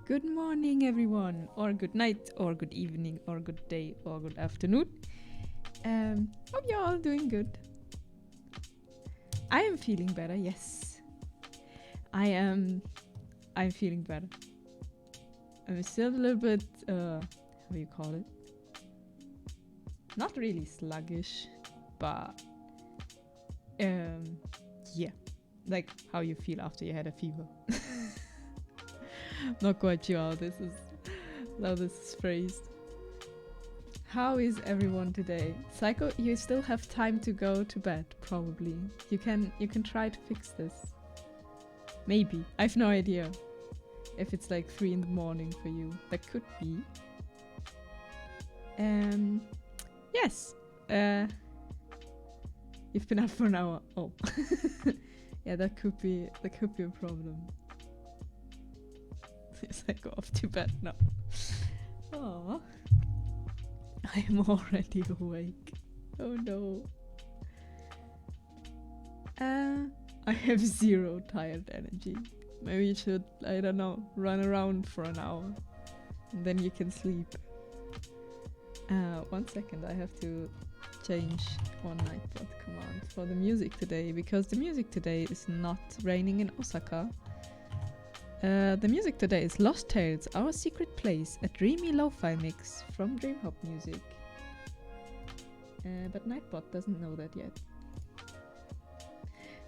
Good morning, everyone, or good night, or good evening, or good day, or good afternoon. Hope you're all doing good. I am feeling better, yes. I'm feeling better. I'm still a little bit, how do you call it? Not really sluggish, but, yeah. Like how you feel after you had a fever. Not quite sure how this is phrased. How is everyone today? Psycho, you still have time to go to bed, probably. You can try to fix this. Maybe. I've no idea. If it's like 3 in the morning for you. That could be. Yes. You've been up for an hour. Oh. Yeah, that could be a problem. Yes, I go off to bed now. Oh. I'm already awake. Oh no. I have 0 tired energy. Maybe you should, I don't know, run around for an hour. And then you can sleep. 1 second, I have to change one Nightbot command for the music today, because the music today is not raining in Osaka. The music today is Lost Tales, Our Secret Place, a dreamy lo-fi mix from Dream Hop Music. But Nightbot doesn't know that yet.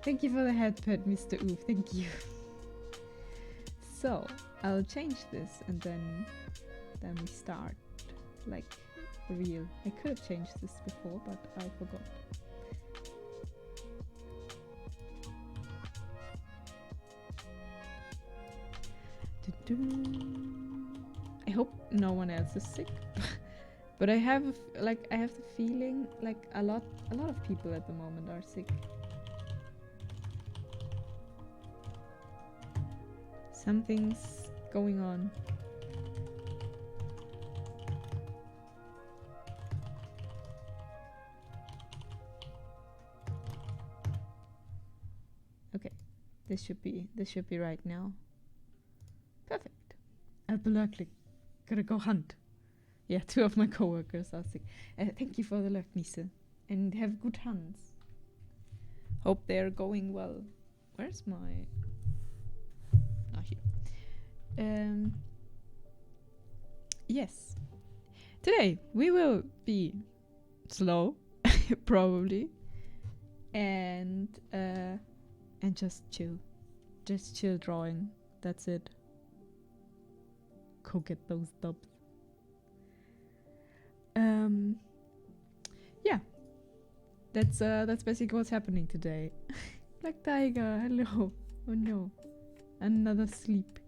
Thank you for the headpad, Mr. Oof, thank you. So, I'll change this and then we start. Like, for real. I could have changed this before, but I forgot. I hope no one else is sick. But I have the feeling like a lot of people at the moment are sick. Something's going on. Okay, this should be right now. Perfect. Absolutely. Gotta go hunt. Yeah, 2 of my coworkers are sick. Thank you for the love, Nisse. And have good hunts. Hope they're going well. Where's my... Ah, here. Yes. Today, we will be slow, probably. And just chill. Just chill drawing. That's it. Go get those dubs. Yeah, that's basically what's happening today. Black Tiger, hello. Oh no, another sleep.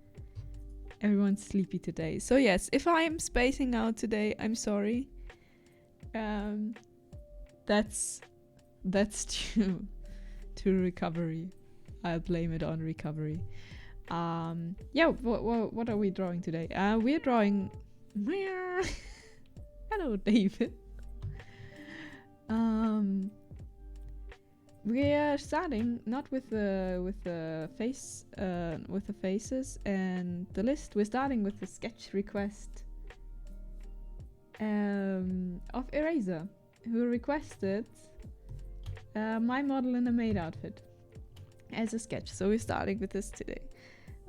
Everyone's sleepy today. So yes, if I'm spacing out today, I'm sorry. That's due to recovery. I'll blame it on recovery. Yeah. What are we drawing today? We're drawing. Hello, David. We are starting not with the faces and the list. We're starting with the sketch request of Eraser, who requested my model in a maid outfit as a sketch. So we're starting with this today.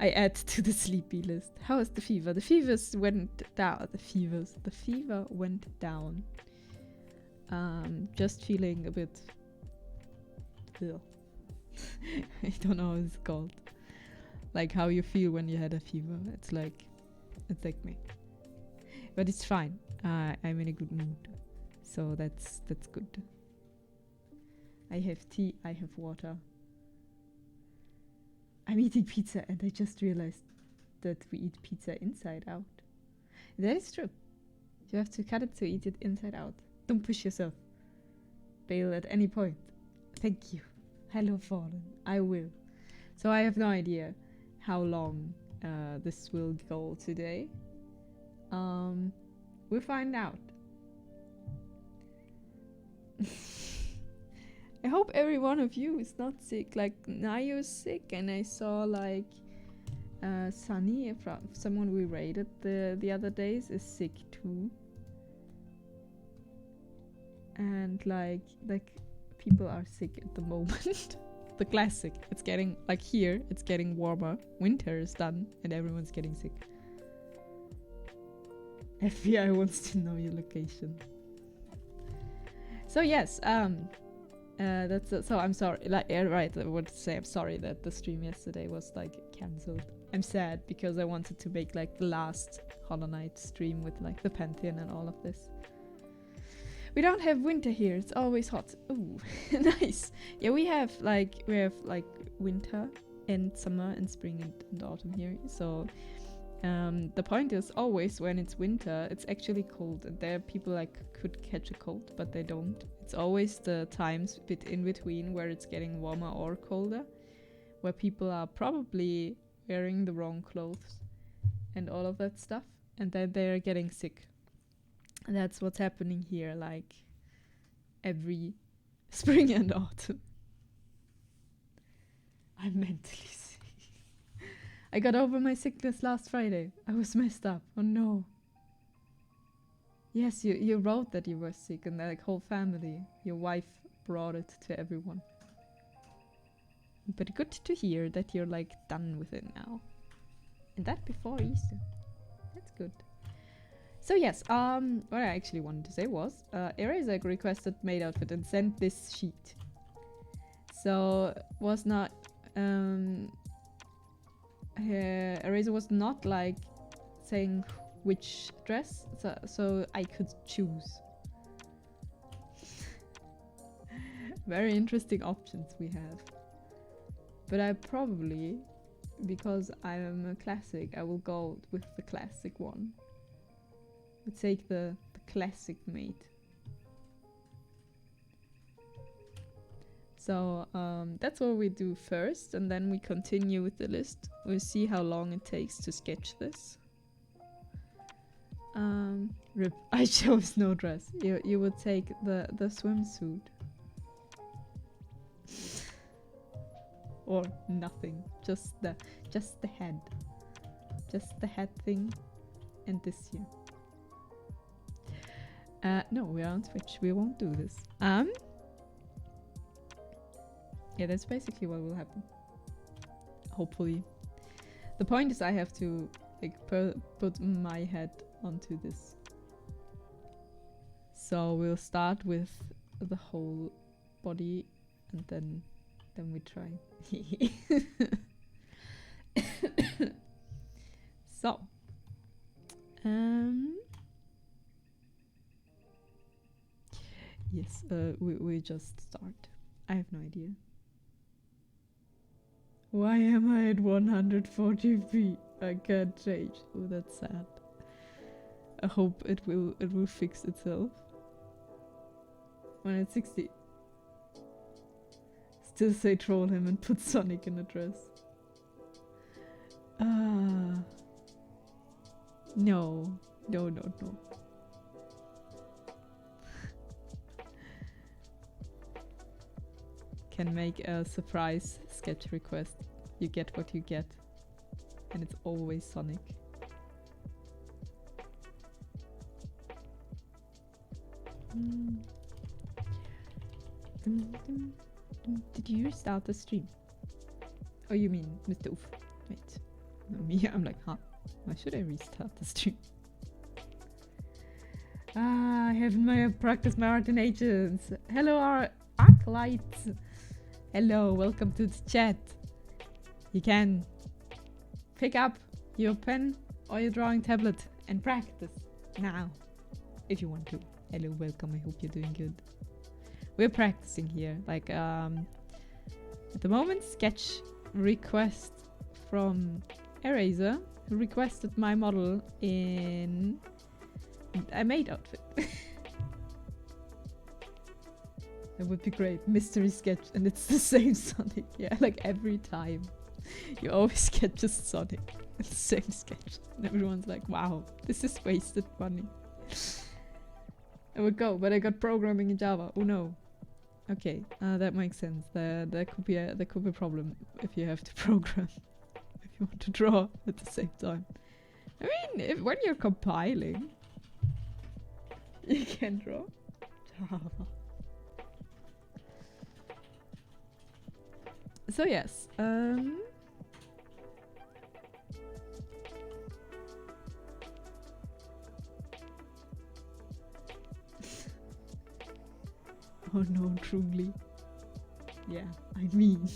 I add to the sleepy list. How is the fever? The fevers went down. The fever went down. Just feeling a bit... I don't know what it's called. Like how you feel when you had a fever. It's like me. But it's fine. I'm in a good mood. So that's good. I have tea, I have water. I'm eating pizza and I just realized that we eat pizza inside out. That is true. You have to cut it to eat it inside out. Don't push yourself. Bail at any point. Thank you. Hello, Fallen. I will. So I have no idea how long this will go today. We'll find out. I hope every one of you is not sick. Like, Nayo is sick, and I saw like Sunny, from someone we raided the other days, is sick too. And like people are sick at the moment. The classic. It's getting like here. It's getting warmer. Winter is done, and everyone's getting sick. FBI wants to know your location. So yes, that's so I'm sorry. Like, yeah, right. I would say I'm sorry that the stream yesterday was like cancelled. I'm sad because I wanted to make like the last Hollow Knight stream with like the Pantheon and all of this. We don't have winter here. It's always hot. Ooh, nice. Yeah, we have like winter and summer and spring and autumn here. So the point is always when it's winter, it's actually cold, and there people like could catch a cold, but they don't. It's always the times in between where it's getting warmer or colder, where people are probably wearing the wrong clothes and all of that stuff, and then they're getting sick. And that's what's happening here, like every spring and autumn. I'm mentally sick. I got over my sickness last Friday. I was messed up. Oh no. Yes, you wrote that you were sick, and like whole family. Your wife brought it to everyone. But good to hear that you're like done with it now. And that before Easter. That's good. So yes, what I actually wanted to say was, Eraser requested Maid outfit and sent this sheet. So was not, Eraser was not like saying which dress, so I could choose. Very interesting options we have. But I probably, because I am a classic, I will go with the classic one. We'll take the classic Maid. So that's what we do first, and then we continue with the list. We'll see how long it takes to sketch this. Rip. I chose no dress. You would take the swimsuit. Or nothing. Just the head. Just the head thing. And this here. No, we're on Twitch. We won't do this. Yeah, that's basically what will happen. Hopefully. The point is I have to like put my head onto this. So we'll start with the whole body, and then we try. So yes, we just start. I have no idea. Why am I at 140p? I can't change. Oh, that's sad. I hope it will fix itself. When it's 60. Still say troll him and put Sonic in a dress. No. Can make a surprise sketch request. You get what you get. And it's always Sonic. Did you restart the stream? Oh, you mean Mr. Oof? Wait. No, me, I'm like, huh? Why should I restart the stream? I haven't practiced my art in ages. Hello, our Arclights. Hello, welcome to the chat. You can pick up your pen or your drawing tablet and practice now, if you want to. Hello, welcome. I hope you're doing good. We're practicing here. Like, at the moment, sketch request from Eraser, who requested my model in a Maid outfit. That would be great. Mystery sketch, and it's the same Sonic. Yeah, like every time. You always sketch just Sonic. It's the same sketch. And everyone's like, wow, this is wasted money. I would go, but I got programming in Java. Oh no. Okay, that makes sense. There could be a problem if you have to program. If you want to draw at the same time. I mean, when you're compiling, you can draw. So yes, oh no, truly. Yeah, I mean.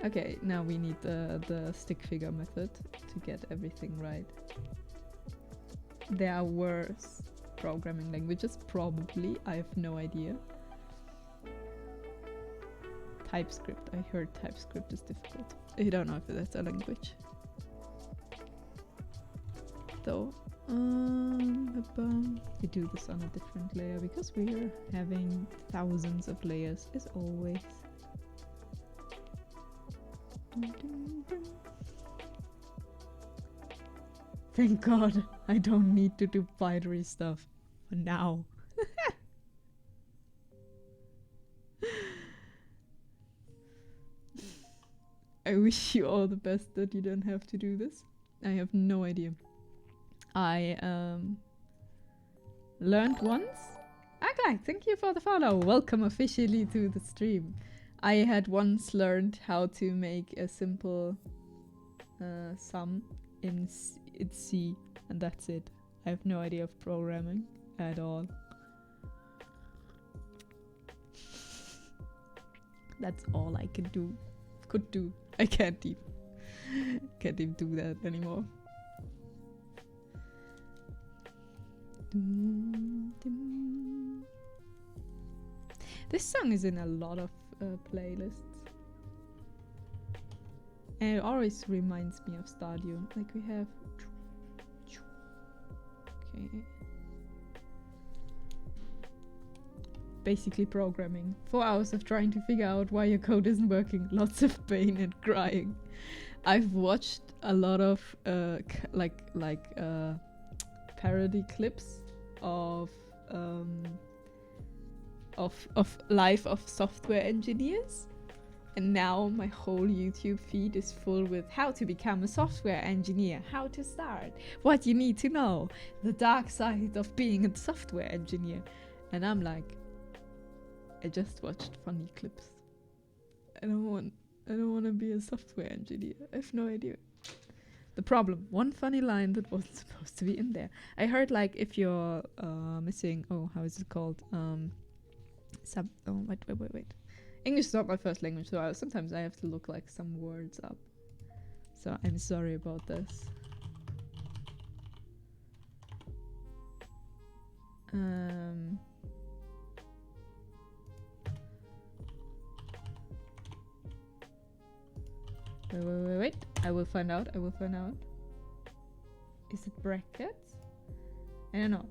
Okay, now we need the stick figure method to get everything right. There are worse programming languages, probably. I have no idea. TypeScript. I heard TypeScript is difficult. I don't know if that's a language. Though, we do this on a different layer because we are having thousands of layers as always. Thank God I don't need to do binary stuff for now. I wish you all the best that you don't have to do this. I have no idea. I learned once. Okay, thank you for the follow. Welcome officially to the stream. I had once learned how to make a simple sum in C, and that's it. I have no idea of programming at all. That's all I could do. I can't even do that anymore. This song is in a lot of playlists. And it always reminds me of Stardew. Like we have... Okay. Basically programming. 4 hours of trying to figure out why your code isn't working. Lots of pain and crying. I've watched a lot of parody clips of life of software engineers, and now my whole YouTube feed is full with how to become a software engineer, how to start, what you need to know, the dark side of being a software engineer. And I'm like, I just watched funny clips. I don't want to be a software engineer. I have no idea. The problem, one funny line that wasn't supposed to be in there. I heard like if you're missing, how is it called? Wait. English is not my first language, so sometimes I have to look like some words up. So I'm sorry about this. Wait. I will find out. Is it brackets? I don't know.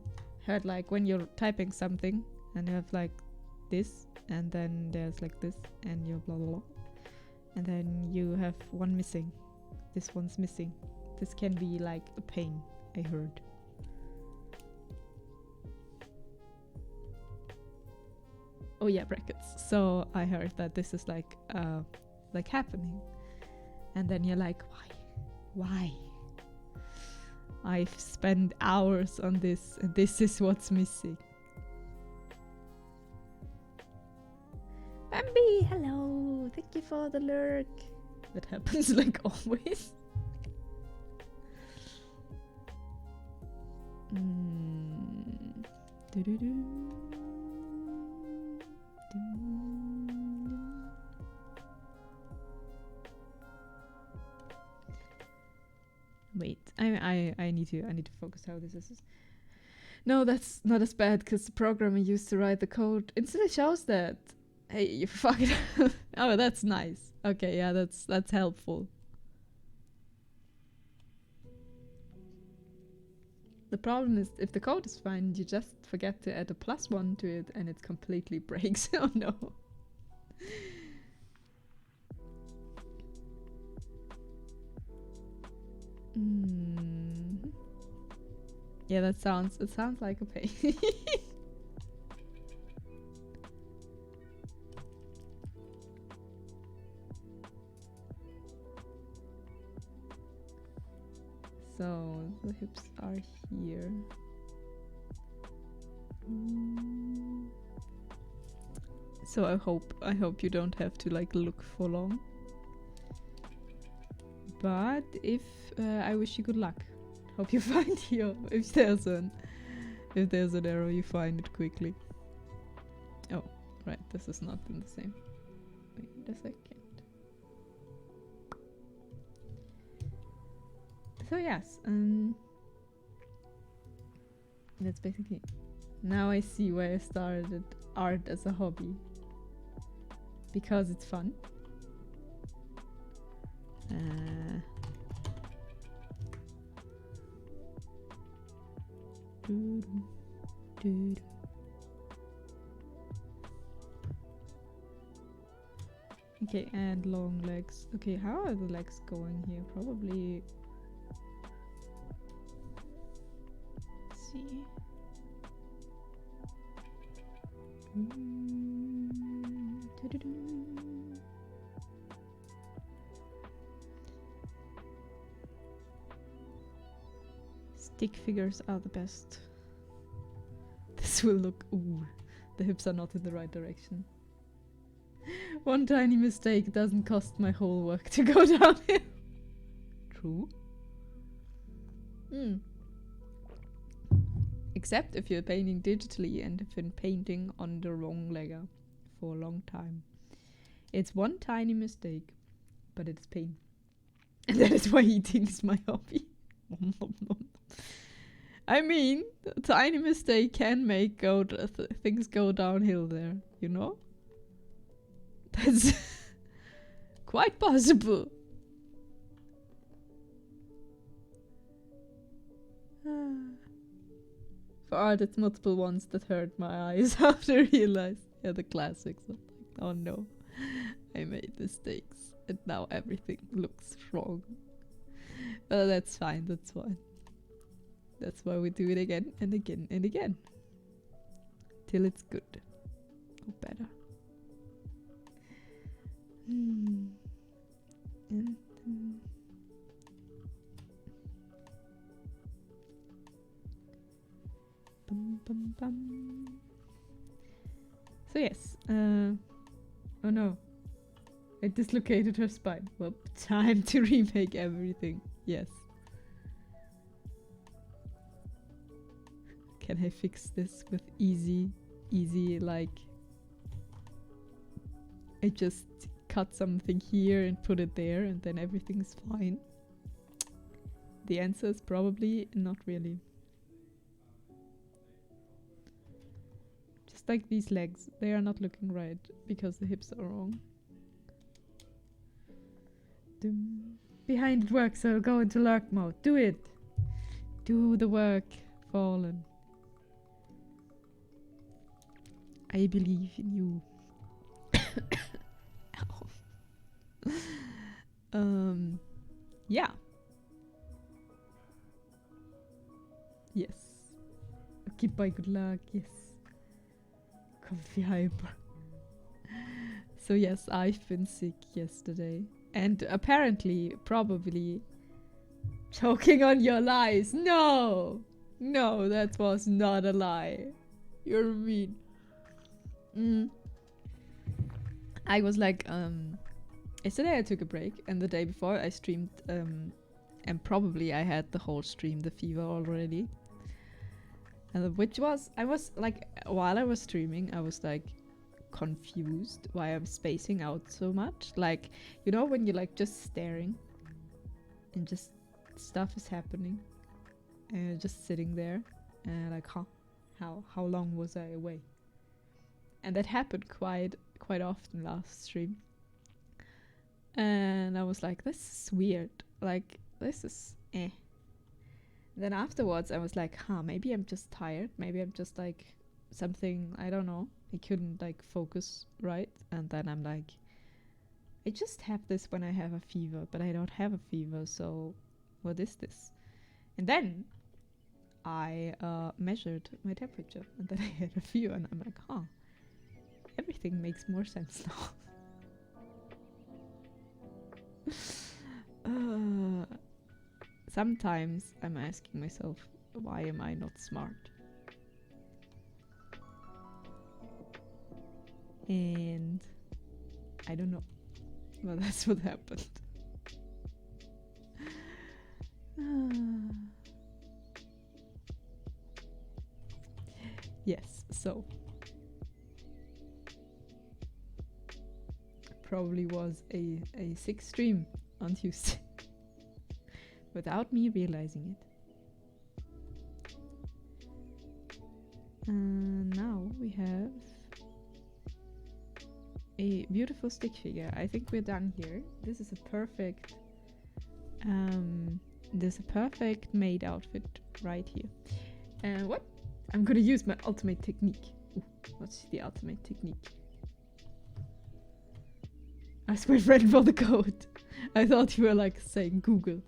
Heard like when you're typing something and you have like this, and then there's like this, and you're blah blah blah, and then you have one missing. This one's missing. This can be like a pain, I heard. Oh yeah, brackets. So I heard that this is like happening. And then you're like, why? I've spent hours on this, and this is what's missing. Bambi, hello. Thank you for the lurk. That happens like always. Wait, I need to focus how this is. No, that's not as bad because the programmer used to write the code instantly shows that. Hey, you fuck it up. Oh, that's nice. Okay, yeah, that's helpful. The problem is if the code is fine, you just forget to add a +1 to it and it completely breaks. Oh no. Yeah, it sounds like a pain. So the hips are here. So I hope you don't have to like look for long. But if I wish you good luck. Hope you find here. If there's an arrow, you find it quickly. Oh, right. This is not in the same. Wait a second. So yes, that's basically. Now I see why I started art as a hobby. Because it's fun. Okay, and long legs. Okay, how are the legs going here? Probably. Let's see. Stick figures are the best. This will look. Ooh, the hips are not in the right direction. One tiny mistake doesn't cost my whole work to go downhill. True. Except if you're painting digitally and if you're painting on the wrong layer for a long time. It's one tiny mistake, but it's pain. And that is why eating is my hobby. I mean, a tiny mistake can make things go downhill there, you know? That's quite possible. For art, it's multiple ones that hurt my eyes after I realized. Yeah, the classics. Like, oh no, I made mistakes and now everything looks wrong. Well, that's fine, that's fine. That's why we do it again and again and again. Till it's good. Or better. And bum, bum, bum. So yes, oh no, I dislocated her spine. Well, time to remake everything. Yes. Can I fix this with easy, like I just cut something here and put it there and then everything's fine? The answer is probably not really. Just like these legs, they are not looking right because the hips are wrong. Behind it works, so go into lurk mode. Do it! Do the work, Fallen. I believe in you. Yeah. Yes. Keep by good luck, yes. Comfy hyper. So yes, I've been sick yesterday. And apparently, probably, choking on your lies. No! No, that was not a lie. You're mean. I was like, yesterday I took a break, and the day before I streamed, and probably I had the whole stream, the fever already. Which was, I was like, while I was streaming, I was like confused why I'm spacing out so much. Like, you know, when you're like just staring and just stuff is happening and you're just sitting there and like, how long was I away? And that happened quite often last stream. And I was like, this is weird. Like, this is eh. Then afterwards I was like, maybe I'm just tired. Maybe I'm just like something, I don't know. I couldn't like focus right. And then I'm like, I just have this when I have a fever, but I don't have a fever. So what is this? And then I measured my temperature and then I had a fever and I'm like, everything makes more sense now. sometimes I'm asking myself, why am I not smart? And I don't know. Well, that's what happened. Yes, so probably was a sick stream on Tuesday without me realizing it. And now we have a beautiful stick figure. I think we're done here. This is a perfect maid outfit right here. And what? I'm gonna use my ultimate technique. Ooh, what's the ultimate technique? Ask my friend for the code. I thought you were like saying Google.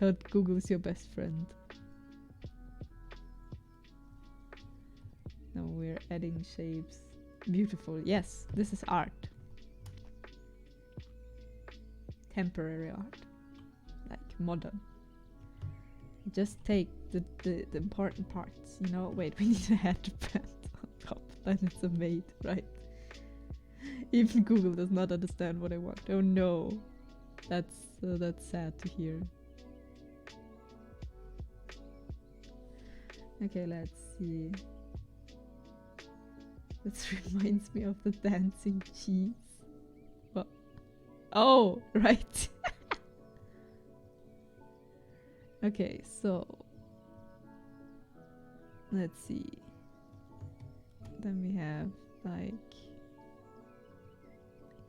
Heard Google's your best friend. Now we're adding shapes. Beautiful. Yes, this is art. Temporary art. Like modern. Just take the important parts, you know. Wait, we need a headband on top. Then it's a maid, right? Even Google does not understand what I want. Oh no, that's sad to hear. Okay, let's see. This reminds me of the dancing cheese. What? Oh, right. Okay, so let's see. Then we have like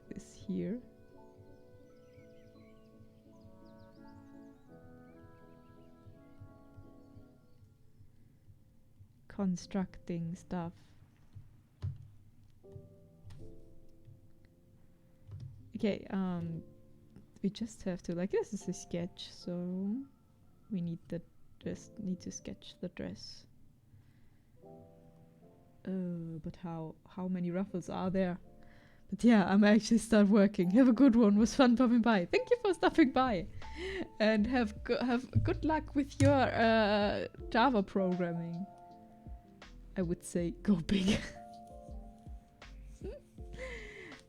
this here. Constructing stuff. Okay, we just have to, like, this is a sketch, so we need need to sketch the dress. But how many ruffles are there? But yeah, I'm actually start working. Have a good one. It was fun popping by. Thank you for stopping by, and have good luck with your Java programming. I would say go big.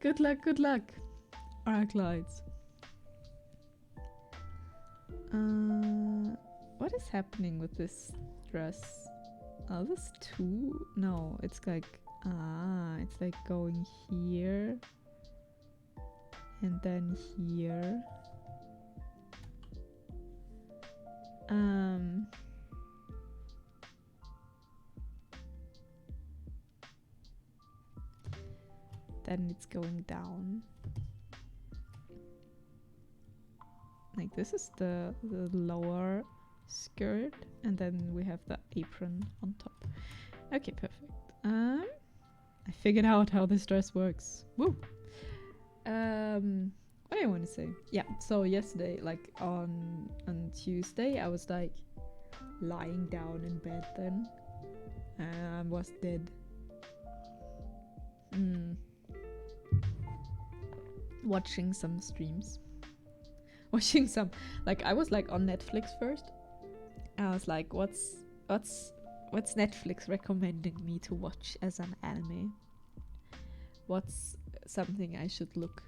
Good luck. Good luck. Arclights. What is happening with this dress? Oh, this too? No, it's like it's like going here and then here. Then it's going down. Like this is the lower skirt, and then we have the apron on top. Okay, perfect. I figured out how this dress works. Woo! What do I want to say? Yeah, so yesterday, like on Tuesday, I was like lying down in bed then. I was dead. Watching some streams. Watching some, like, I was like on Netflix first. I was like, what's Netflix recommending me to watch as an anime? What's something I should look?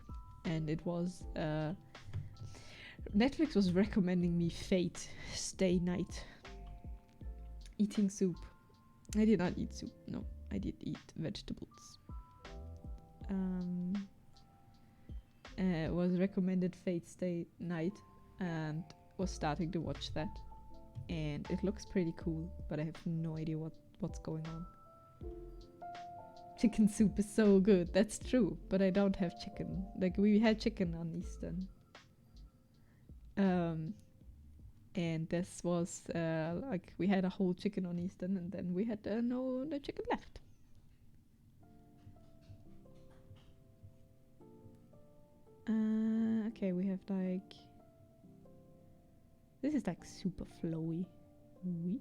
And it was Netflix was recommending me Fate Stay Night. Eating soup. I did not eat soup. No, I did eat vegetables. Was recommended Fate Stay Night, and was starting to watch that, and it looks pretty cool, but I have no idea what's going on. Chicken soup is so good. That's true, but I don't have chicken. Like, we had chicken on Eastern, and this was like, we had a whole chicken on Eastern, and then we had no chicken left. Okay, we have like, this is like super flowy. Wee.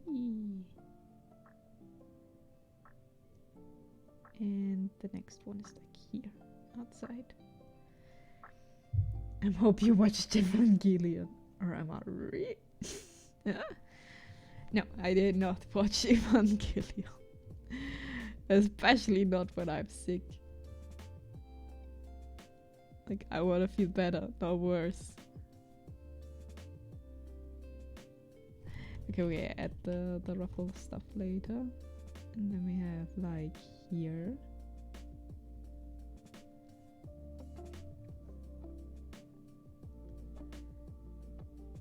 And the next one is like here, outside. I hope you watched Evangelion. Or am I No, I did not watch Evangelion. Especially not when I'm sick. Like, I wanna feel better, not worse. Okay, we add the ruffle stuff later. And then we have, like, here.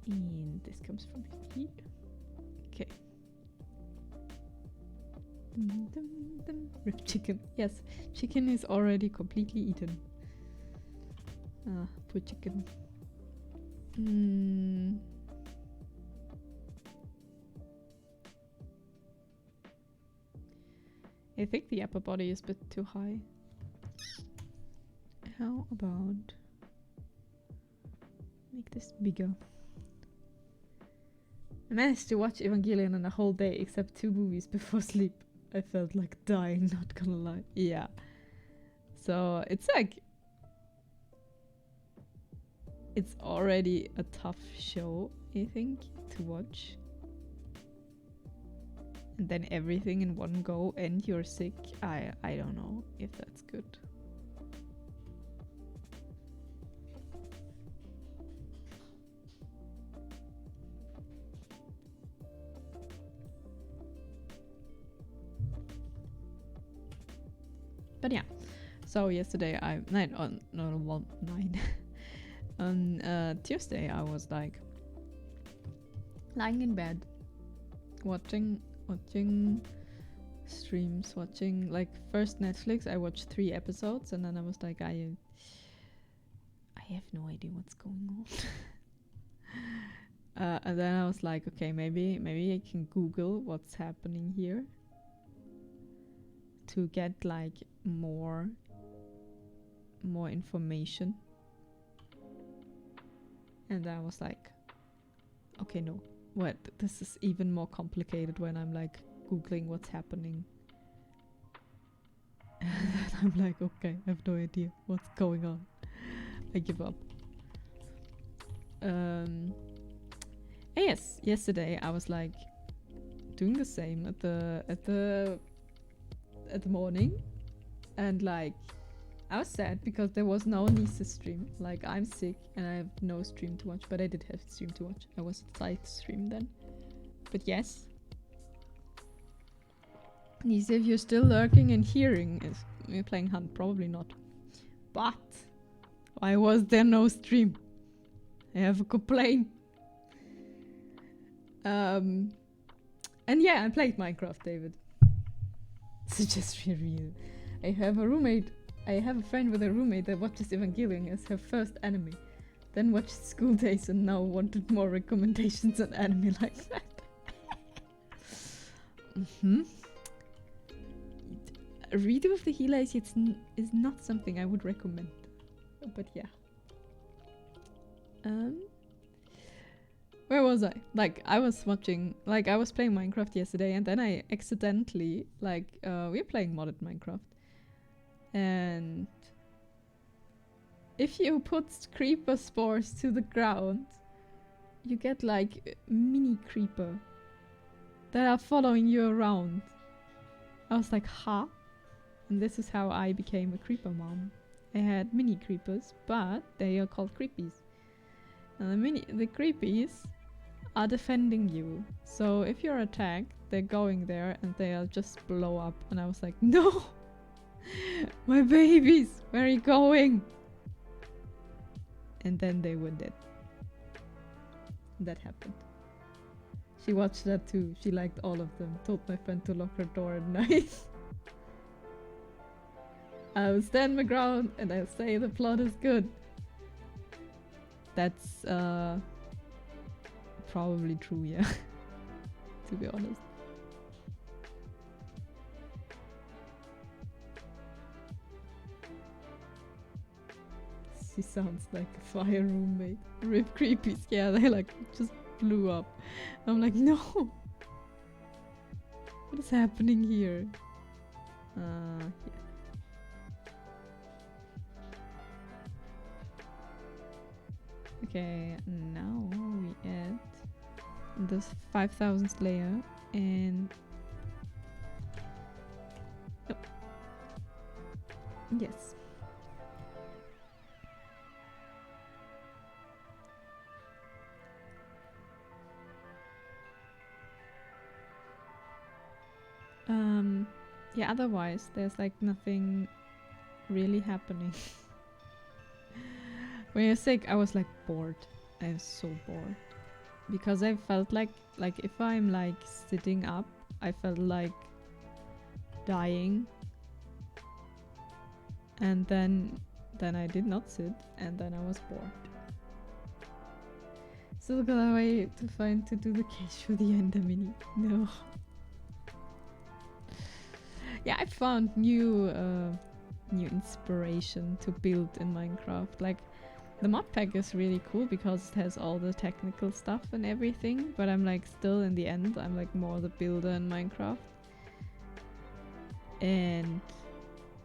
And this comes from here. Okay. Dum, dum, dum. Rib chicken. Yes, chicken is already completely eaten. Ah, poor chicken. I think the upper body is a bit too high. How about make this bigger? I managed to watch Evangelion in a whole day except 2 movies before sleep. I felt like dying, not gonna lie. Yeah. So it's like... It's already a tough show, I think, to watch. And then everything in one go and you're sick. I don't know if that's good. But yeah, so yesterday on Tuesday I was like lying in bed, watching streams, watching like first Netflix. I watched 3 episodes and then I was like, I have no idea what's going on. And then I was like, okay, maybe I can Google what's happening here to get like more information. And I was like, okay, no, what? This is even more complicated when I'm like Googling what's happening. And I'm like, okay, I have no idea what's going on. I give up. Yes, yesterday I was like doing the same at the morning, and like I was sad because there was no Nisa stream. Like, I'm sick and I have no stream to watch, but I did have stream to watch. I was side stream then. But yes. Nisa, if you're still lurking and hearing, is we're playing Hunt, probably not. But why was there no stream? I have a complaint. And yeah, I played Minecraft, David. So just real. I have a friend with a roommate that watches Evangelion as her first anime. Then watched School Days and now wanted more recommendations on anime like that. A redo of the Heelys is not something I would recommend. But yeah. Where was I? Like, I was playing Minecraft yesterday and then I accidentally, we're playing modded Minecraft. And if you put creeper spores to the ground, you get like mini creeper that are following you around. I was like, huh? And this is how I became a creeper mom. I had mini creepers, but they are called creepies. And the creepies are defending you. So if you're attacked, they're going there and they'll just blow up. And I was like, no! My babies! Where are you going? And then they were dead. That happened. She watched that too. She liked all of them. Told my friend to lock her door at night. I will stand my ground and I'll say the plot is good. That's probably true, yeah. To be honest. She sounds like a fire roommate. Rip creepies, yeah, they like just blew up. I'm like, no! What is happening here? Yeah. Okay, now we this 5000th layer, and oh, yes. Yeah, otherwise there's like nothing really happening. When you're sick, I was like bored. I was so bored. Because I felt like if I'm like sitting up, I felt like dying. And then I did not sit, and then I was bored. Still got a way to do the case for the Inami. No. Yeah, I found new inspiration to build in Minecraft. Like, the mod pack is really cool because it has all the technical stuff and everything, but I'm like still in the end, I'm like more the builder in Minecraft. And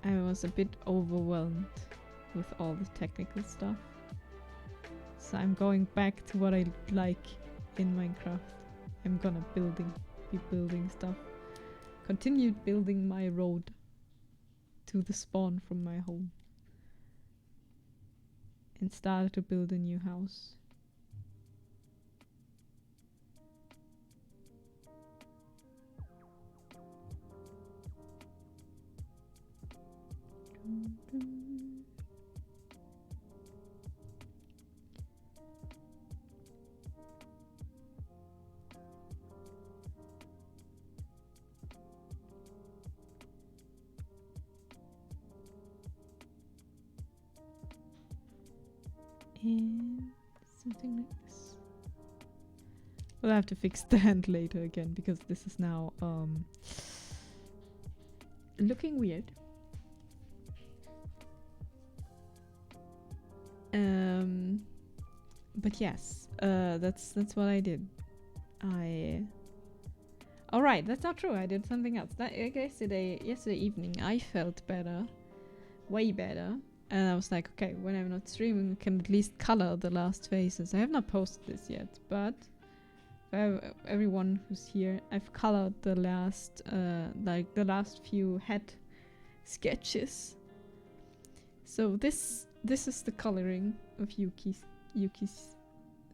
I was a bit overwhelmed with all the technical stuff. So I'm going back to what I like in Minecraft. I'm gonna be building stuff. Continued building my road to the spawn from my home. And started to build a new house. And something like this. We'll have to fix the hand later again because this is now looking weird. But yes, that's what I did. Oh right, that's not true. I did something else. Yesterday evening, I felt better, way better. And I was like, okay, when I'm not streaming, I can at least color the last faces. I have not posted this yet, but everyone who's here, I've colored the last, like the last few head sketches. So this is the coloring of Yuki's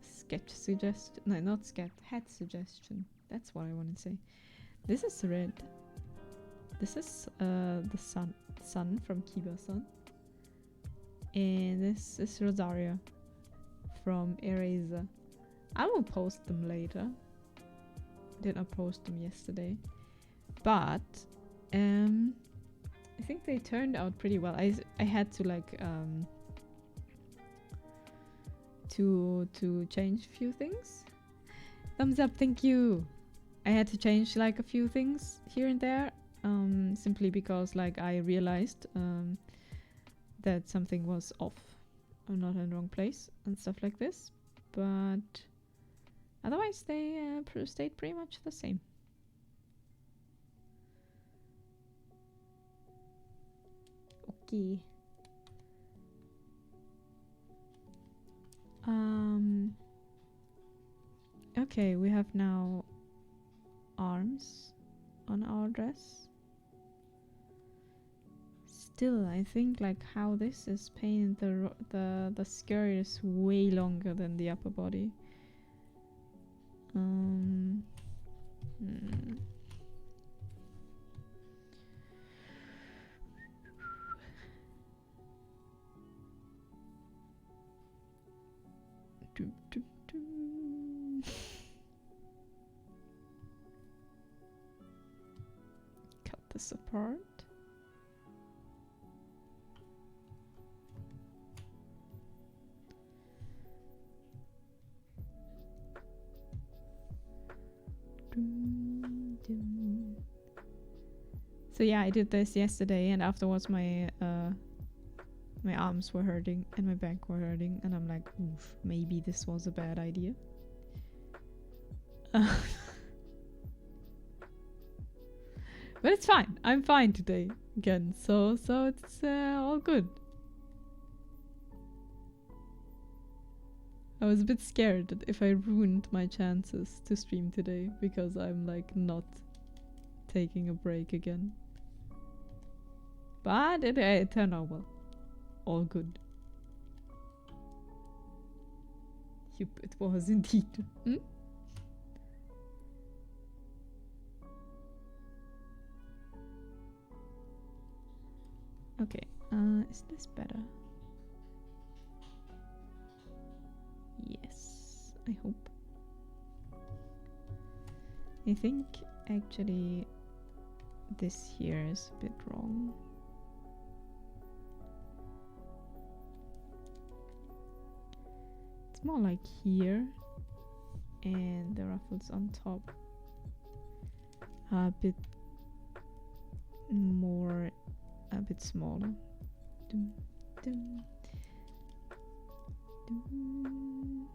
sketch suggestion. No, not sketch, head suggestion. That's what I want to say. This is red. This is the sun from Kiba-san. And this is Rosaria from Eraser. I will post them later. Did not post them yesterday. But I think they turned out pretty well. I had to like to change a few things. Thumbs up, thank you. I had to change like a few things here and there, simply because like I realized that something was off or not in the wrong place and stuff like this. But otherwise they stayed pretty much the same. Okay. Okay, we have now arms on our dress. Still, I think like how this is painted, the skirt is way longer than the upper body. Cut this apart. So yeah, I did this yesterday, and afterwards my my arms were hurting and my back were hurting, and I'm like, oof, maybe this was a bad idea. But it's fine. I'm fine today again, so it's all good. I was a bit scared that if I ruined my chances to stream today because I'm like not taking a break again. But it turned out well. All good. Yep, it was indeed. Hmm? Okay, is this better? Yes, I hope. I think actually this here is a bit wrong. It's more like here, and the ruffles on top are a bit more, a bit smaller. Dum, dum, dum.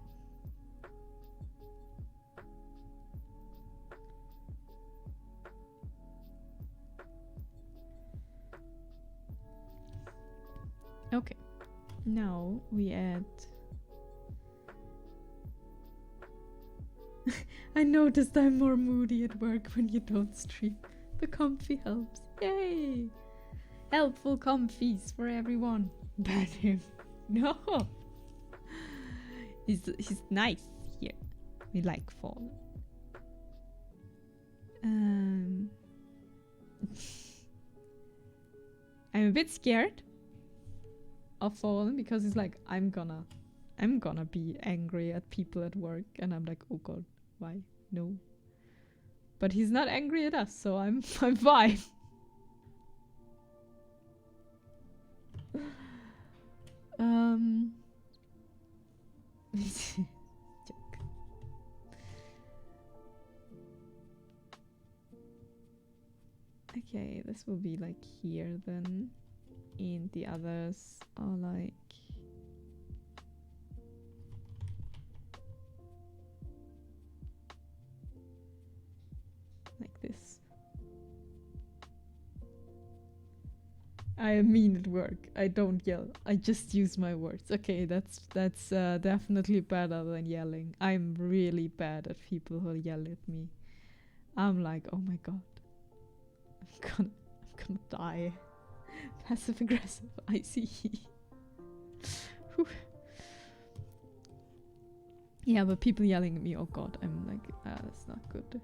Okay, now we add. I noticed I'm more moody at work when you don't stream. The comfy helps. Yay! Helpful comfies for everyone. Ban him. No! He's nice here. We like fall. I'm a bit scared of fallen because it's like I'm gonna be angry at people at work, and I'm like, oh god, why? No. But he's not angry at us, so I'm fine. Check. Okay, this will be like here then, and the others are like this. I mean at work. I don't yell. I just use my words. Okay, that's definitely better than yelling. I'm really bad at people who yell at me. I'm like, oh my god, I'm gonna die. Passive aggressive. I see. Yeah, but people yelling at me, oh god, I'm like, that's not good.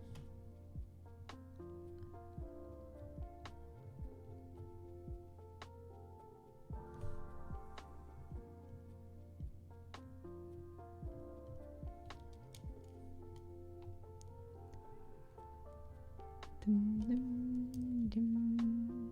Dum, dum, dum.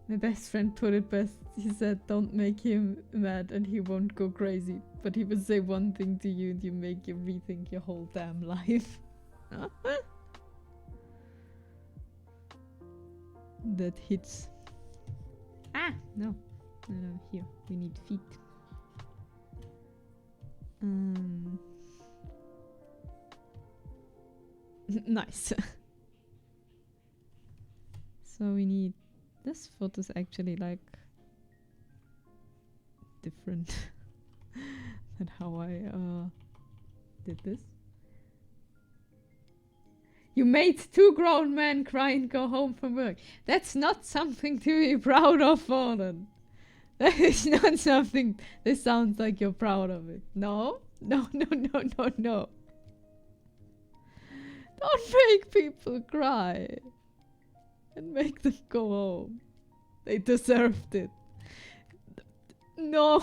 My best friend put it best. He said, don't make him mad and he won't go crazy. But he will say one thing to you and you make him rethink your whole damn life. That hits. Ah, no. No, here. We need feet. Nice. So we need, this foot is actually like different than how I did this. You made 2 grown men cry and go home from work. That's not something to be proud of, Fallen. That is not something that sounds like you're proud of it. No? No, no, no, no, no. Don't make people cry and make them go home. They deserved it. No.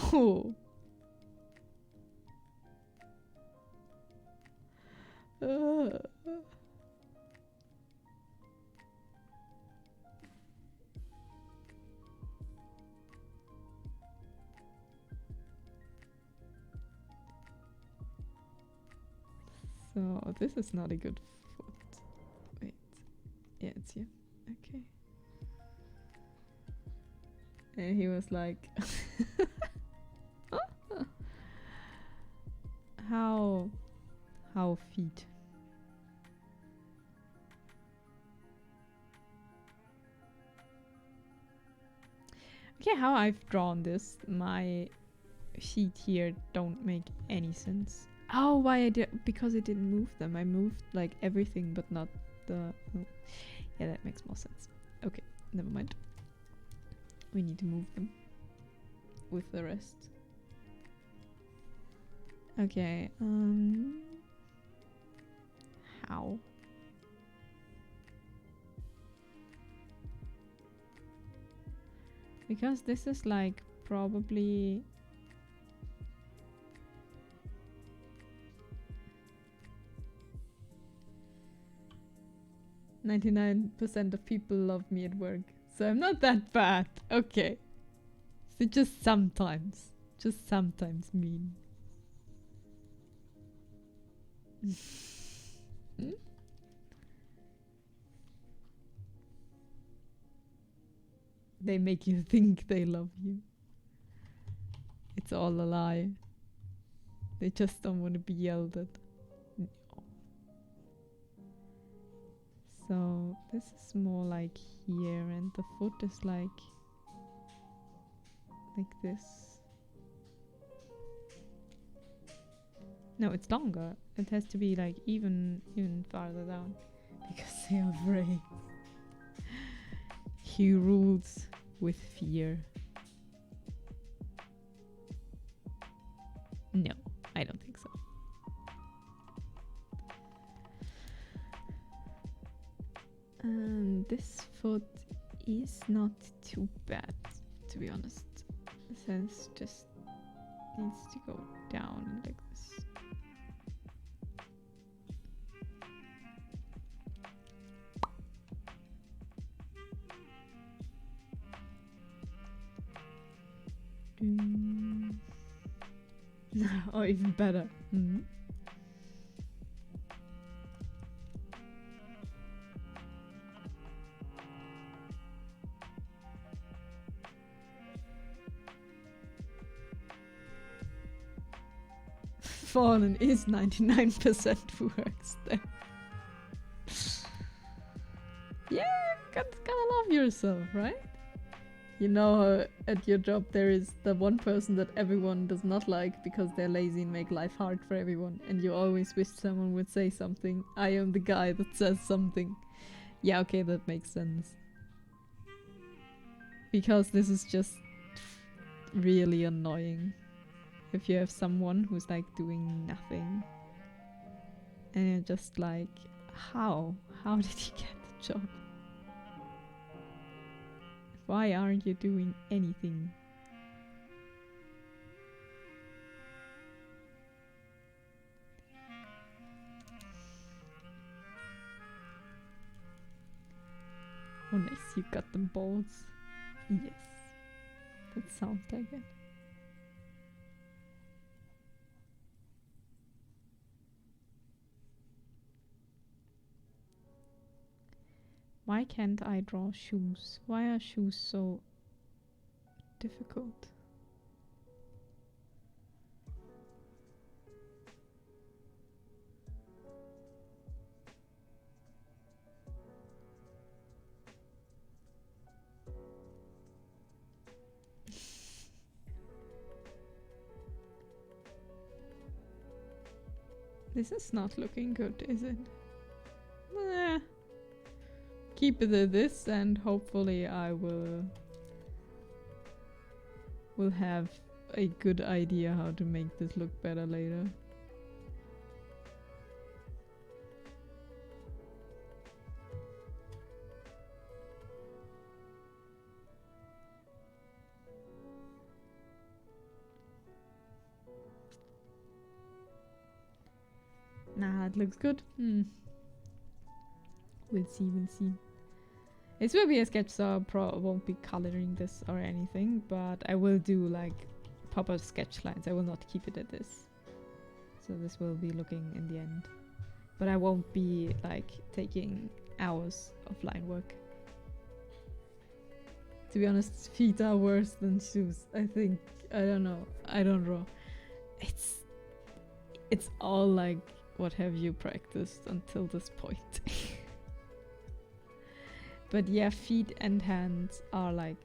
So this is not a good foot. Wait. Yeah, it's here. Okay. And he was like, how feet? Okay, how I've drawn this, my feet here don't make any sense. Oh, why I did? Because I didn't move them. I moved like everything, but not the. Oh. Yeah, that makes more sense. Okay, never mind. We need to move them with the rest. Okay. How? Because this is like probably 99% of people love me at work, so I'm not that bad. Okay. So just sometimes mean. They make you think they love you. It's all a lie. They just don't want to be yelled at. No. So this is more like here, and the foot is like this. No, it's longer. It has to be like even farther down, because they are brave. He rules with fear. No, I don't think so. This foot is not too bad, to be honest. This just needs to go down like this. Oh, even better. Fallen is 99% works there. Yeah, gotta love yourself, right? You know, at your job there is the one person that everyone does not like because they're lazy and make life hard for everyone, and you always wish someone would say something. I am the guy that says something. Yeah, okay, that makes sense. Because this is just really annoying. If you have someone who's like doing nothing and you're just like, how did he get the job? Why aren't you doing anything? Oh nice, you got them balls. Yes, that sounds like it. Why can't I draw shoes? Why are shoes so difficult? This is not looking good, is it? Keep it at this, and hopefully I will have a good idea how to make this look better later. Nah, it looks good. We'll see. This will be a sketch, so I won't be coloring this or anything, but I will do like proper sketch lines. I will not keep it at this. So this will be looking in the end. But I won't be like taking hours of line work. To be honest, feet are worse than shoes. I think, I don't know. I don't know. It's all like, what have you practiced until this point? But yeah, feet and hands are like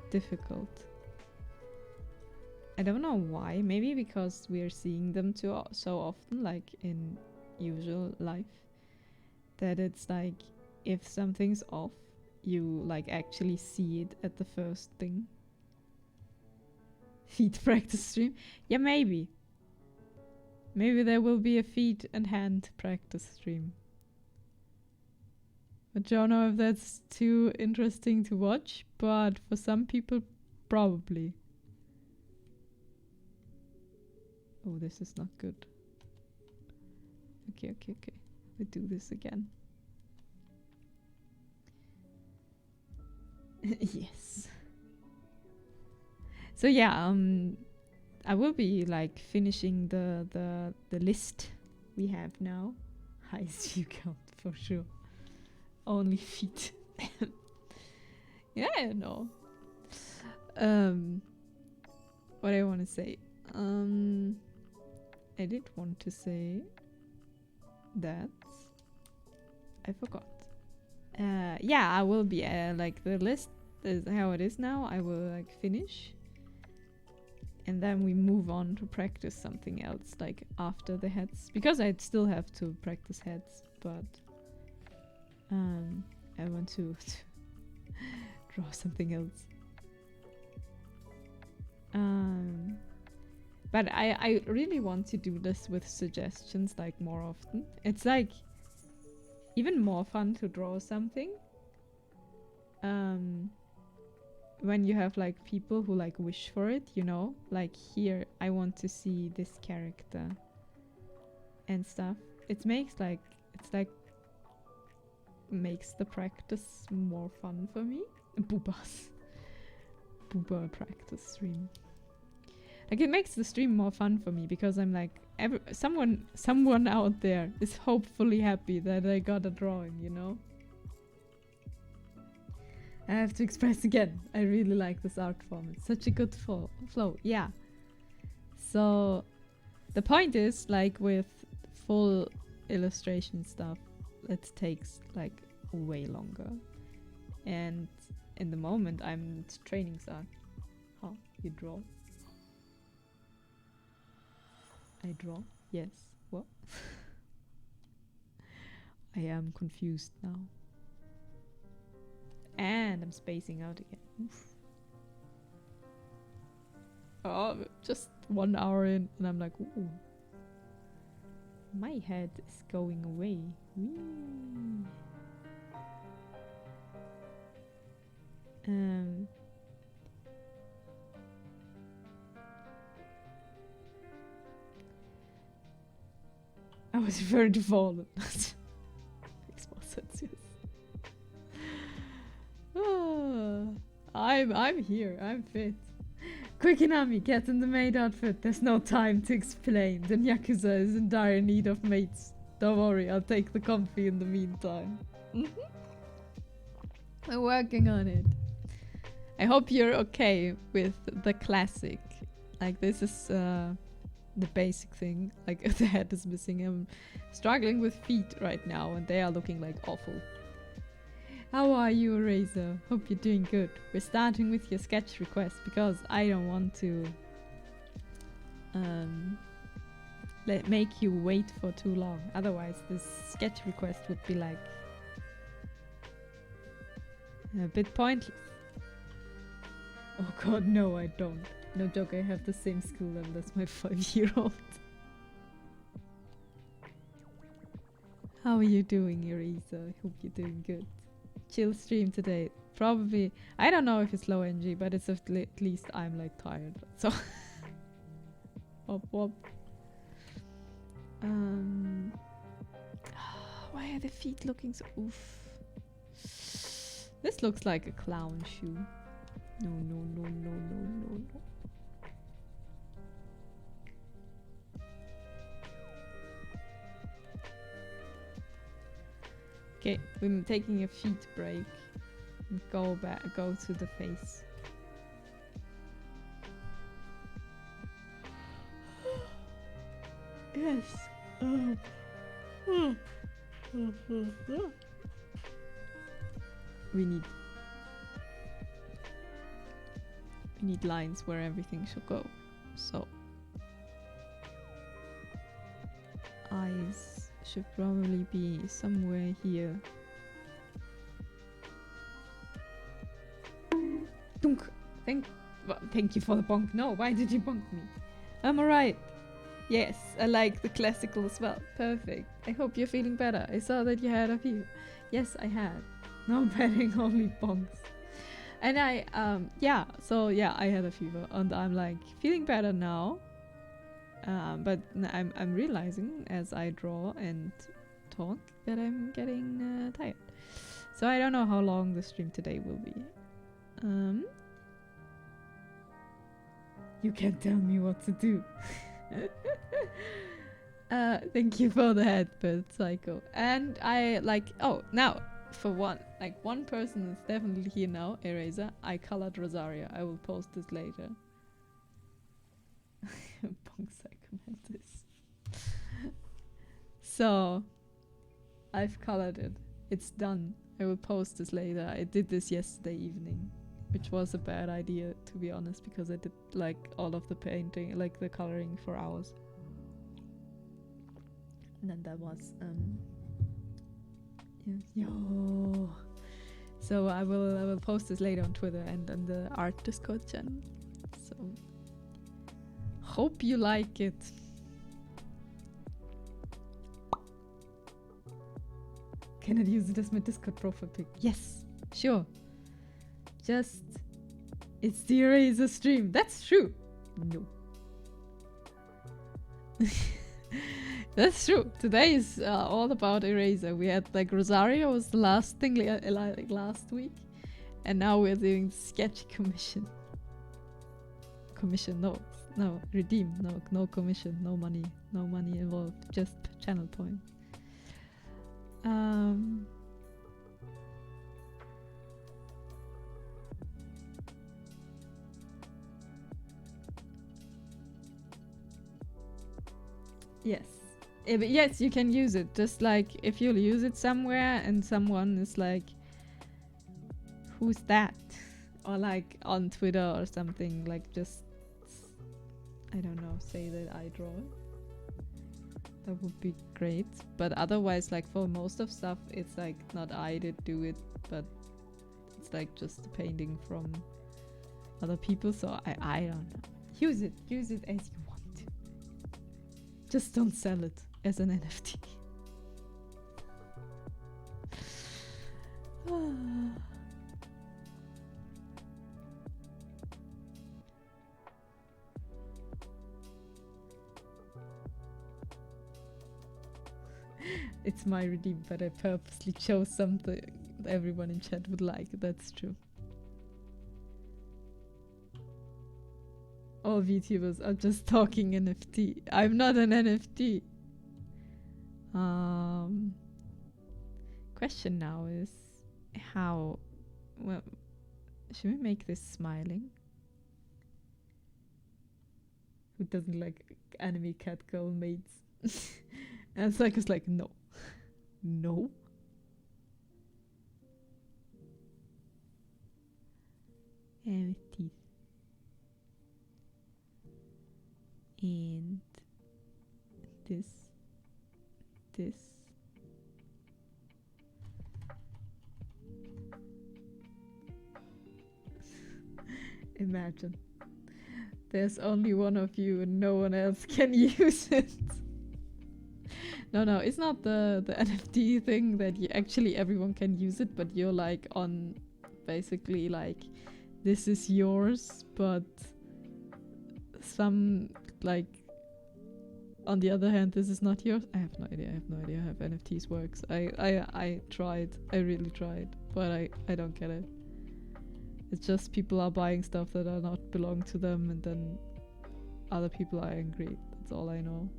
difficult. I don't know why. Maybe because we are seeing them so often, like in usual life, that it's like if something's off, you like actually see it at the first thing. Feet practice stream? Yeah, maybe. Maybe there will be a feet and hand practice stream. I don't know if that's too interesting to watch, but for some people, probably. Oh, this is not good. Okay. We do this again. Yes. So yeah, I will be like finishing the list we have now. Highest view count for sure. Only feet. Yeah, no. What I want to say. I did want to say that I forgot. Yeah, I will be like the list is how it is now. I will like finish, and then we move on to practice something else like after the heads, because I still have to practice heads, but I want to draw something else. But I really want to do this with suggestions like more often. It's like even more fun to draw something when you have like people who like wish for it, you know, like here I want to see this character and stuff. It makes like makes the practice more fun for me. Booba practice stream. Like it makes the stream more fun for me because I'm like someone out there is hopefully happy that I got a drawing, you know? I have to express again. I really like this art form. It's such a good flow. Yeah. So the point is like with full illustration stuff, it takes like way longer. And in the moment I'm training art. Huh? You draw? I draw? Yes. What? I am confused now. And I'm spacing out again. Oof. Oh, just 1 hour in and I'm like, ooh. My head is going away. Whee. I was referring to fallen. Makes more sense, yes. I'm here. I'm fit. Quick, Inami, get in the maid outfit. There's no time to explain. The Yakuza is in dire need of mates. Don't worry, I'll take the comfy in the meantime. I'm working on it. I hope you're okay with the classic. Like this is the basic thing. Like the head is missing. I'm struggling with feet right now and they are looking like awful. How are you, Eraser? Hope you're doing good. We're starting with your sketch request because I don't want to make you wait for too long. Otherwise this sketch request would be like a bit pointless. Oh god, no, I don't. No joke, I have the same skill level as my 5-year-old. How are you doing, Eraser? I hope you're doing good. Chill stream today. Probably, I don't know if it's low energy, but it's at least I'm like tired. So, wop. Why are the feet looking so oof? This looks like a clown shoe. No. Okay, we're taking a feet break and go to the face. Yes. We need you need lines where everything should go. So eyes should probably be somewhere here. Dunk. Thank you for the bonk. No, why did you bonk me? I'm alright. Yes, I like the classical as well. Perfect. I hope you're feeling better. I saw that you had a few. Yes, I had. No betting, only bonks. And I had a fever and I'm like feeling better now. But I'm realizing as I draw and talk that I'm getting tired. So I don't know how long the stream today will be. You can't tell me what to do. Thank you for the headbutt, Psycho. And I like, oh, now, for one, like one person is definitely here now, Eraser. I colored Rosaria. I will post this later. Punk Psycho Mantis. So, I've colored it. It's done. I will post this later. I did this yesterday evening, which was a bad idea, to be honest, because I did like all of the painting, like the coloring for hours. And then that was yes. Yo. So I will post this later on Twitter and on the art Discord channel. So hope you like it. Can I use it as my Discord profile pic? Yes, sure. Just, it's the Eraser stream. That's true. No. That's true. Today is all about Eraser. We had like Rosario was the last thing like last week. And now we're doing sketch commission. Commission, no. No, redeem, no commission, no money involved. Just channel point. Yes. But yes, you can use it. Just like if you'll use it somewhere and someone is like, who's that? Or like on Twitter or something, like just, I don't know, say that I draw it. That would be great. But otherwise, like for most of stuff, it's like not I did do it, but it's like just a painting from other people. So I don't know. Use it as you want to. Just don't sell it as an NFT. It's my redeem, but I purposely chose something everyone in chat would like. That's true. All VTubers are just talking NFT. I'm not an NFT. Question now is how, well, should we make this smiling? Who doesn't like anime cat girl maids? And Psycho's like, no. No. And teeth. And this. Imagine. There's only one of you and no one else can use it. No, it's not the NFT thing that you actually everyone can use it, but you're like on basically like this is yours, but some like on the other hand this is not yours. I have no idea how NFTs works. I tried. I really tried, but I don't get it. It's just people are buying stuff that are not belong to them and then other people are angry. That's all I know.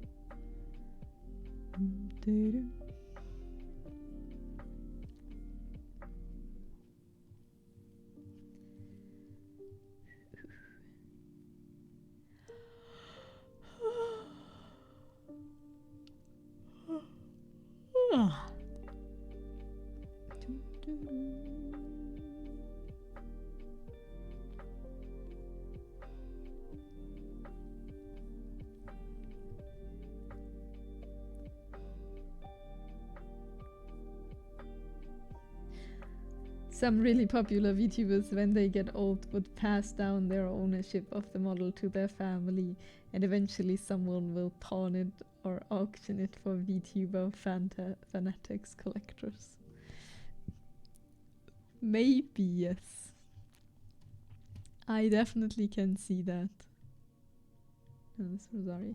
Some really popular VTubers, when they get old, would pass down their ownership of the model to their family, and eventually someone will pawn it or auction it for VTuber fanatics collectors. Maybe, yes. I definitely can see that. I'm so sorry.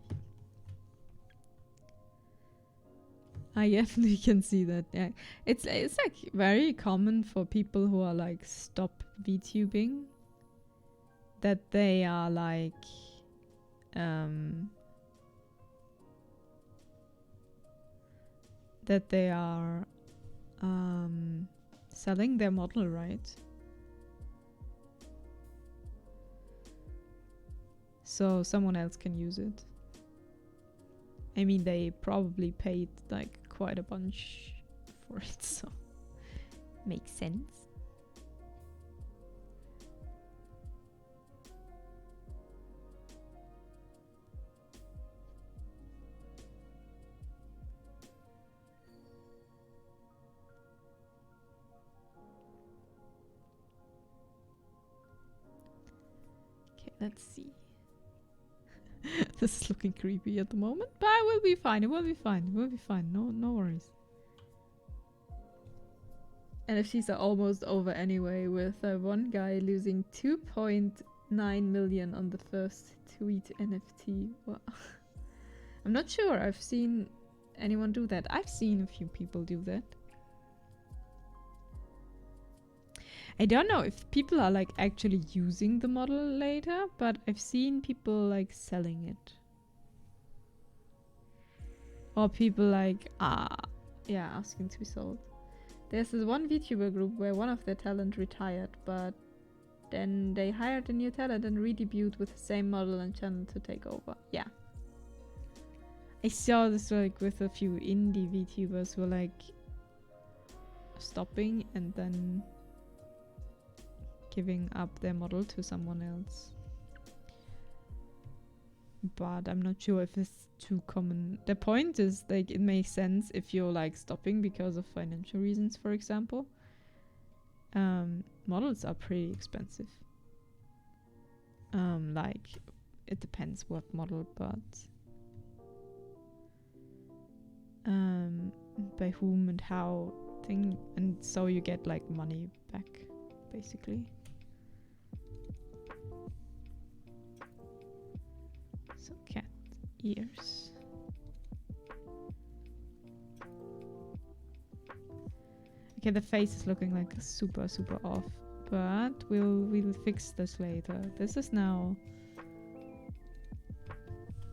I definitely can see that. Yeah, it's like very common for people who are like stop VTubing, that they are like that they are selling their model, right? So someone else can use it. I mean, they probably paid like quite a bunch for it, so makes sense. Okay, let's see. This is looking creepy at the moment, but it will be fine. It will be fine. It will be fine. No worries. NFTs are almost over anyway, with one guy losing 2.9 million on the first tweet NFT. Well, I'm not sure I've seen anyone do that. I've seen a few people do that. I don't know if people are like actually using the model later, but I've seen people like selling it. Or people like, asking to be sold. There's this one VTuber group where one of their talent retired, but then they hired a new talent and re-debuted with the same model and channel to take over. Yeah. I saw this like with a few indie VTubers who were like stopping and then giving up their model to someone else. But I'm not sure if it's too common. The point is, like, it makes sense if you're like stopping because of financial reasons, for example. Models are pretty expensive. Like, it depends what model, but by whom and how thing, and so you get like money back, basically. So cat ears. Okay, the face is looking like super off, but we'll fix this later. This is now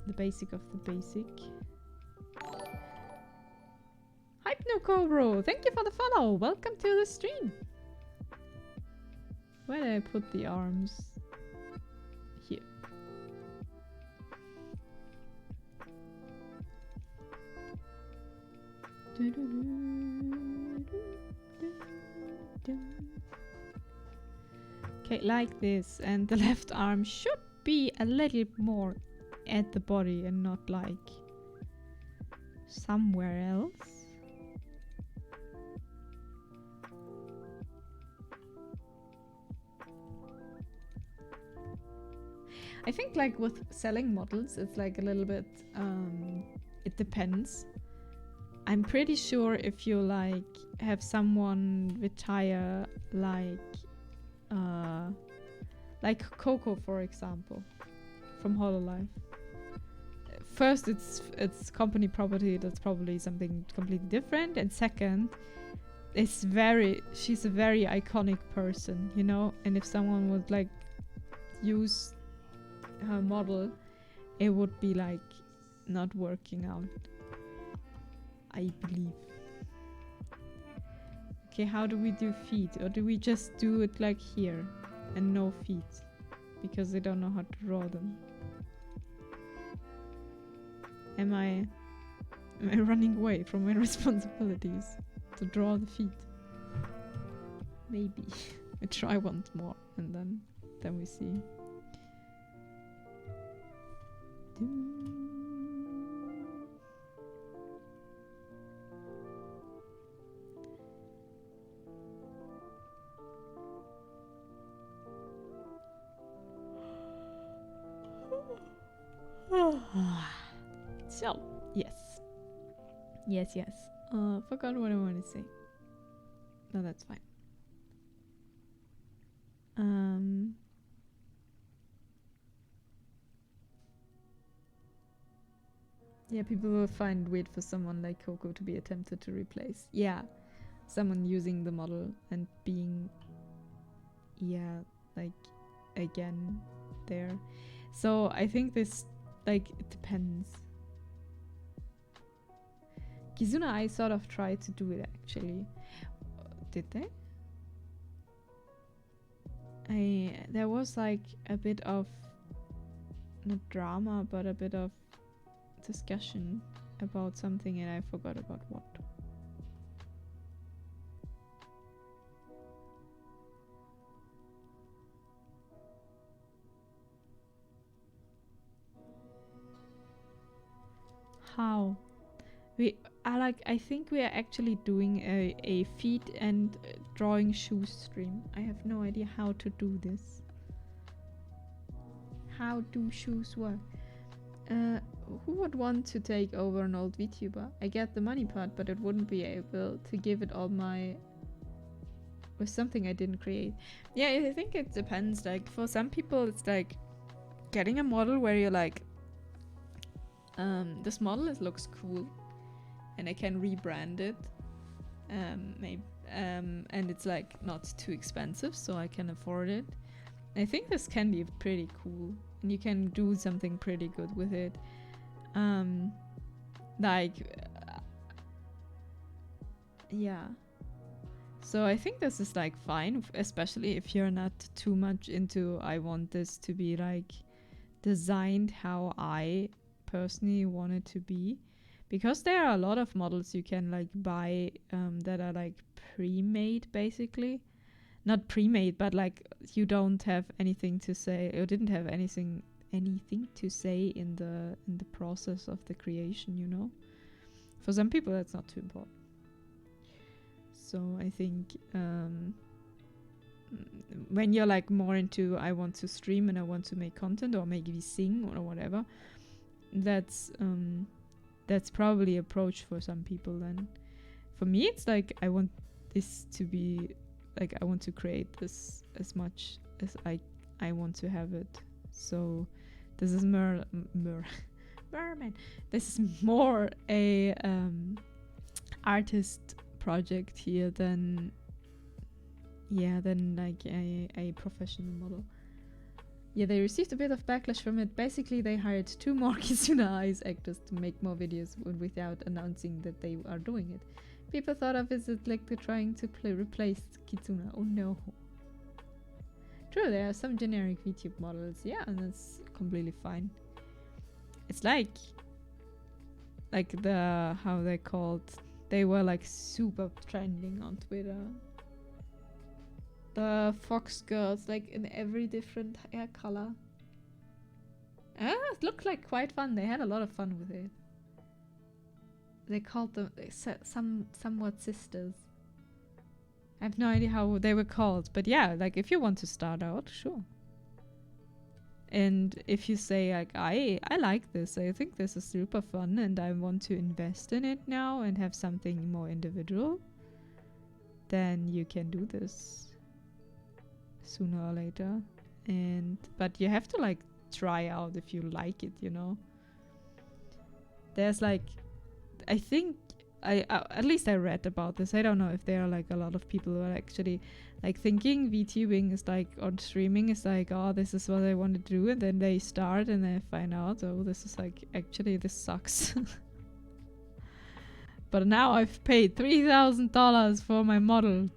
the basic of the basic. Hypnocobro, thank you for the follow. Welcome to the stream. Where did I put the arms? Here. Okay, like this, and the left arm should be a little more at the body and not like somewhere else. I think like with selling models, it's like a little bit, it depends. I'm pretty sure if you like have someone retire like Coco, for example, from Hololive. First, it's company property. That's probably something completely different. And second, she's a very iconic person, you know. And if someone would like use her model, it would be like not working out, I believe. Okay, how do we do feet? Or do we just do it like here and no feet? Because I don't know how to draw them. Am I running away from my responsibilities to draw the feet? Maybe. I try once more and then we see. So, yes. Yes. Forgot what I want to say. No, that's fine. Yeah, people will find weird for someone like Coco to be attempted to replace. Yeah, someone using the model and being, yeah, like, again, there. So I think this, like, it depends. Kizuna, I sort of tried to do it actually. Did they? There was like a bit of, not drama, but a bit of discussion about something and I forgot about what. How? I think we are actually doing a feet and drawing shoes stream. I have no idea how to do this. How do shoes work? Who would want to take over an old VTuber? I get the money part, but it wouldn't be able to give it all my... with something I didn't create. Yeah, I think it depends. Like, for some people, it's like getting a model where you're like, this model looks cool, and I can rebrand it. Maybe, and it's like not too expensive, so I can afford it. I think this can be pretty cool, and you can do something pretty good with it. Yeah. So I think this is like fine, especially if you're not too much into I want this to be like designed how I personally want it to be, because there are a lot of models you can like buy that are like pre-made, basically. Not pre-made, but like you don't have anything to say, or didn't have anything to say in the process of the creation, you know. For some people that's not too important. So I think when you're like more into I want to stream and I want to make content or maybe sing or whatever, that's probably approach for some people. Then for me it's like I want this to be like I want to create this as much as I want to have it. So this is merman. This is more a artist project here than like a professional model. Yeah, they received a bit of backlash from it. Basically, they hired 2 more Kizuna Eyes actors to make more videos without announcing that they are doing it. People thought of it as like they're trying to replace Kitsuna. Oh no. True, there are some generic VTube models, yeah, and that's completely fine. It's like the, how they called, they were like super trending on Twitter. The fox girls, like in every different hair color. It looked like quite fun. They had a lot of fun with it. They called them somewhat sisters. I have no idea how they were called, but yeah, like if you want to start out, sure. And if you say like I like this, I think this is super fun and I want to invest in it now and have something more individual, then you can do this sooner or later. But you have to like try out if you like it, you know. There's like, I think at least I read about this. I don't know if there are like a lot of people who are actually like thinking VTubing is like, or streaming is like, oh, this is what I want to do, and then they start and they find out, oh, this is like, actually this sucks. But now I've paid $3,000 for my model.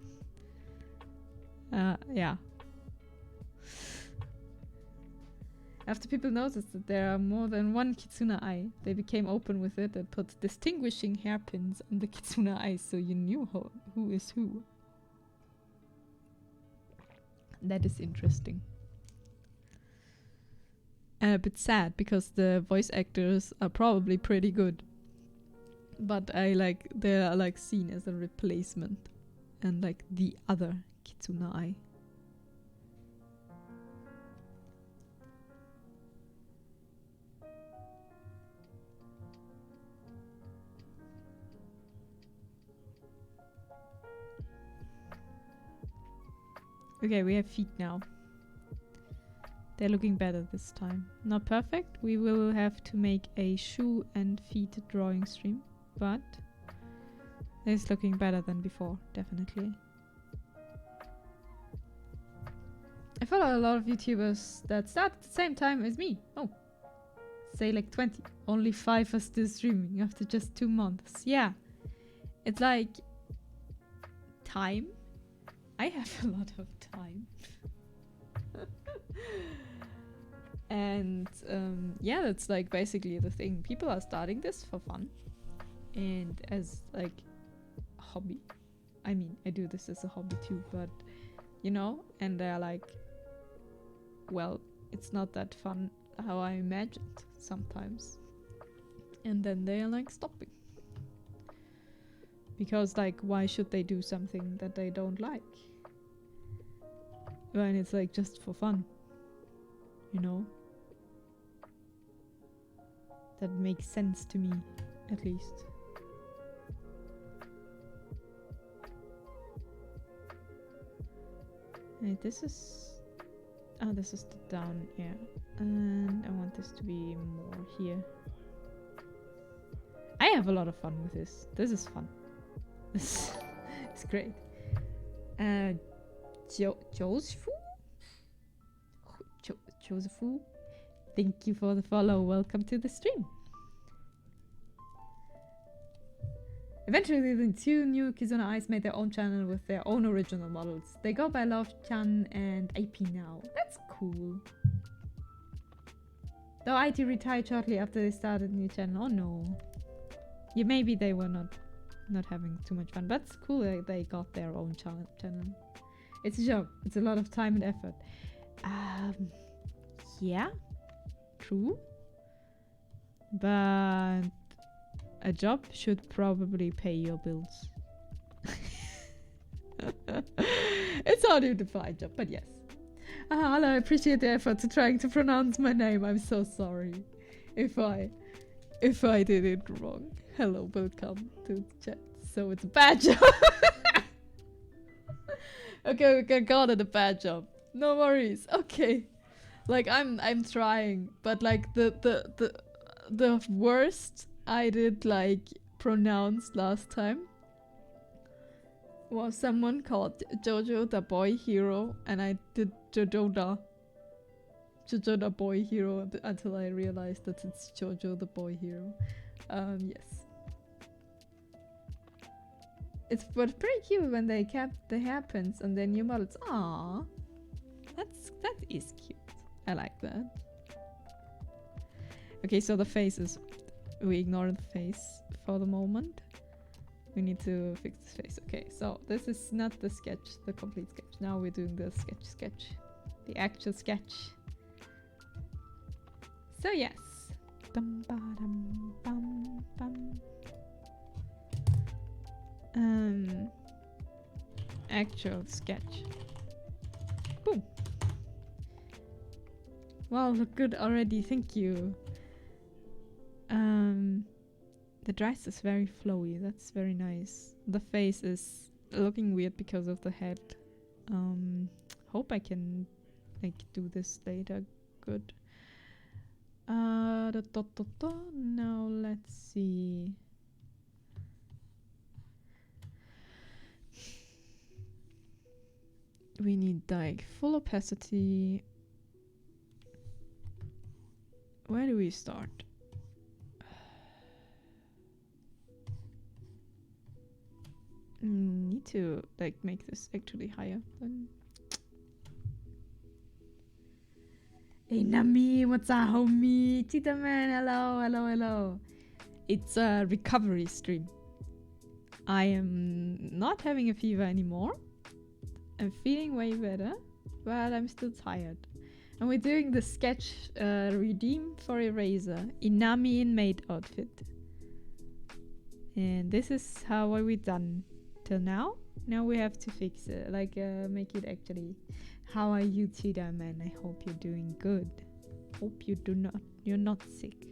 Yeah. After people noticed that there are more than one Kitsuna eye, they became open with it and put distinguishing hairpins on the Kitsuna eyes so you knew who is who. That is interesting. And a bit sad because the voice actors are probably pretty good. But they are like seen as a replacement and like the other Kitsuna eye. Okay, we have feet now. They're looking better this time. Not perfect. We will have to make a shoe and feet drawing stream, but it's looking better than before, definitely. I follow a lot of YouTubers that start at the same time as me. Oh, say like 20. Only 5 are still streaming after just 2 months. Yeah, it's like time. I have a lot of time. And yeah, that's like basically the thing. People are starting this for fun and as like a hobby. I mean, I do this as a hobby too, but you know, and they're like, well, it's not that fun how I imagined sometimes. And then they are like stopping. Because like, why should they do something that they don't like? When it's like just for fun, you know? That makes sense to me, at least. Right, this is... Oh, this is the down, yeah. And I want this to be more here. I have a lot of fun with this. This is fun. This is great. Joseph? Joseph? Thank you for the follow. Welcome to the stream. Eventually, the 2 new Kizuna Eyes made their own channel with their own original models. They go by Love-chan and AP now. That's cool. Though IT retired shortly after they started a new channel. Oh no. Yeah, maybe they were not having too much fun. But it's cool that they got their own channel. It's a job. It's a lot of time and effort. Yeah. True. But a job should probably pay your bills. It's hard to find a job, but yes. Hello, I appreciate the effort to trying to pronounce my name. I'm so sorry if I did it wrong. Hello, welcome to the chat. So it's a bad job. Okay, we can call it a bad job. No worries. Okay. Like I'm trying, but like the worst I did like pronounce last time was someone called Jojo the Boy Hero, and I did Jojo the Boy Hero until I realized that it's Jojo the Boy Hero. Yes. It's but pretty cute when they kept the hairpins and then new models. Aww. That is cute. I like that. Okay, so the faces. We ignore the face for the moment. We need to fix this face. Okay, so this is not the sketch, the complete sketch. Now we're doing the sketch. The actual sketch. So yes. Dum ba dum bum bum. Actual sketch. Boom. Wow, look good already, thank you. The dress is very flowy, that's very nice. The face is looking weird because of the head. Hope I can like do this later good. Now let's see. We need like full opacity. Where do we start? Need to like make this actually higher than. Inami, what's up, homie? Cheetah man, hello. It's a recovery stream. I am not having a fever anymore. I'm feeling way better, but I'm still tired. And we're doing the sketch Redeem for Eraser. Inami in Maid outfit. And this is how we done till now. Now we have to fix it, like make it actually. How are you, Cheetah man? I hope you're doing good. Hope you're not sick.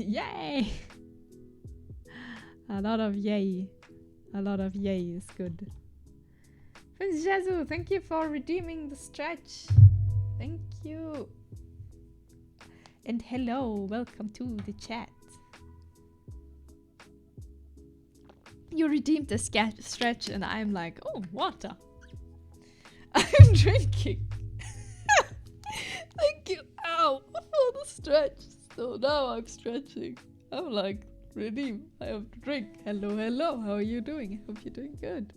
Yay! A lot of yay. A lot of yay is good. Prince Jazu, thank you for redeeming the stretch. Thank you. And hello, welcome to the chat. You redeemed the stretch and I'm like, oh, water. I'm drinking. Thank you, ow, for the stretch. So now I'm stretching. I'm like, redeem, I have to drink. Hello, hello, how are you doing? I hope you're doing good.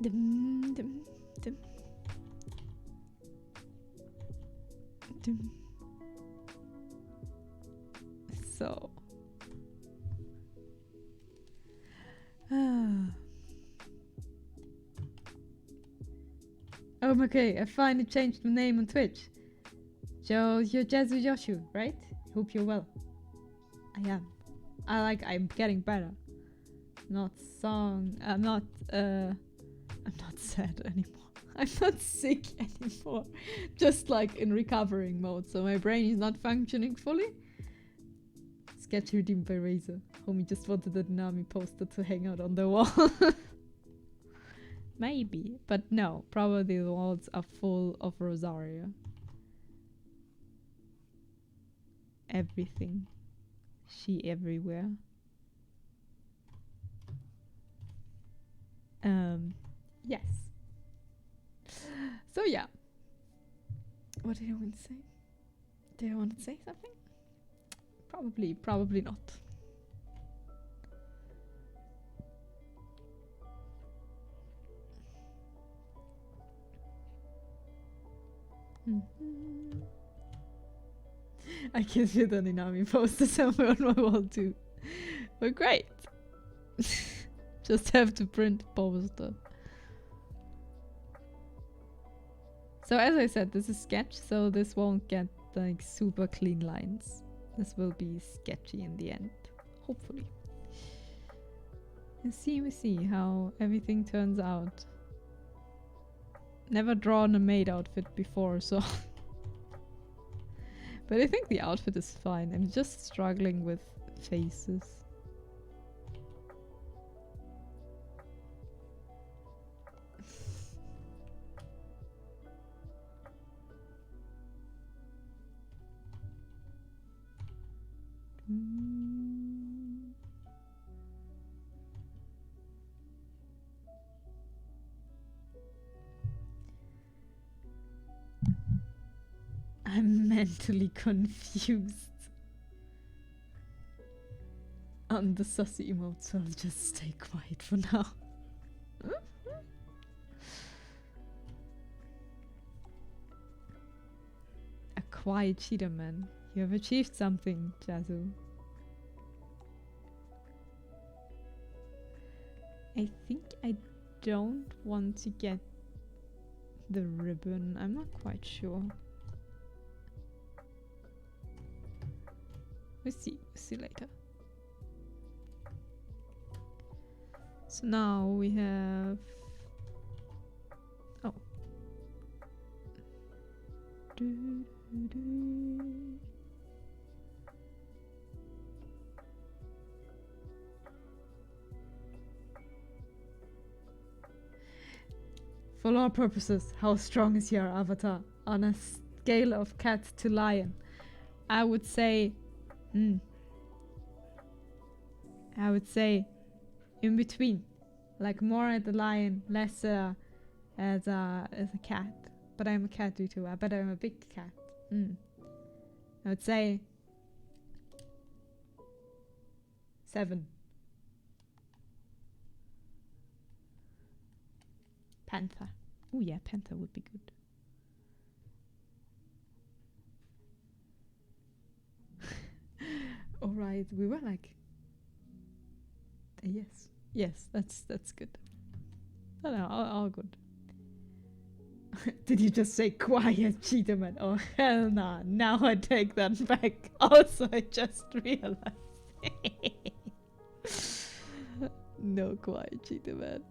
Dum, dum, dum. Dum. So. Oh, okay, I finally changed my name on Twitch. Joe, you're Jezu Yoshu, right? Hope you're well. I am. I'm getting better. I'm not sad anymore. I'm not sick anymore. Just like in recovering mode, so my brain is not functioning fully. Sketch redeemed by Razor. Homie just wanted the Inami poster to hang out on the wall. Maybe, but no, probably the walls are full of Rosaria. Everything. She everywhere. Yes. So yeah. What did I want to say? Did I want to say something? Probably not. I can see the Inami poster somewhere on my wall too. But great. Just have to print poster. So as I said, this is sketch, so this won't get like super clean lines. This will be sketchy in the end, hopefully. And we see how everything turns out. Never drawn a maid outfit before, so but I think the outfit is fine. I'm just struggling with faces. I'm mentally confused on the sussy emote, so I'll just stay quiet for now. A quiet cheater man. You have achieved something, Jazu. I think I don't want to get the ribbon. I'm not quite sure. We'll see later. So now we have... Oh. For all purposes, how strong is your avatar? On a scale of cat to lion, I would say... I would say in between, like more at the lion, less as a cat. But I'm a cat too. But I'm a big cat. I would say 7. Panther. Oh yeah, panther would be good. All right, we were like, yes, that's good. No, all good. Did you just say quiet, cheater man? Oh hell nah! Now I take that back. Also, I just realized. No quiet, cheater man.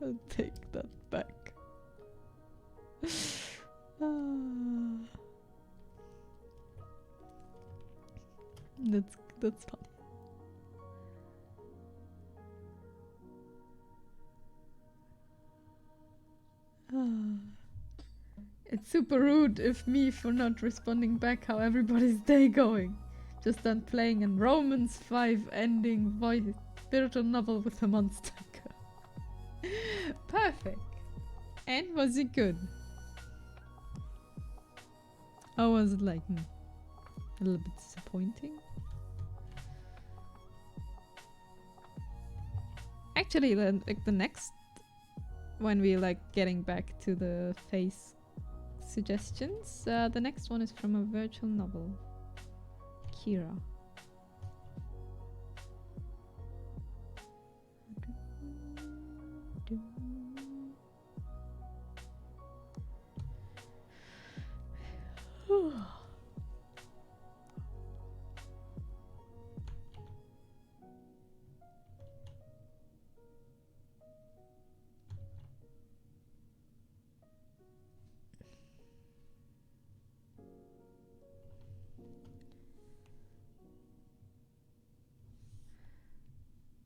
I'll take that back. Ah. That's funny. It's super rude of me for not responding back how everybody's day going. Just done playing a Romans 5 ending voice spiritual novel with a monster girl. Perfect. And was it good? Or was it like a little bit disappointing? Actually, the next, when we like getting back to the face suggestions, the next one is from a virtual novel, Kira.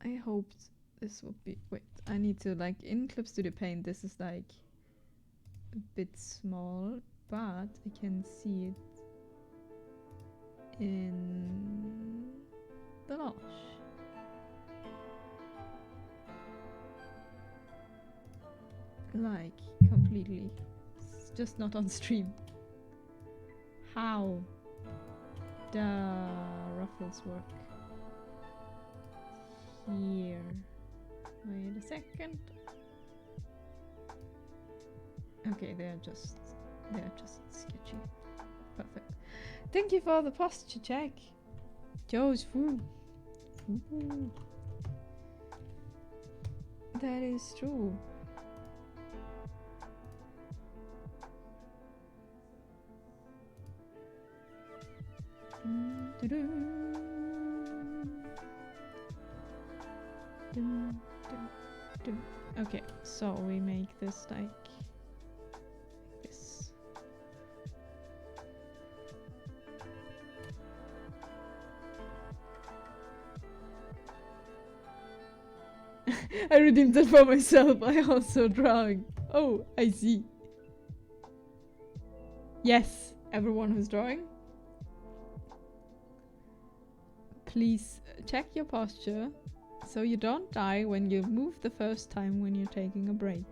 I hoped this would be. Wait, I need to like in Club Studio Paint. This is like a bit small, but I can see it in the launch. Like completely. It's just not on stream. How the ruffles work? Here. Wait a second. Okay, they're just sketchy. Perfect. Thank you for the posture check. Joe's food. That is true. Okay, so we make this like this. I redeemed that for myself. I also drawing. Oh, I see. Yes, everyone who's drawing, please check your posture so you don't die when you move the first time when you're taking a break.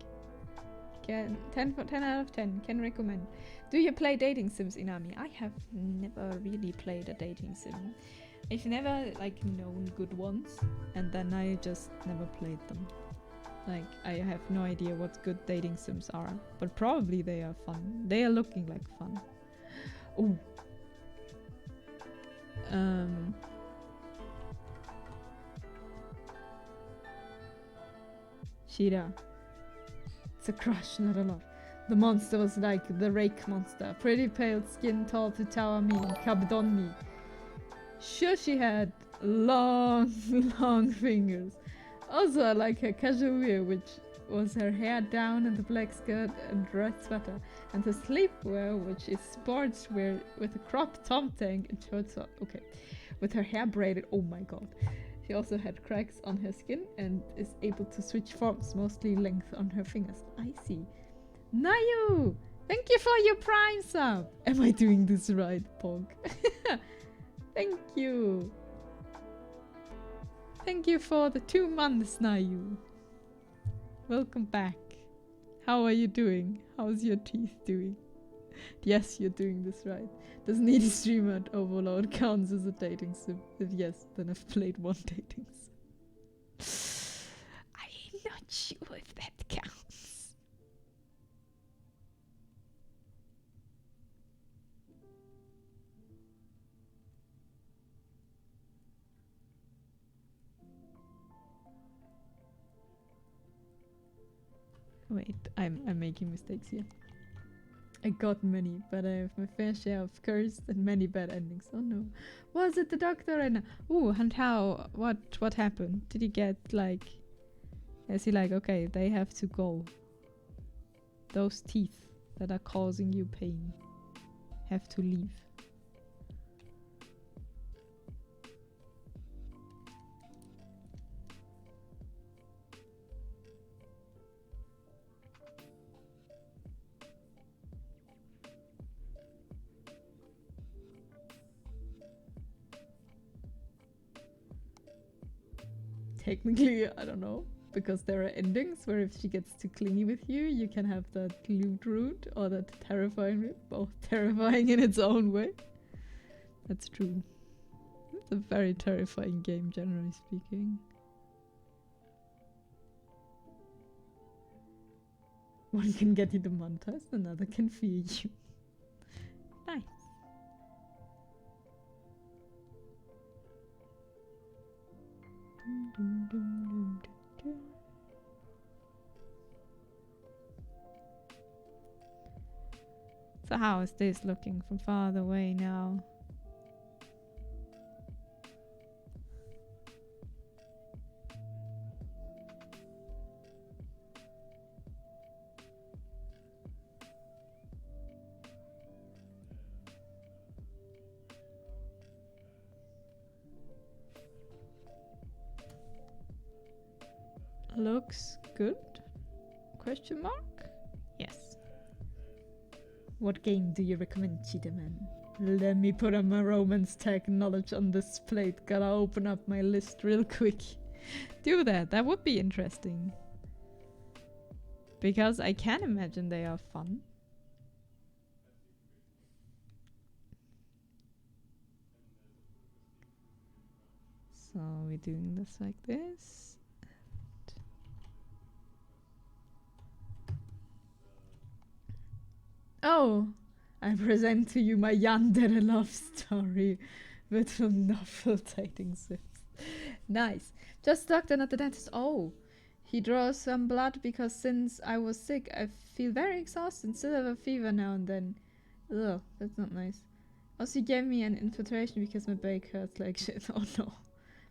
10 out of 10. Can recommend. Do you play dating sims, Inami? I have never really played a dating sim. I've never like known good ones, and then I just never played them. Like I have no idea what good dating sims are, but probably they are fun. They are looking like fun. Ooh. Shira. It's a crush, not a lot. The monster was like the rake monster. Pretty pale skin, tall to tower me, cubbed on me. Sure, she had long, long fingers. Also, I like her casual wear, which was her hair down in the black skirt and red sweater, and her sleepwear, which is sportswear with a crop tom tank and short socks. Okay, with her hair braided. Oh my god. She also had cracks on her skin and is able to switch forms, mostly length on her fingers. I see. Nayu! Thank you for your prime sub! Am I doing this right, Pog? Thank you! Thank you for the 2 months, Nayu. Welcome back. How are you doing? How's your teeth doing? Yes, you're doing this right. Does needy streamer at Overload counts as a dating sim? If yes, then I've played one dating sim. I'm not sure if that counts. Wait, I'm making mistakes here. I got many, but I have my fair share of cursed and many bad endings. Oh no. Was it the doctor? And ooh, and how? What happened? Did he get like? Is he like, okay, they have to go? Those teeth that are causing you pain have to leave. Technically, I don't know, because there are endings where if she gets too clingy with you, you can have that loot route or that terrifying route, both terrifying in its own way. That's true. It's a very terrifying game, generally speaking. One can get you demonetized, another can fear you. Nice. So how is this looking from farther away now? Looks good? Question mark? Yes. What game do you recommend, Cheetahman? Let me put on my romance tag knowledge on this plate. Gotta open up my list real quick. Do that, that would be interesting. Because I can imagine they are fun. So we're doing this like this. Oh, I present to you my yandere love story with novel dating sips. Nice. Just doctor, not the dentist. Oh, he draws some blood because since I was sick, I feel very exhausted and still have a fever now and then. Ugh, that's not nice. Also, he gave me an infiltration because my back hurts like shit. Oh no.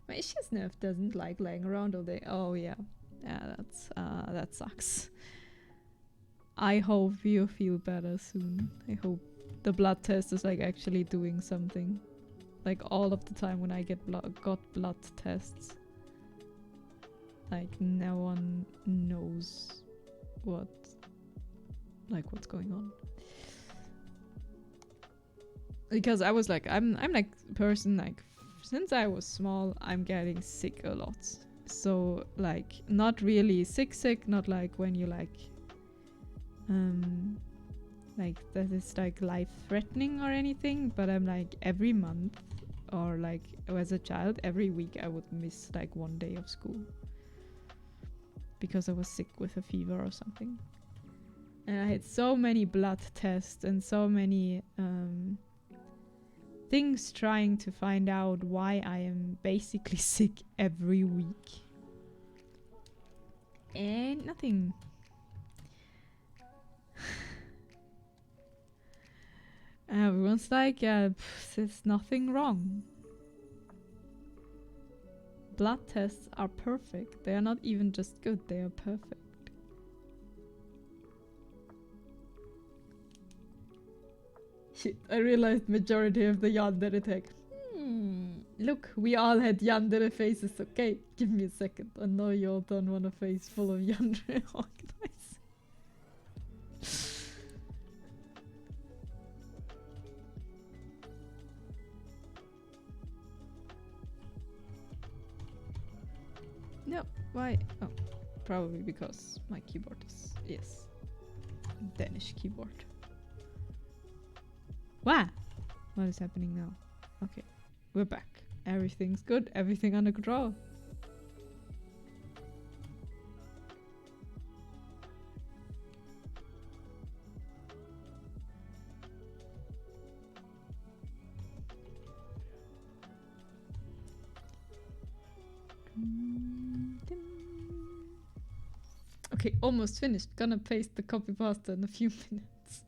My ischias nerve doesn't like laying around all day. Oh yeah. Yeah, that sucks. I hope you feel better soon. I hope the blood test is like actually doing something. Like all of the time when I got blood tests, like no one knows what's going on. Because I was like, I'm like a person like since I was small, I'm getting sick a lot. So like not really sick, not like when you like that is like life-threatening or anything, but I'm like every month or like as a child every week I would miss like 1 day of school because I was sick with a fever or something. And I had so many blood tests and so many things trying to find out why I am basically sick every week. And nothing. Everyone's like, there's nothing wrong. Blood tests are perfect. They are not even just good, they are perfect. Shit, I realized majority of the yandere attack. Look, we all had yandere faces. Okay, give me a second. I know you all don't want a face full of yandere organized. No, why? Oh, probably because my keyboard is, yes, Danish keyboard. Wow! What is happening now? Okay, we're back. Everything's good, everything under control. Okay, almost finished. Gonna paste the copy pasta in a few minutes.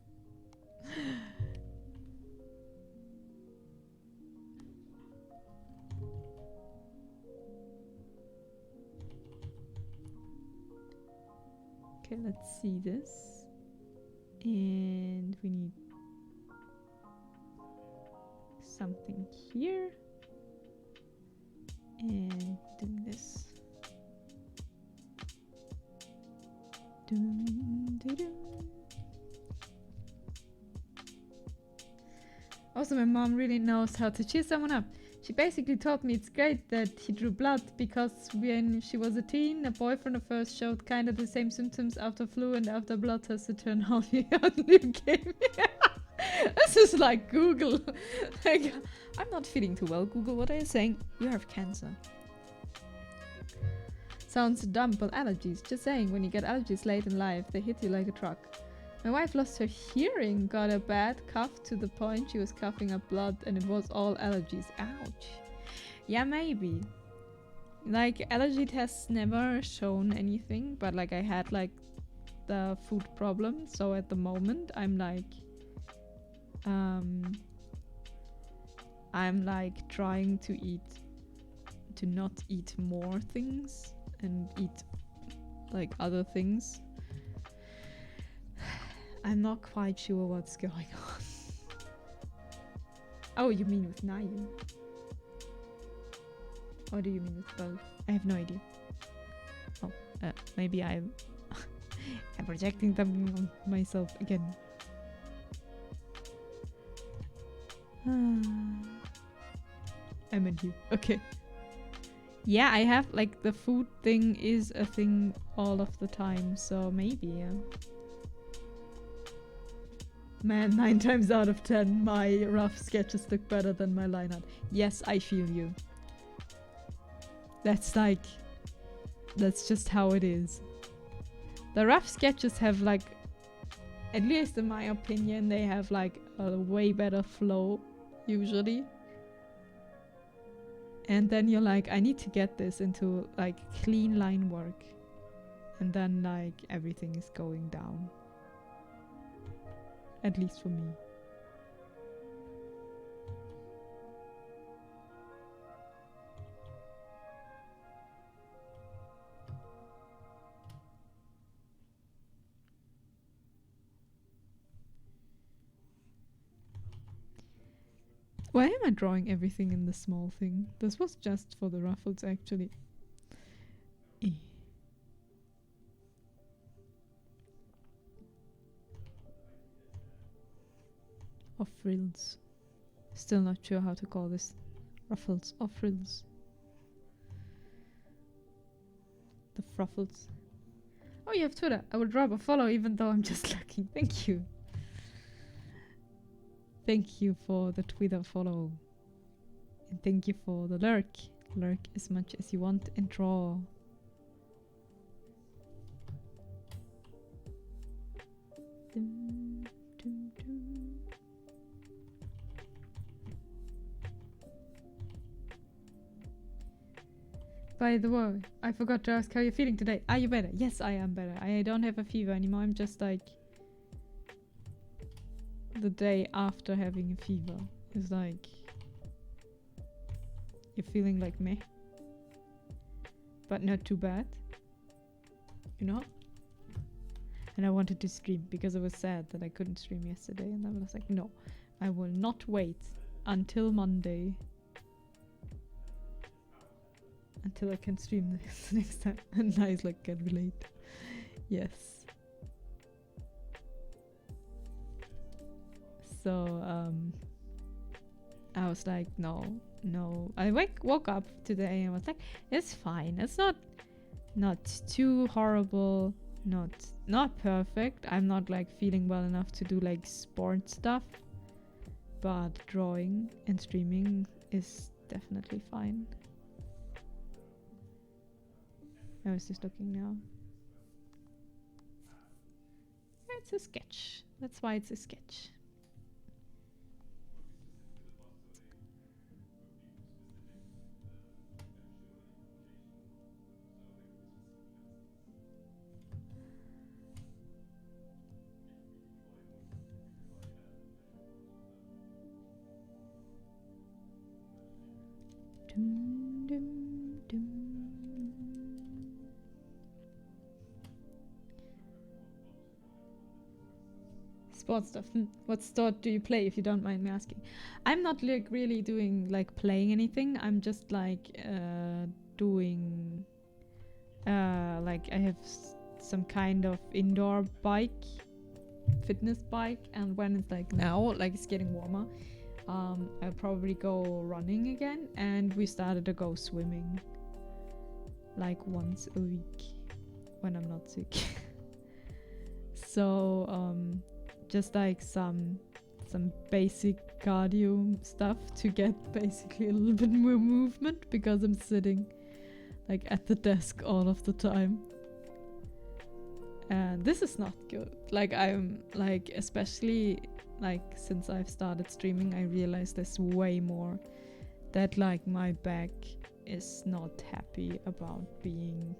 Okay, let's see this. And we need something here. And doing this. Dun, dun, dun. Also, my mom really knows how to cheer someone up. She basically told me it's great that he drew blood because when she was a teen, a boyfriend of hers showed kind of the same symptoms after flu and after blood test. It turned out he had leukemia. This is like Google. Like, I'm not feeling too well. Google, what are you saying? You have cancer. Sounds dumb, but allergies. Just saying, when you get allergies late in life, they hit you like a truck. My wife lost her hearing, got a bad cough to the point she was coughing up blood, and it was all allergies. Ouch. Yeah, maybe. Like, allergy tests never shown anything, but like I had like the food problem, so at the moment I'm like trying to not eat more things and eat like other things. I'm not quite sure what's going on. Oh, you mean with Nayu? Or do you mean with both? I have no idea. Oh, maybe I'm projecting them on myself again. I meant you. Okay. Yeah, I have like the food thing is a thing all of the time, so maybe, yeah. Man, 9 times out of 10, my rough sketches look better than my line art. Yes, I feel you. That's like... That's just how it is. The rough sketches have like... At least in my opinion, they have like a way better flow, usually. And then you're like, I need to get this into like clean line work. And then like everything is going down. At least for me. Why am I drawing everything in the small thing? This was just for the ruffles, actually. Or frills. Still not sure how to call this. Ruffles or frills. The fruffles. Oh, you have Twitter. I will drop a follow even though I'm just looking. Thank you. Thank you for the Twitter follow. And thank you for the lurk. Lurk as much as you want and draw. Dum, dum, dum. By the way, I forgot to ask how you're feeling today. Are you better? Yes, I am better. I don't have a fever anymore. I'm just like... The day after having a fever is like... You're feeling like meh. But not too bad. You know? And I wanted to stream because I was sad that I couldn't stream yesterday. And I was like, no, I will not wait until Monday. Until I can stream this next time. And I like can relate. Yes. So I was like, no. I woke up today and was like, it's fine. It's not too horrible. Not perfect. I'm not like feeling well enough to do like sport stuff. But drawing and streaming is definitely fine. I was just looking now. It's a sketch. That's why it's a sketch. Dum, dum, dum. Sports stuff. What sport do you play, if you don't mind me asking? I'm not like really doing like playing anything. I'm just like doing like I have some kind of indoor bike, fitness bike, and when it's like now, like it's getting warmer, I'll probably go running again, and we started to go swimming like once a week when I'm not sick. So just like some basic cardio stuff to get basically a little bit more movement, because I'm sitting like at the desk all of the time, and this is not good. Like I'm like, especially like since I've started streaming, I realized there's way more that like my back is not happy about being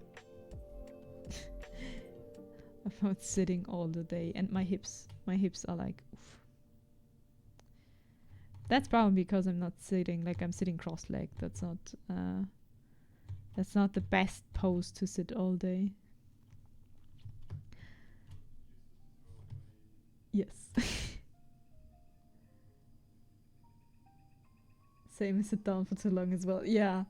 about sitting all the day, and my hips are like, oof. That's probably because I'm not sitting, like I'm sitting cross-legged. That's not the best pose to sit all day. Yes. Same as sit down for too long as well. Yeah.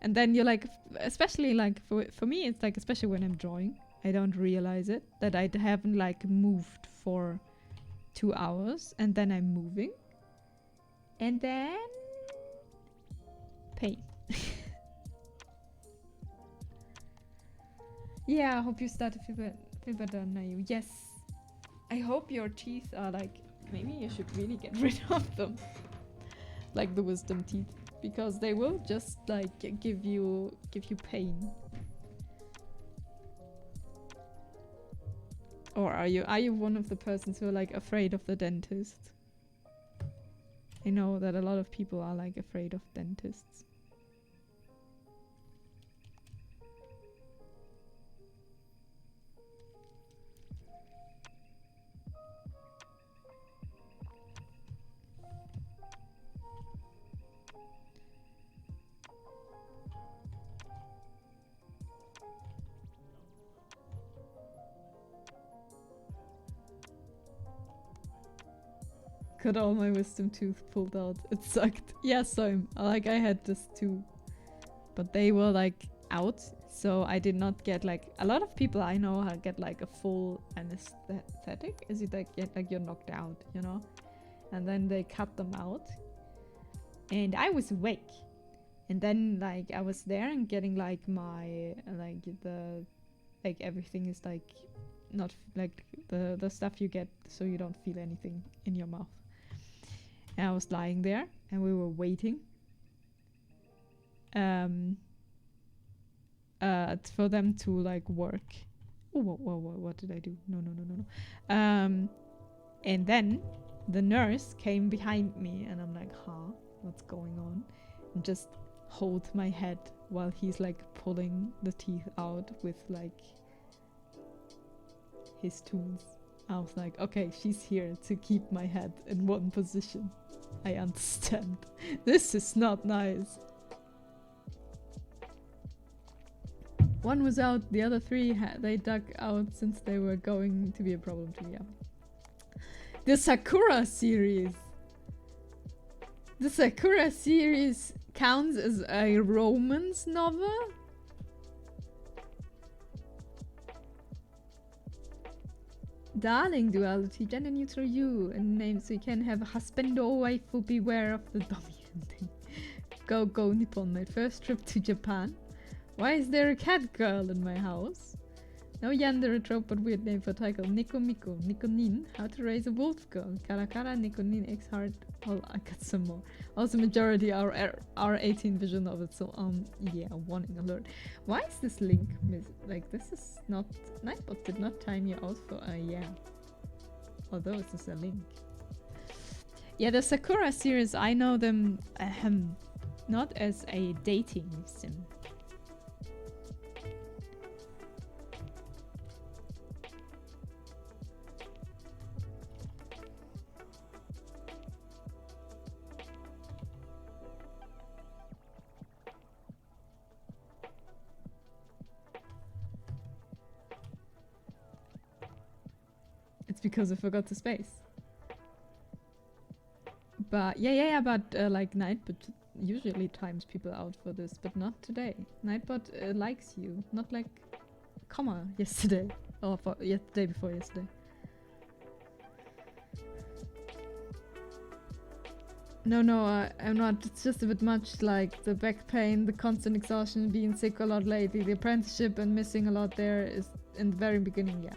And then you're like, especially like for me, it's like, especially when I'm drawing, I don't realize it, that I haven't like moved for 2 hours, and then I'm moving, and then pain. Yeah, I hope you start to feel better now. Yes. I hope your teeth are like, maybe you should really get rid of them. Like the wisdom teeth, because they will just like give you pain. Or are you one of the persons who are like afraid of the dentist? I know that a lot of people are like afraid of dentists. Got all my wisdom tooth pulled out. It sucked. Yeah, so like I had this too, but they were like out, so I did not get like, a lot of people I know get like a full anesthetic. Is it like you're knocked out, you know? And then they cut them out, and I was awake, and then like I was there and getting like my like everything is like not like the stuff you get so you don't feel anything in your mouth. And I was lying there, and we were waiting for them to like work. Oh, what did I do? No. And then the nurse came behind me, and I'm like, huh, what's going on? And just hold my head while he's like pulling the teeth out with like his tools. I was like, okay, she's here to keep my head in one position. I understand. This is not nice. One was out, the other three they dug out since they were going to be a problem to me. Yeah. The Sakura series. The Sakura series counts as a romance novel? Darling duality, gender neutral you, and name so you can have a husband or wife who beware of the dominating. Go Nippon, my first trip to Japan. Why is there a cat girl in my house? No yandere a trope but weird name for title. Nico Miko, Nikonin, how to raise a wolf girl. Karakara, Nikonin, X Heart. Oh, I got some more. Also majority are 18 visual novels, so yeah, warning alert. Why is this link like, this is not, Nightbot did not time you out for yeah. Although this is a link. Yeah, the Sakura series, I know them not as a dating sim. It's because I forgot the space. But yeah, but like Nightbot usually times people out for this, but not today. Nightbot likes you, not like comma yesterday or for day before yesterday. No, I'm not. It's just a bit much, like the back pain, the constant exhaustion, being sick a lot lately, the apprenticeship and missing a lot there is in the very beginning, yeah.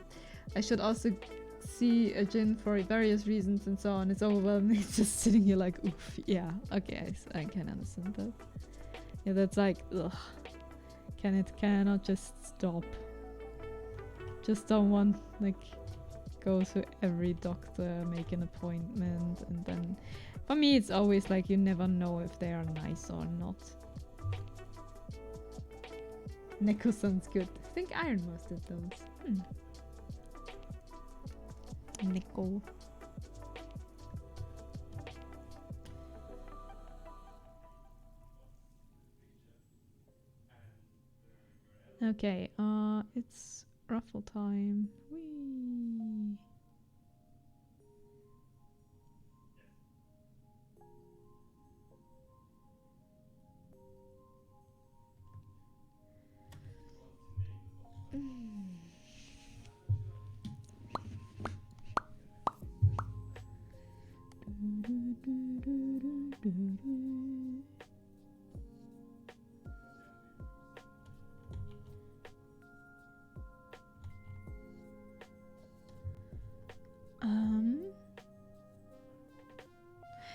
I should also see a gin for various reasons and so on. It's overwhelming. It's just sitting here like, oof, yeah, okay, I can understand that. Yeah, that's like, ugh. Cannot just stop. Just don't want, like, go to every doctor, make an appointment, and then for me it's always like you never know if they are nice or not. Neko sounds good. I think Iron Mouse did those. Neko. Okay, it's ruffle time. Whee!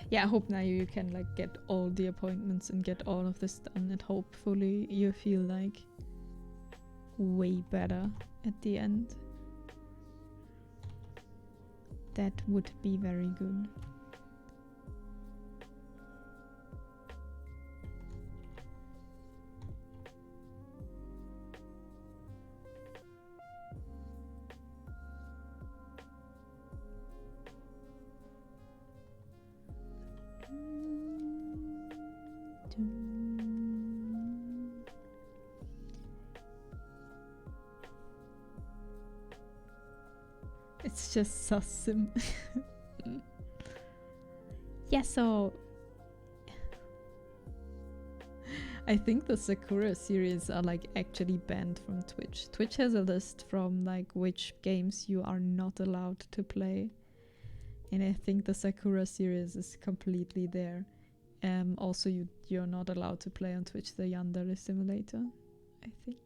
Yeah, I hope now you can like get all the appointments and get all of this done, and hopefully you feel like way better at the end. That would be very good. It's just so simple. Yeah, so I think the Sakura series are like actually banned from Twitch. Twitch has a list from like which games you are not allowed to play. And I think the Sakura series is completely there. Also you're not allowed to play on Twitch the Yandere Simulator, I think.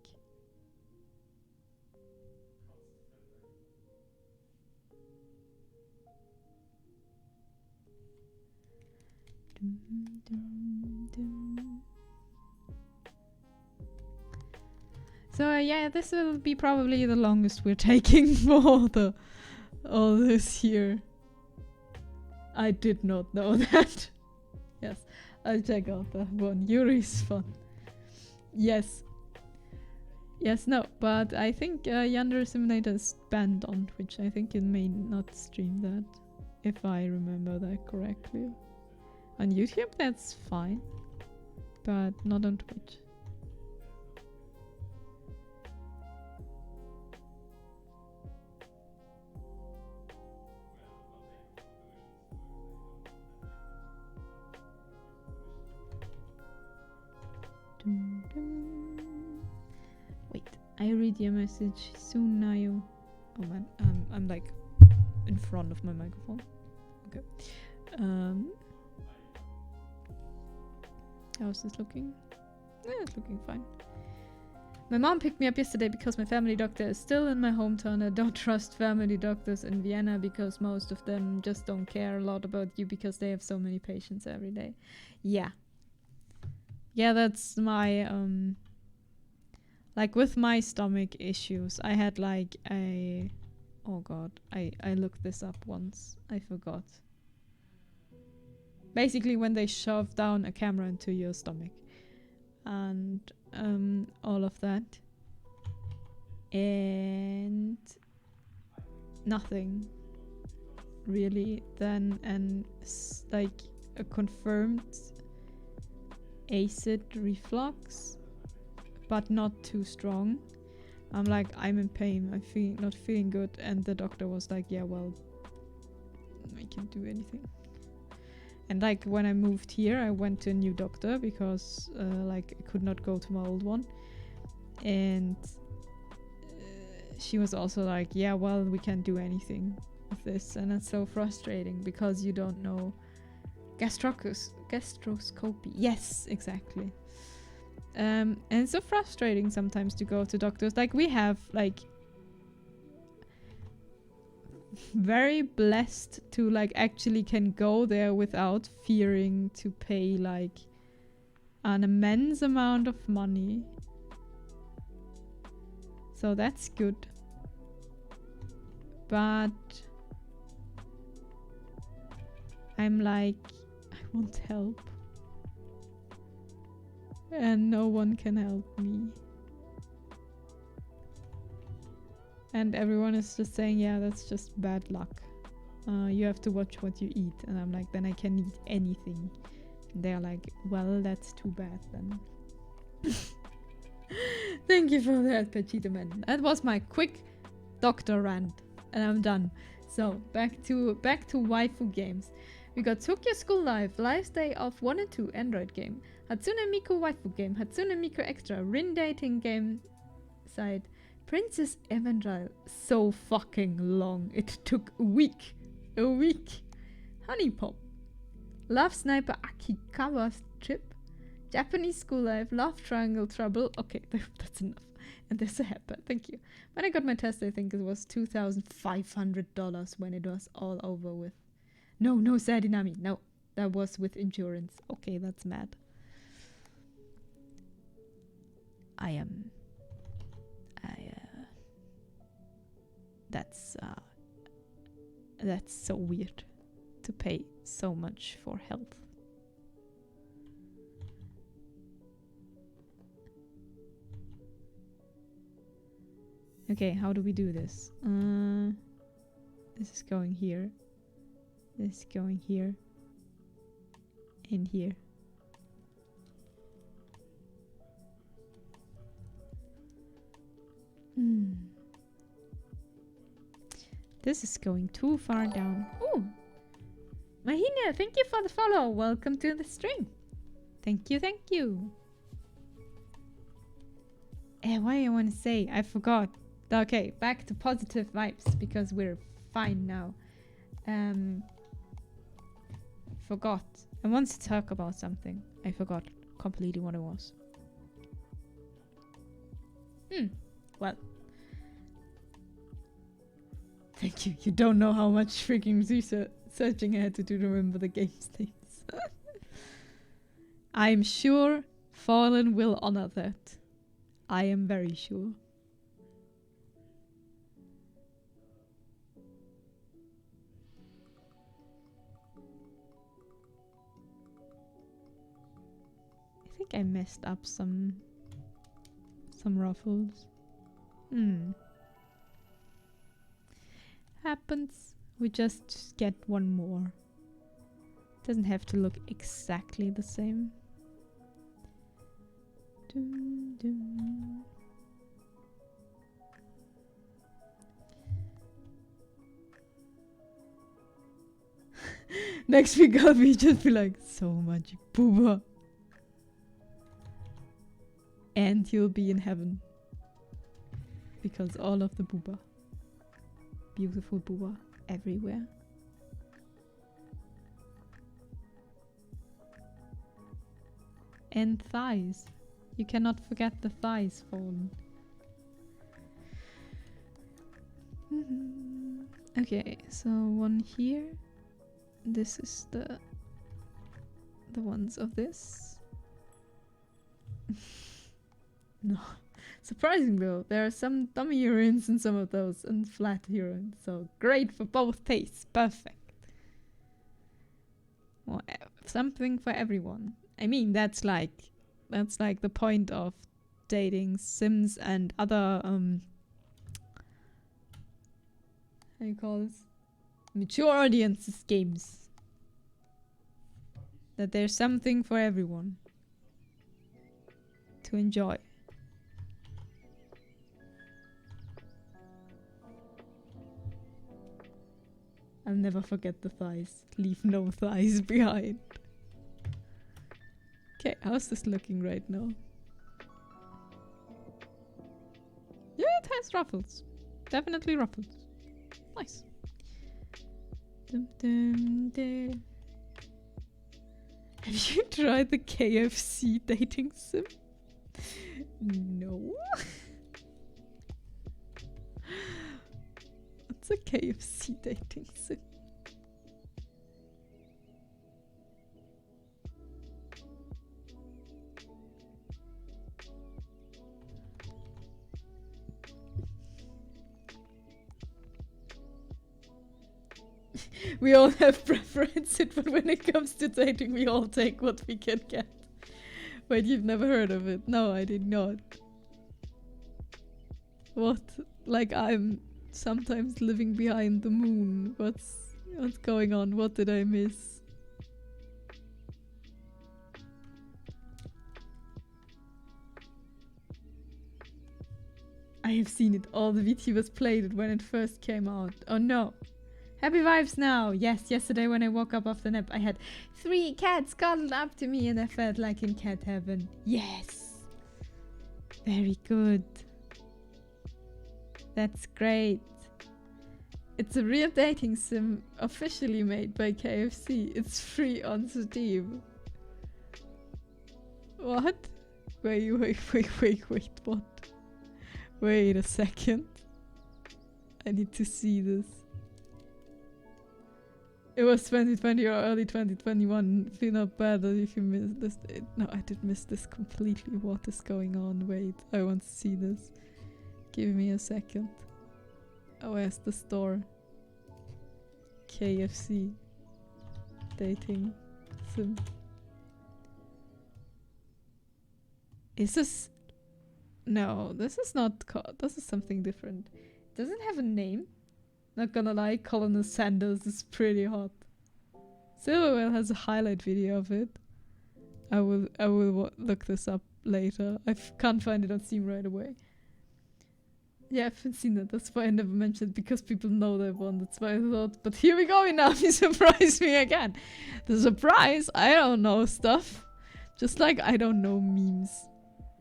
So yeah, this will be probably the longest we're taking for all this here. I did not know that. Yes, I'll check out that one. Yuri's fun. Yes. Yes, no, but I think Yandere Simulator is banned on Twitch. I think you may not stream that, if I remember that correctly. On YouTube, that's fine, but not on Twitch. Wait, I read your message soon, Nayo. Oh man, I'm like in front of my microphone. Okay. How's this looking? Yeah, it's looking fine. My mom picked me up yesterday because my family doctor is still in my hometown. I don't trust family doctors in Vienna because most of them just don't care a lot about you because they have so many patients every day. Yeah. Yeah, that's my, like with my stomach issues, I had like a, oh god, I looked this up once. I forgot. Basically when they shove down a camera into your stomach and all of that, and nothing really then, and like a confirmed acid reflux but not too strong. I'm like, I'm in pain, I'm not feeling good, and the doctor was like, yeah, well, I can't do anything. And like when I moved here, I went to a new doctor because like I could not go to my old one. And she was also like, yeah, well, we can't do anything with this. And it's so frustrating because you don't know gastroscopy. Yes, exactly. And it's so frustrating sometimes to go to doctors. Like we have like very blessed to like actually can go there without fearing to pay like an immense amount of money. So that's good. But I'm like, I want help. And no one can help me. And everyone is just saying, yeah, that's just bad luck. You have to watch what you eat. And I'm like, then I can eat anything. And they're like, well, that's too bad then. Thank you for that, Pachita Man. That was my quick doctor rant. And I'm done. So, back to waifu games. We got Tokyo School Life, Last Day of 1 and 2 Android game, Hatsune Miku waifu game, Hatsune Miku Extra, Rin dating game side, Princess Evangel. So fucking long. It took a week. Honey Pop, Love Sniper Akikawa's Chip, Japanese School Life, Love Triangle Trouble. Okay, that's enough. And there's a hairpad, thank you. When I got my test, I think it was $2,500 when it was all over with. No, sad Inami. No, that was with insurance. Okay, that's mad. That's so weird to pay so much for health. Okay, how do we do this? This is going here. This is going here. In here. This is going too far down. Ooh! Mahina, thank you for the follow. Welcome to the stream. Thank you, thank you. What do I want to say? I forgot. Okay, back to positive vibes because we're fine now. Forgot. I wanted to talk about something. I forgot completely what it was. Well. Thank you. You don't know how much freaking researching I had to do to remember the game's names. I'm sure Fallen will honor that. I am very sure. I think I messed up some ruffles. Happens. We just get one more. Doesn't have to look exactly the same. Dun, dun. Next week I'll be just be like, so much booba. And you'll be in heaven. Because all of the booba. Beautiful booba everywhere. And thighs. You cannot forget the thighs, Fallen. Okay, so one here. This is the ones of this. No. Surprising though, there are some dummy heroines in some of those and flat heroines, so great for both tastes. Perfect. Well, something for everyone. I mean, that's like the point of dating sims and other how you call this? Mature audiences games. That there's something for everyone to enjoy. I'll never forget the thighs. Leave no thighs behind. Okay, how's this looking right now? Yeah, it has ruffles. Definitely ruffles. Nice. Dum, dum, dum. Have you tried the KFC dating sim? No. What's a KFC dating sim? We all have preferences, but when it comes to dating, we all take what we can get. Wait, you've never heard of it? No, I did not. What? Like I'm sometimes living behind the moon. What's going on? What did I miss? I have seen it. All the VTubers played it when it first came out. Oh no. Happy vibes now! Yes, yesterday when I woke up off the nap, I had 3 cats cuddled up to me and I felt like in cat heaven. Yes! Very good. That's great. It's a real dating sim officially made by KFC. It's free on Steam. What? Wait, what? Wait a second. I need to see this. It was 2020 or early 2021. Feel not bad that if you missed this. No, I did miss this completely. What is going on? Wait, I want to see this. Give me a second. Oh, where's the store? KFC. Dating sim. Is this... No, this is not called... This is something different. Does it have a name? Not gonna lie, Colonel Sanders is pretty hot. Silverwhale has a highlight video of it. I will look this up later. I can't find it on Steam right away. Yeah, I haven't seen that. That's why I never mentioned it, because people know that one. That's why I thought. But here we go, Inami surprised me again. The surprise! I don't know stuff. Just like I don't know memes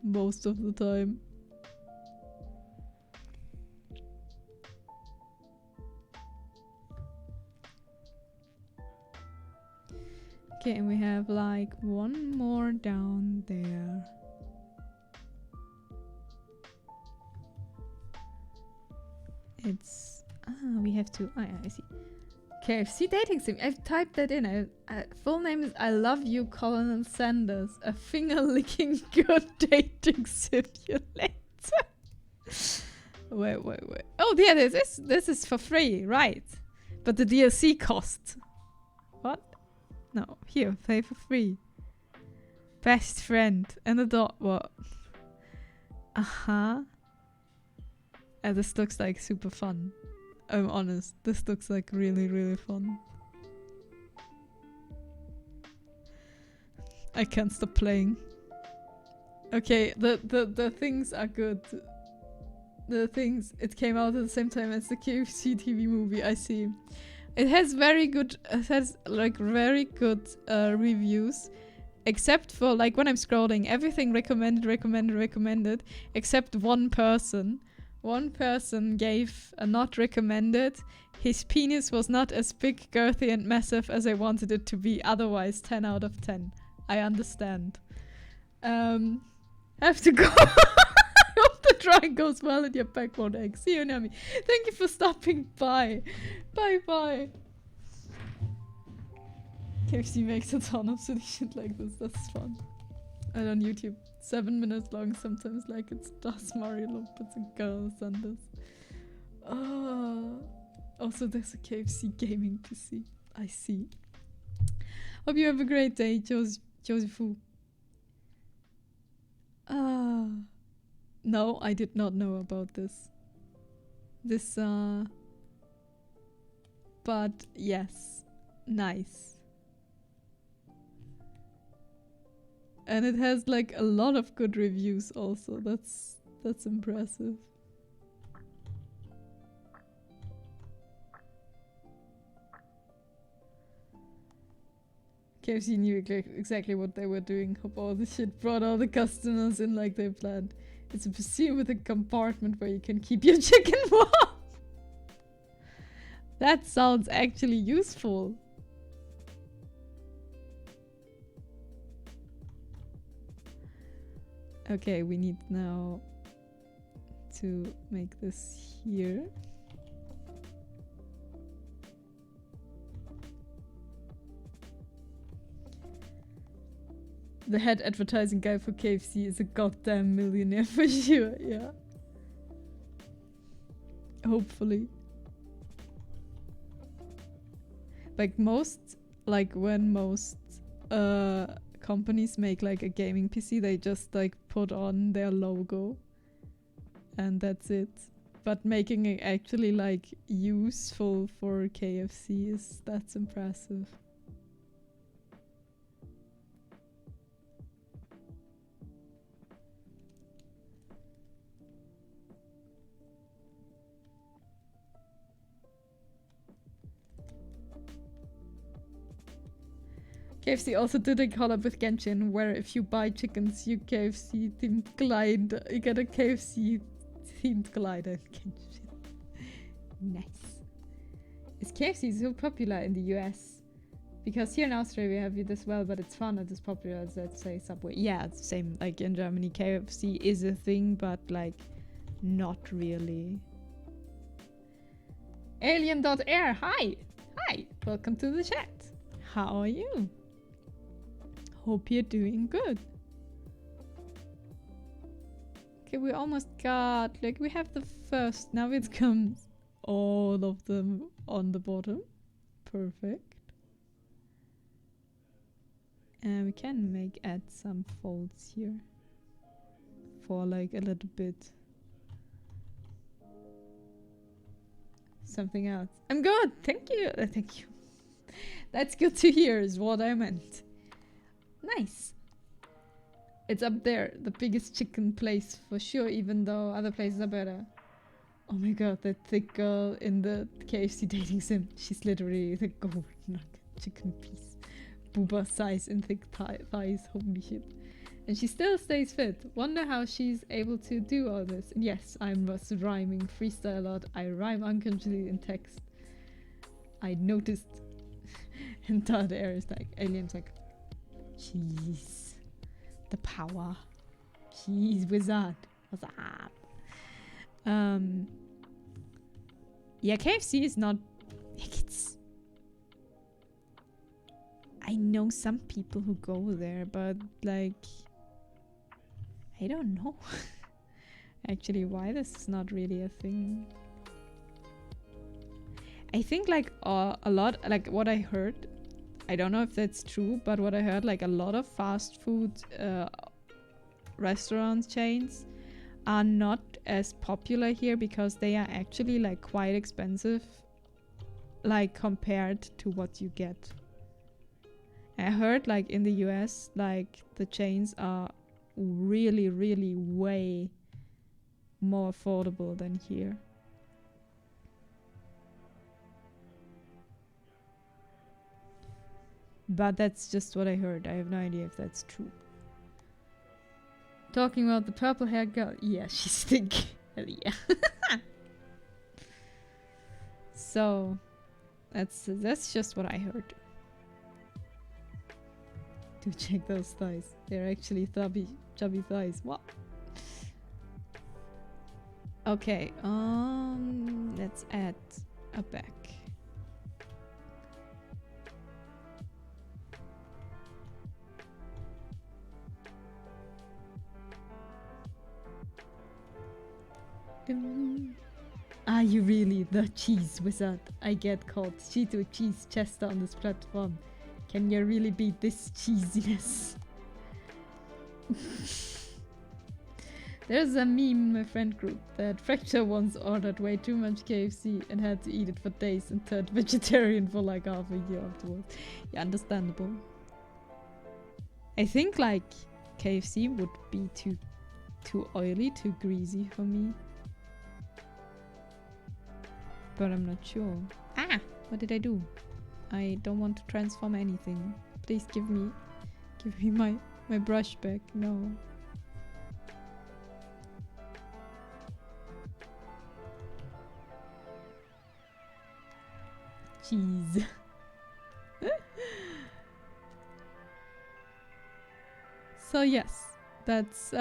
most of the time. Okay, and we have like one more down there. It's... we have to... Oh yeah, I see. KFC dating sim. I've typed that in. Full name is I Love You, Colonel Sanders. A finger-licking good dating simulator. Wait. Oh, yeah, this is for free, right? But the DLC cost. What? No, here, pay for free. Best friend and a dog. What? This looks like super fun. I'm honest. This looks like really, really fun. I can't stop playing. Okay, the things are good. The things, it came out at the same time as the KFC TV movie, I see. It has very good, reviews. Except for, like, when I'm scrolling, everything recommended, except one person. One person gave a not recommended. His penis was not as big, girthy and massive as I wanted it to be. Otherwise, 10 out of 10. I understand. Have to go. I hope the drawing goes well in your backbone egg. See you, Inami. Thank you for stopping by. Bye. KFC makes a ton of silly shit like this. That's fun. And on YouTube, 7 minutes long, sometimes like it's Das Mario Lumpets and Girl Sanders. Also, there's a KFC gaming PC. I see. Hope you have a great day, Joseph. No, I did not know about this. But yes, nice. And it has like a lot of good reviews also. That's impressive. KFC knew exactly what they were doing. Hope all the shit brought all the customers in like they planned. It's a machine with a compartment where you can keep your chicken warm. That sounds actually useful. Okay, we need now to make this here. The head advertising guy for KFC is a goddamn millionaire for sure, yeah. Hopefully. Like when most companies make like a gaming PC, they just like put on their logo and that's it. But making it actually like useful for KFC that's impressive. KFC also did a collab with Genshin where if you buy chickens, you get a KFC themed glider in Genshin. Nice. Is KFC so popular in the US? Because here in Australia we have it as well, but it's far not as popular as, let's say, Subway. Yeah, it's the same. Like in Germany, KFC is a thing, but like not really. Alien.air, hi! Hi! Welcome to the chat. How are you? Hope you're doing good. Okay, we almost got, like, we have the first. Now it comes all of them on the bottom. Perfect. And we can add some folds here for like a little bit. Something else. I'm good. Thank you. Thank you. That's good to hear is what I meant. Nice. It's up there, the biggest chicken place for sure, even though other places are better. Oh my god, that thick girl in the KFC dating sim. She's literally the golden chicken piece. Booba size and thick thighs, holy shit. And she still stays fit. Wonder how she's able to do all this. And yes, I'm just rhyming freestyle a lot. I rhyme unconsciously in text. I noticed. And Todd Air is like, Alien's like, jeez, the power. Jeez, wizard. What's up? Yeah, KFC is not. It's. I know some people who go there, but like, I don't know. Actually, why this is not really a thing. I think like a lot, like what I heard, I don't know if that's true, but what I heard, like a lot of fast food restaurant chains are not as popular here because they are actually like quite expensive, like compared to what you get. I heard like in the US, like the chains are really, really way more affordable than here. But that's just what I heard. I have no idea if that's true. Talking about the purple hair girl. Yeah, she's thick. Hell yeah. So, that's just what I heard. Do check those thighs. They're actually chubby thighs. What? Okay, let's add a back. Are you really the cheese wizard? I get called Cheeto Cheese Chester on this platform. Can you really beat this cheesiness? There's a meme in my friend group that Fracture once ordered way too much KFC and had to eat it for days and turned vegetarian for like half a year afterwards. Yeah, understandable. I think like KFC would be too oily, too greasy for me. But I'm not sure. Ah! What did I do? I don't want to transform anything. Please give me my brush back. No. Cheese. So yes, that's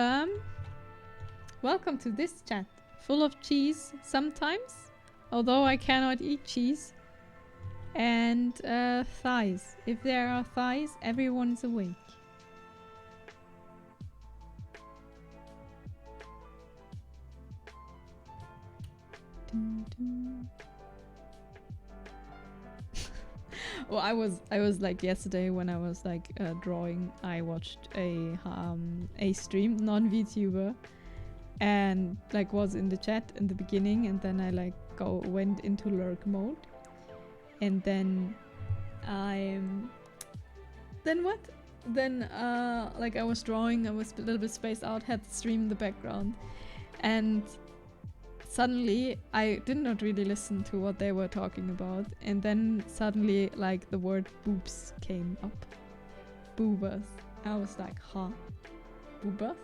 welcome to this chat. Full of cheese sometimes, although I cannot eat cheese. And thighs. If there are thighs, everyone is awake. Dun, dun. Well, I was like yesterday when I was like drawing. I watched a stream, non-VTuber, and like was in the chat in the beginning, and then I like went into lurk mode, and then like I was drawing. I was a little bit spaced out, had the stream in the background, and suddenly I did not really listen to what they were talking about, and then suddenly like the word boobs came up. Boobas. I was like, huh? Boobas?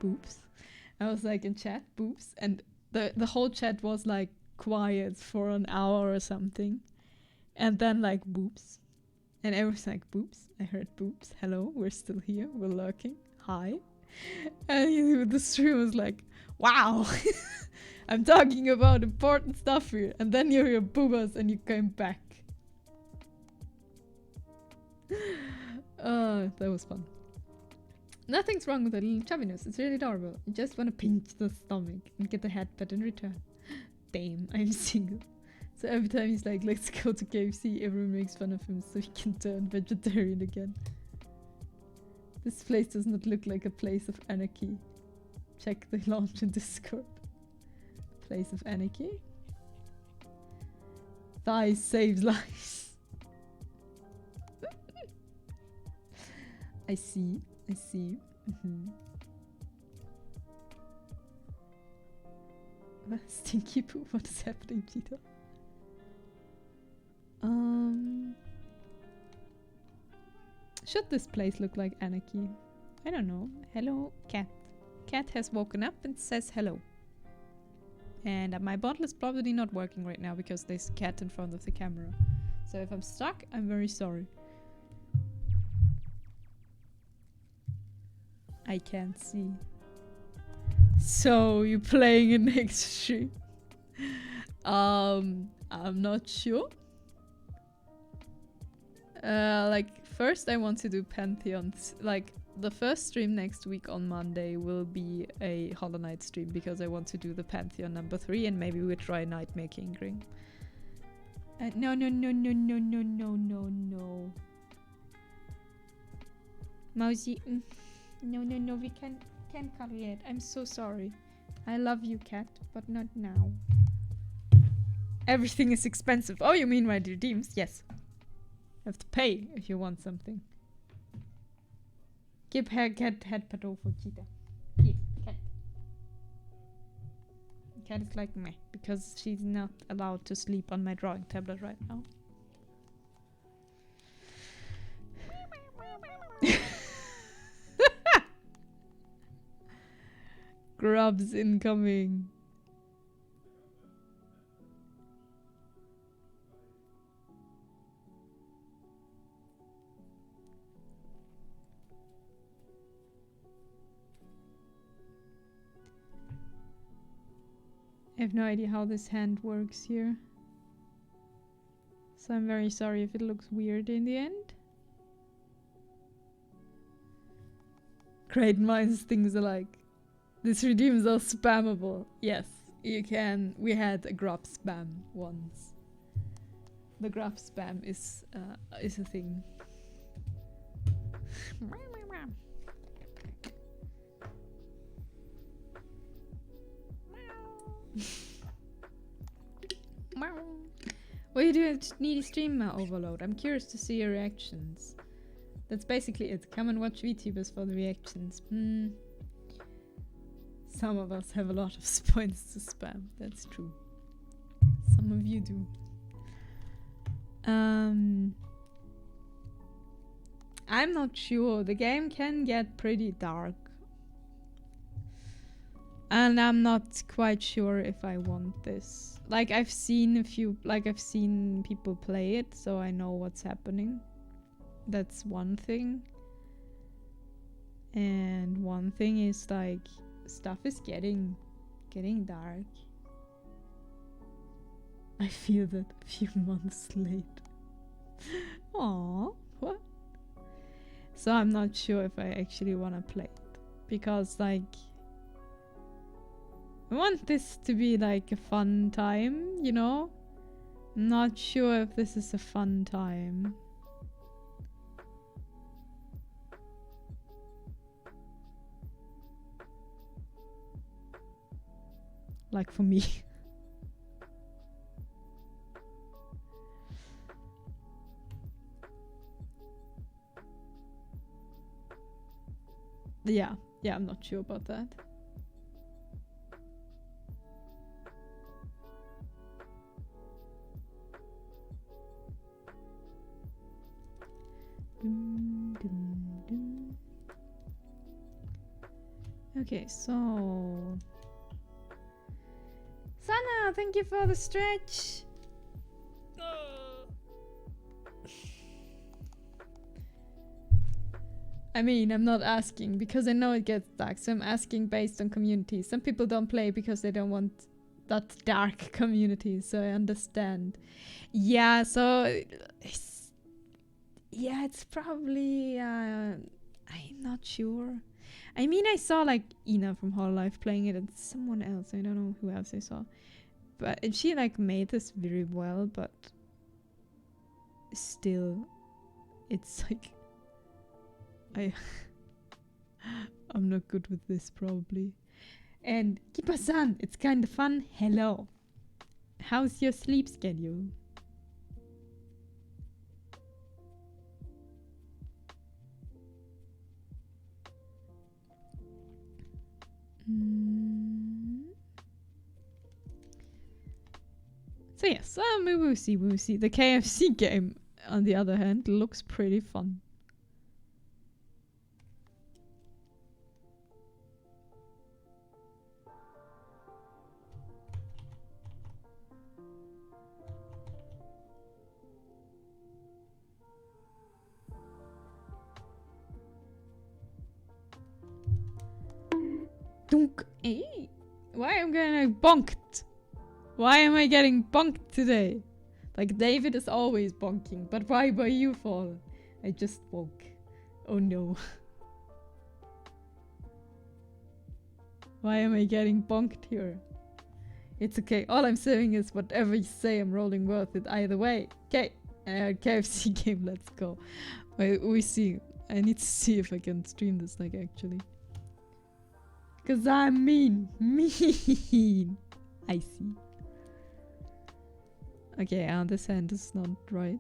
Boobs? I was like in chat, boobs, and the whole chat was like quiet for an hour or something, and then like boobs, and everyone's like boobs. I heard boobs. Hello, we're still here. We're lurking. Hi. And the stream was like, wow. I'm talking about important stuff here, and then you hear boobas and you came back. That was fun. Nothing's wrong with the little chubbiness. It's really adorable. You just want to pinch the stomach and get the head pet in return. Damn, I'm single. So every time he's like, let's go to KFC, everyone makes fun of him so he can turn vegetarian again. This place does not look like a place of anarchy. Check the launch in Discord. Place of anarchy. Thighs saves lives. I see. I see. Stinky poo. What is happening, Cheetah? Should this place look like anarchy? I don't know. Hello, cat. Cat has woken up and says hello. And my bottle is probably not working right now because there's a cat in front of the camera. So if I'm stuck, I'm very sorry. I can't see. So you're playing in next stream? I'm not sure. Like first I want to do Pantheons. Like the first stream next week on Monday will be a Hollow Knight stream because I want to do the Pantheon number 3 and maybe we'll try Nightmare King. No. Mousy, no, we can't cuddle yet. I'm so sorry. I love you, cat, but not now. Everything is expensive. Oh, you mean my redeems? Yes. You have to pay if you want something. Give her cat head patrol for Cheetah. Here, cat. Cat is like meh, because she's not allowed to sleep on my drawing tablet right now. Grubs incoming. I have no idea how this hand works here. So I'm very sorry if it looks weird in the end. Great minds things alike. These redeems are spammable. Yes, you can. We had a grub spam once. The grub spam is a thing. What are you doing to Needy Stream Overload? I'm curious to see your reactions. That's basically it. Come and watch VTubers for the reactions. Some of us have a lot of points to spam. That's true. Some of you do. I'm not sure. The game can get pretty dark. And I'm not quite sure if I want this. Like, I've seen people play it, so I know what's happening. That's one thing. And one thing is, like, stuff is getting dark. I feel that a few months late. Aww, what? So I'm not sure if I actually want to play it. Because, like, I want this to be like a fun time, you know? I'm not sure if this is a fun time. Like for me. Yeah, I'm not sure about that. Okay, so Sana, thank you for the stretch. I mean, I'm not asking because I know it gets dark, so I'm asking based on community. Some people don't play because they don't want that dark community, so I understand. Yeah, so it's probably I'm not sure. I mean, I saw like Ina from Hololive playing it and someone else. I don't know who else I saw. But she like made this very well, but still it's like I'm not good with this probably. And Kipa-san, it's kind of fun. Hello. How's your sleep schedule? So yes, we will see. The KFC game, on the other hand, looks pretty fun. Dunk. Hey, why am I getting bonked? Why am I getting bonked today? Like David is always bonking, but why were you fallen? I just woke. Oh no. Why am I getting bonked here? It's okay. All I'm saying is whatever you say, I'm rolling worth it either way. Okay. KFC game, let's go. Wait, we see. I need to see if I can stream this, like, actually. Because I'm mean. Mean. I see. Okay, this hand is not right.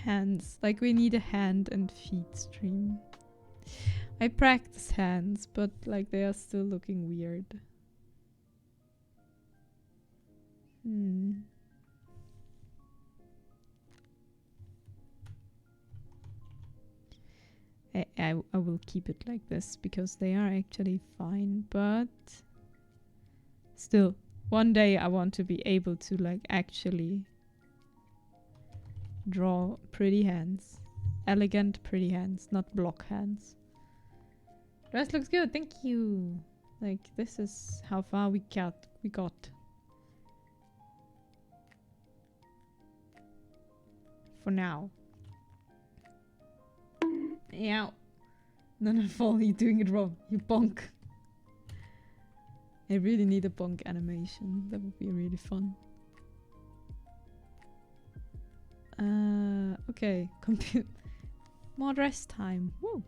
Hands. Like, we need a hand and feet stream. I practice hands, but, like, they are still looking weird. I will keep it like this because they are actually fine, but still, one day I want to be able to like actually draw pretty hands. Elegant, pretty hands, not block hands. Dress looks good, thank you. Like, this is how far we got. For now. Yeah. None of all, you're doing it wrong. You bonk. I really need a bonk animation. That would be really fun. Okay. More rest time. Woo.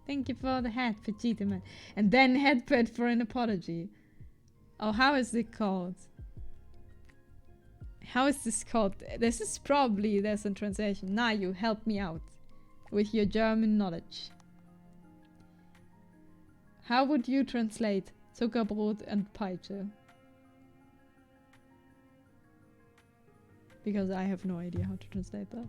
Thank you for the hat, Vegeta Man. And then headpad for an apology. Oh, how is it called? How is this called? This is probably, there's a translation. Now you help me out with your German knowledge. How would you translate Zuckerbrot and Peitsche? Because I have no idea how to translate that.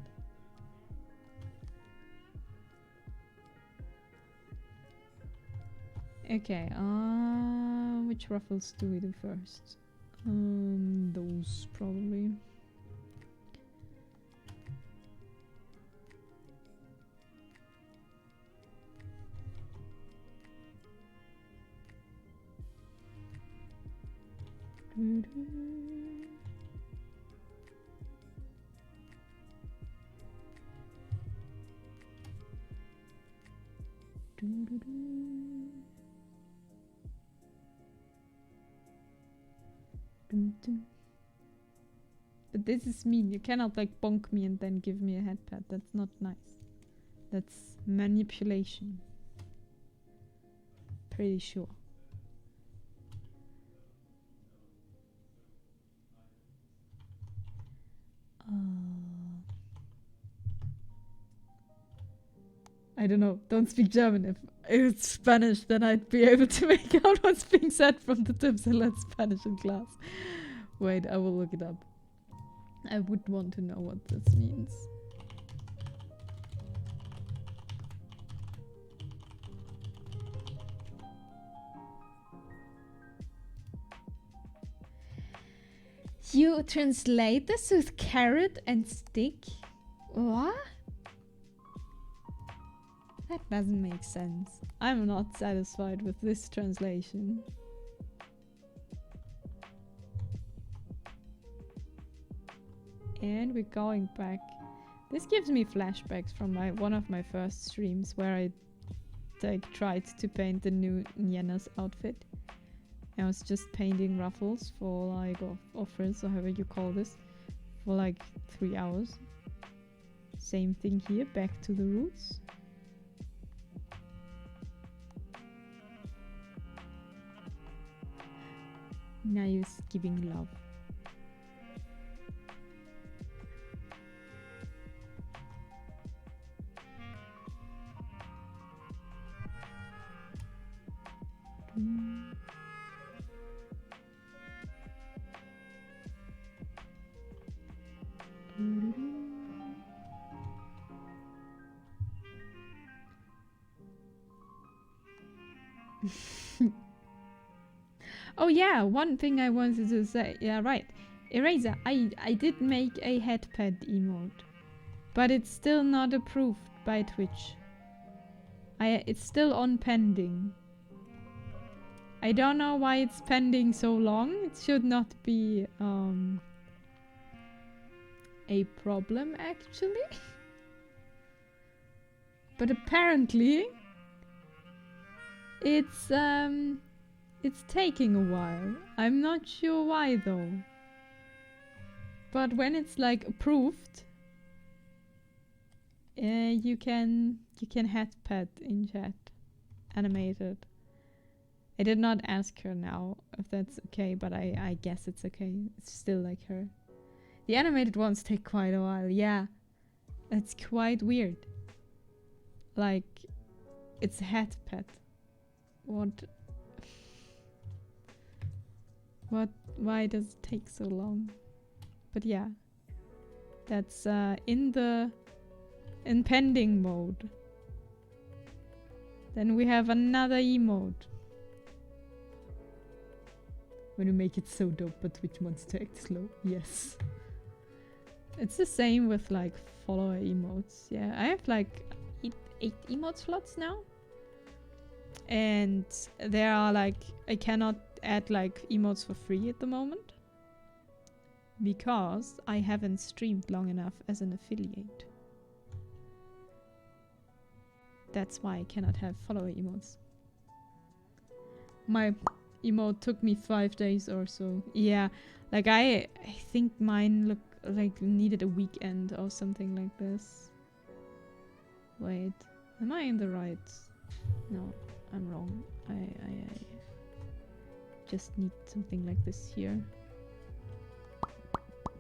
Okay, which ruffles do we do first? Those probably. But this is mean. You cannot like bonk me and then give me a head pat. That's not nice. That's manipulation. Pretty sure. I don't know. Don't speak German. If it's Spanish, then I'd be able to make out what's being said from the tips and learn Spanish in class. Wait, I will look it up. I would want to know what this means. You translate this with carrot and stick? What? That doesn't make sense. I'm not satisfied with this translation. And we're going back. This gives me flashbacks from one of my first streams where I tried to paint the new Nyena's outfit. I was just painting ruffles for like, or frills, or however you call this, for like 3 hours. Same thing here, back to the roots. Now you're giving love. Oh yeah, one thing I wanted to say. Yeah, right. Eraser, I did make a headpad emote, but it's still not approved by Twitch. It's still on pending. I don't know why it's pending so long. It should not be a problem actually. But apparently it's taking a while. I'm not sure why though. But when it's like approved, you can headpad in chat, animated. I did not ask her now if that's okay, but I guess it's okay. It's still like her. The animated ones take quite a while. Yeah, it's quite weird. Like, it's headpad. What? Why does it take so long? But yeah, that's in pending mode. Then we have another emote. When you make it so dope, but Twitch wants to act slow. Yes. It's the same with like follower emotes. Yeah, I have like 8 emote slots now. And there are like, I cannot add like emotes for free at the moment. Because I haven't streamed long enough as an affiliate. That's why I cannot have follower emotes. My emote took me 5 days or so. Yeah, like I think mine needed a weekend or something like this. Wait, am I in the right? No, I'm wrong. I just need something like this here.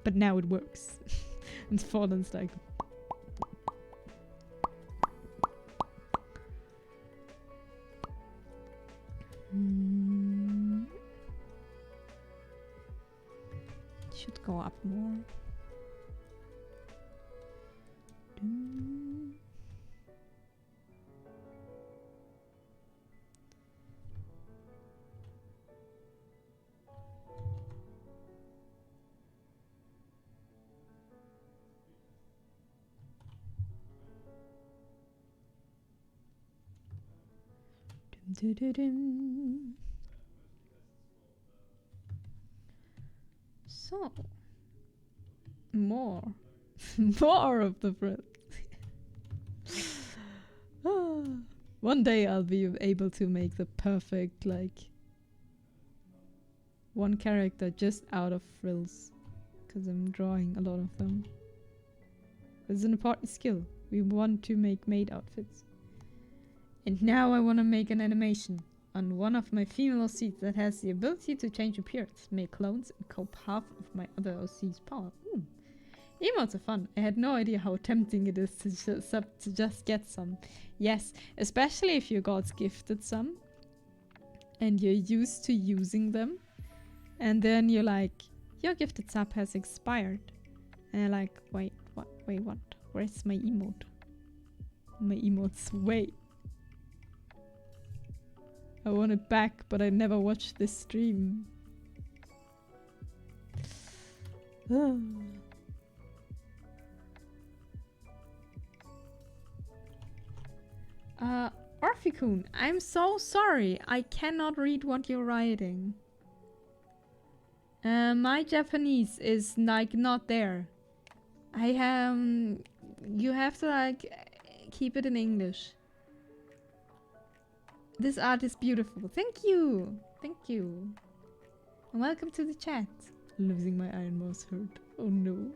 But now it works. And Fallen's like... Should go up more. Doo-doo-doo. So, more. More of the friends. One day I'll be able to make the perfect, like, one character just out of frills. Because I'm drawing a lot of them. It's an important skill. We want to make maid outfits. And now I want to make an animation on one of my female OCs that has the ability to change appearance, make clones, and cope half of my other OC's power. Ooh. Emotes are fun. I had no idea how tempting it is to just get some. Yes, especially if your god's gifted some and you're used to using them. And then you're like, your gifted sub has expired. And you're like, wait, what? Wait, what? Where's my emote? My emotes, wait. I want it back, but I never watched this stream. Orphicoon, I'm so sorry. I cannot read what you're writing. My Japanese is like not there. You have to like keep it in English. This art is beautiful. Thank you. Thank you. And welcome to the chat. Losing my iron mouse hurt. Oh no.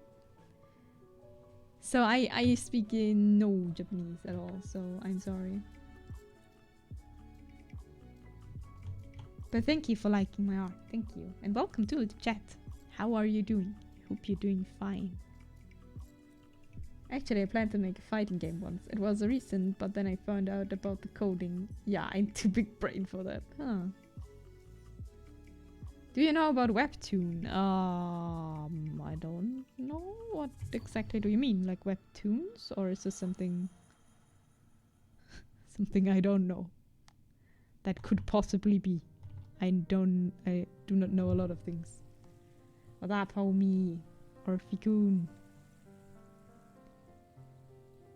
So I speak no Japanese at all, so I'm sorry. But thank you for liking my art. Thank you. And welcome to the chat. How are you doing? Hope you're doing fine. Actually, I planned to make a fighting game once. It was recent, but then I found out about the coding. Yeah, I'm too big brain for that. Huh. Do you know about Webtoon? I don't know. What exactly do you mean? Like Webtoons? Or is this something... something I don't know? That could possibly be. I do not know a lot of things. What up, homie? Or Fikun?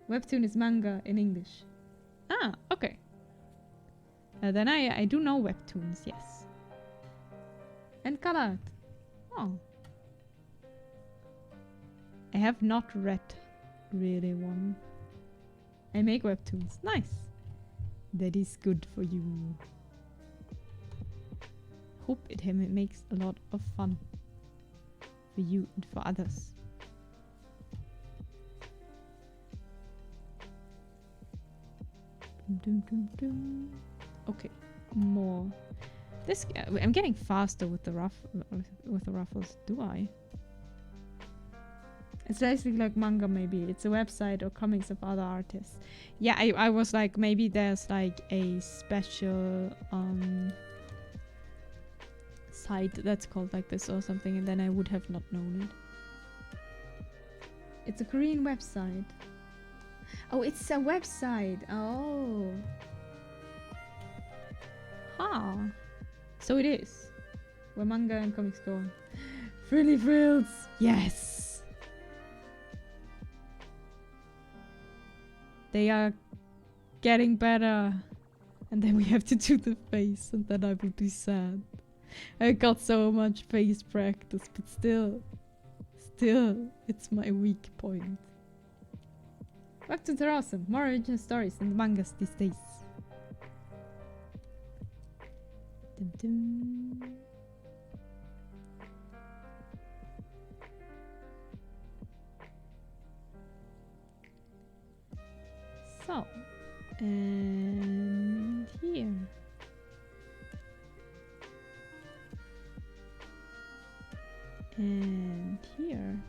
Webtoon is manga in English. Ah, okay. Then I do know Webtoons, yes. And colored. Oh. I have not read really one. I make Webtoons. Nice. That is good for you. Hope it makes a lot of fun. For you and for others. Okay, more. This I'm getting faster with the ruffles. Do I? It's basically like manga. Maybe it's a website or comics of other artists. Yeah, I was like maybe there's like a special site that's called like this or something, and then I would have not known it. It's a Korean website. Oh, it's a website. Oh. Huh. So it is. Where manga and comics go. Frilly frills. Yes. They are getting better. And then we have to do the face, and then I will be sad. I got so much face practice, but still, it's my weak point. Back to the awesome. More original stories in the mangas these days. Dum -dum. So, and here. And here.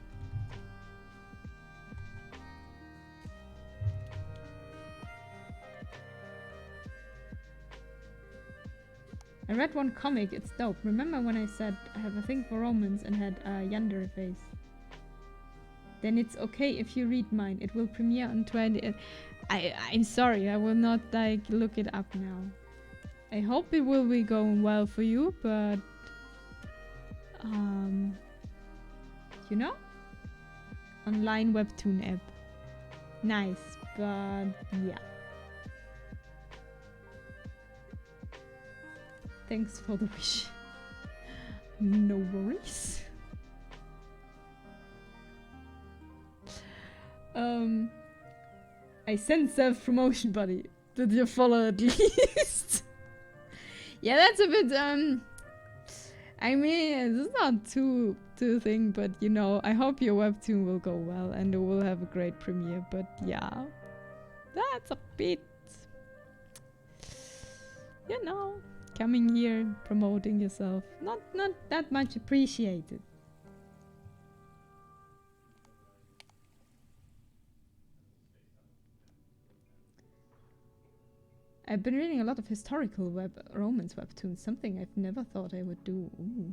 I read one comic, it's dope. Remember when I said I have a thing for romance and had a yandere face? Then it's okay if you read mine. It will premiere on 20... I'm sorry, I will not like look it up now. I hope it will be going well for you, but... you know? Online webtoon app. Nice, but yeah. Thanks for the wish. No worries. I sent self-promotion, buddy. Did you follow at least? Yeah, that's a bit, I mean, it's not too thing, but you know, I hope your webtoon will go well and it will have a great premiere, but yeah. That's a bit, you know, coming here, promoting yourself, not that much appreciated. I've been reading a lot of historical romance webtoons, something I've never thought I would do. Ooh.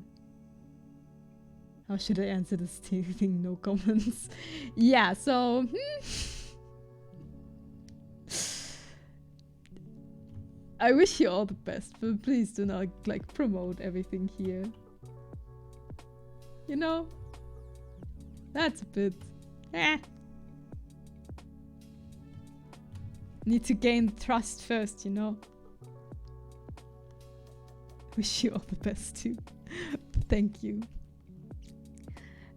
How should I answer this thing? No comments. Yeah, so... I wish you all the best, but please do not, like, promote everything here. You know? That's a bit... Need to gain trust first, you know? Wish you all the best too. Thank you.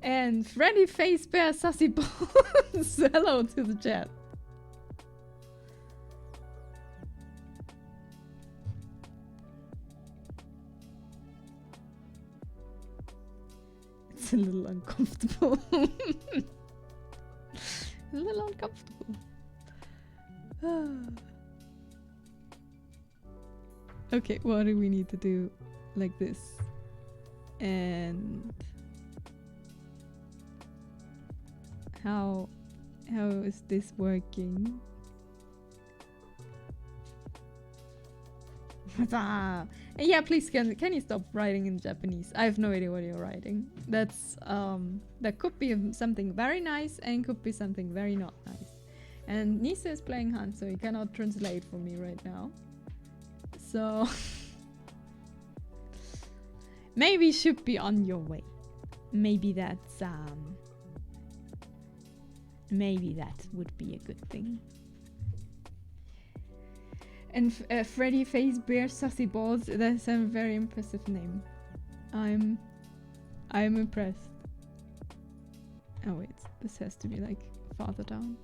And Freddy Face Bear Sassy Bones. Hello to the chat. It's a little uncomfortable. A little uncomfortable. Okay, what do we need to do? Like this. And how is this working? Yeah, please can you stop writing in Japanese? I have no idea what you're writing. That's that could be something very nice and could be something very not nice. And Nisa is playing Han, so he cannot translate for me right now. So maybe you should be on your way. Maybe that's maybe that would be a good thing. And Freddy Face Bear Sassy Balls, that's a very impressive name. I'm impressed. Oh wait, this has to be like farther down.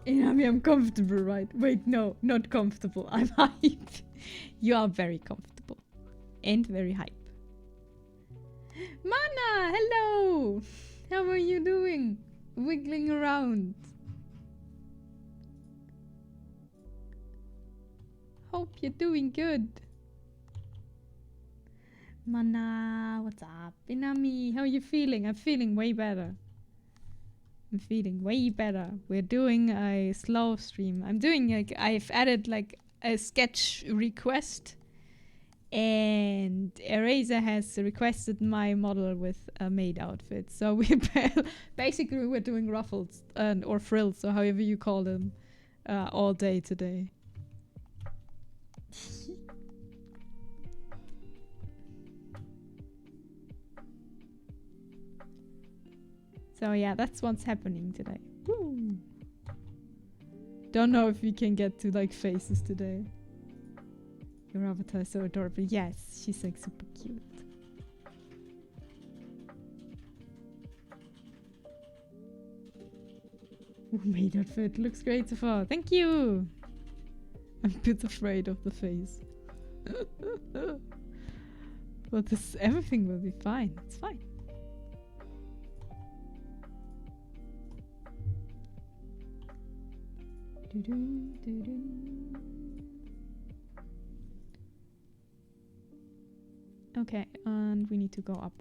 Inami, I'm comfortable, right? Wait, no, not comfortable. I'm hype. You are very comfortable. And very hype. Mana, hello! How are you doing? Wiggling around. Hope you're doing good. Mana, what's up? Inami, how are you feeling? I'm feeling way better. I'm feeling way better. We're doing a slow stream. I'm doing like, I've added like a sketch request, and Eraser has requested my model with a Maid outfit. So we basically we're doing ruffles or frills, so however you call them, all day today. So yeah, that's what's happening today. Woo. Don't know if we can get to like faces today. Your avatar is so adorable. Yes, she's like super cute. Ooh, Maid outfit looks great so far. Thank you. I'm a bit afraid of the face. But this everything will be fine. It's fine. Okay, and we need to go up.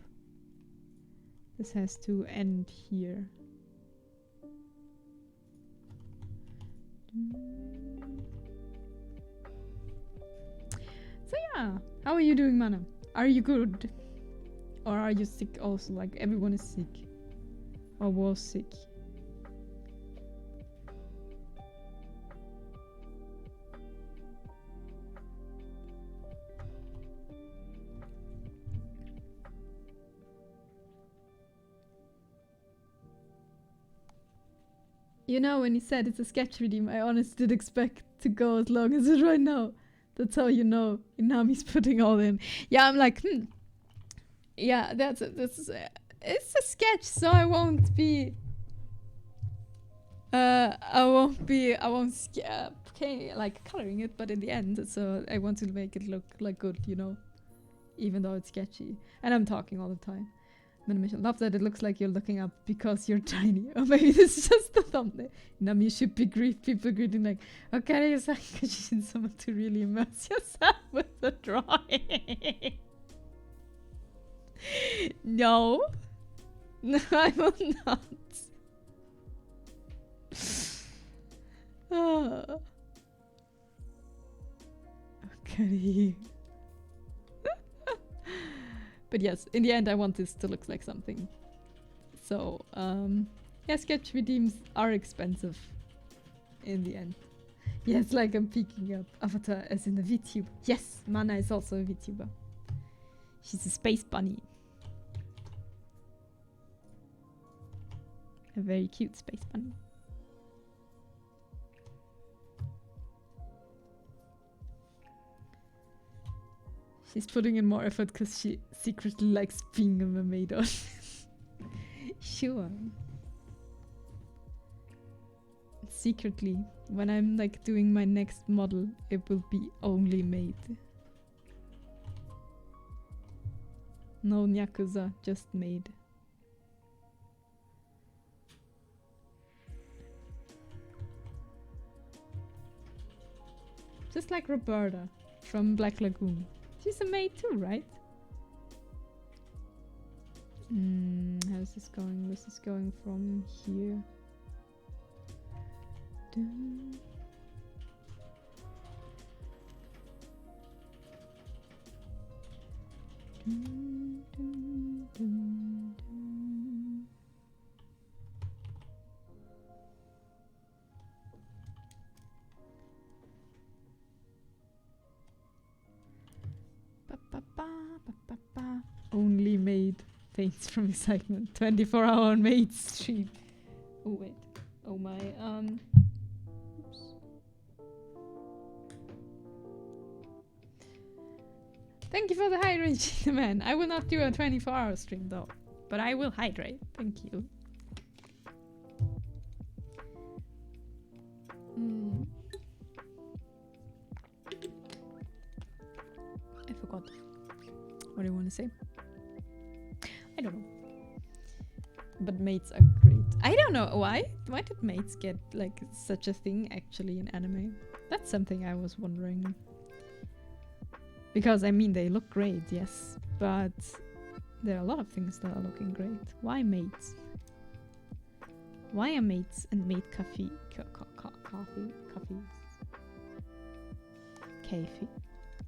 This has to end here. So yeah, how are you doing, Mana? Are you good? Or are you sick also? Like everyone is sick. Or was sick. You know, when he said it's a sketch redeem, I honestly did expect to go as long as it right now. That's how you know Inami's putting all in. Yeah, I'm like, yeah, it's a sketch, so I won't be okay, like coloring it, but in the end, so I want to make it look like good, you know, even though it's sketchy. And I'm talking all the time. Minimission. Love that it looks like you're looking up because you're tiny. Or maybe this is just the thumbnail. Nami, you should be people greeting like, okay, it's like because you need someone to really immerse yourself with the drawing. No. No, I will not. Oh. Okay. But yes, in the end I want this to look like something. So, yeah, sketch redeems are expensive in the end. Yeah, it's like I'm picking up Avatar as in a VTuber. Yes, Mana is also a VTuber. She's a space bunny. A very cute space bunny. She's putting in more effort because she secretly likes being a mermaid. Sure. Secretly, when I'm like doing my next model, it will be only Maid. No Nyakuza, just Maid. Just like Roberta from Black Lagoon. She's a maid too, right? How's this going? This is going from here. Dun. Dun, dun, dun, dun. Ba, ba, ba, ba, ba, ba. Only Maid faints from excitement. 24-hour Maid stream. Oh wait. Oh my. Oops. Thank you for the hydrate, man. I will not do a 24-hour stream though, but I will hydrate. Thank you. I forgot. What do you want to say? I don't know. But maids are great. I don't know why. Why did maids get like such a thing actually in anime? That's something I was wondering. Because I mean they look great, yes, but there are a lot of things that are looking great. Why maids? Why are maids and maid coffee? Coffee.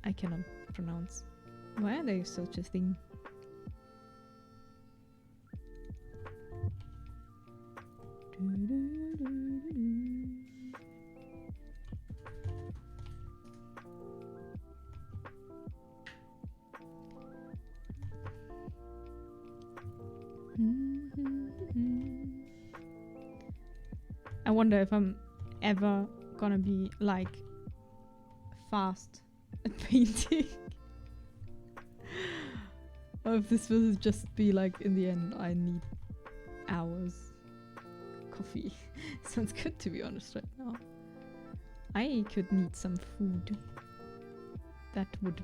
I cannot pronounce. Why are they such a thing? I wonder if I'm ever gonna be like fast at painting. Or if this will just be like in the end I need hours. Coffee. Sounds good to be honest right now. I could need some food. That would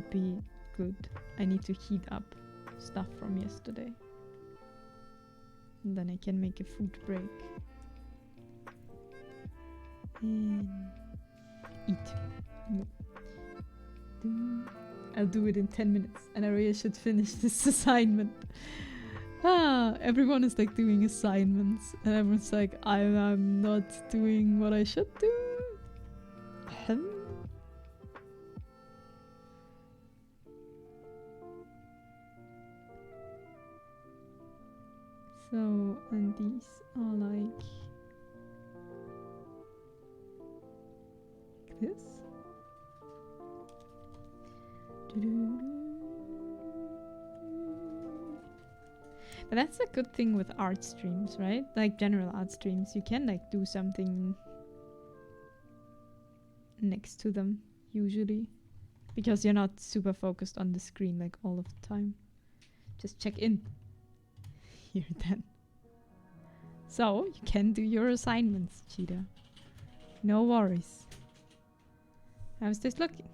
be good. I need to heat up stuff from yesterday. And then I can make a food break. And eat. No. I'll do it in 10 minutes and I really should finish this assignment. Everyone is like doing assignments and everyone's like, I'm not doing what I should do. So, and these are like this. But that's a good thing with art streams, right? Like general art streams, you can like do something next to them, usually. Because you're not super focused on the screen like all of the time. Just check in. Here then. So, you can do your assignments, Cheetah. No worries. How's this looking?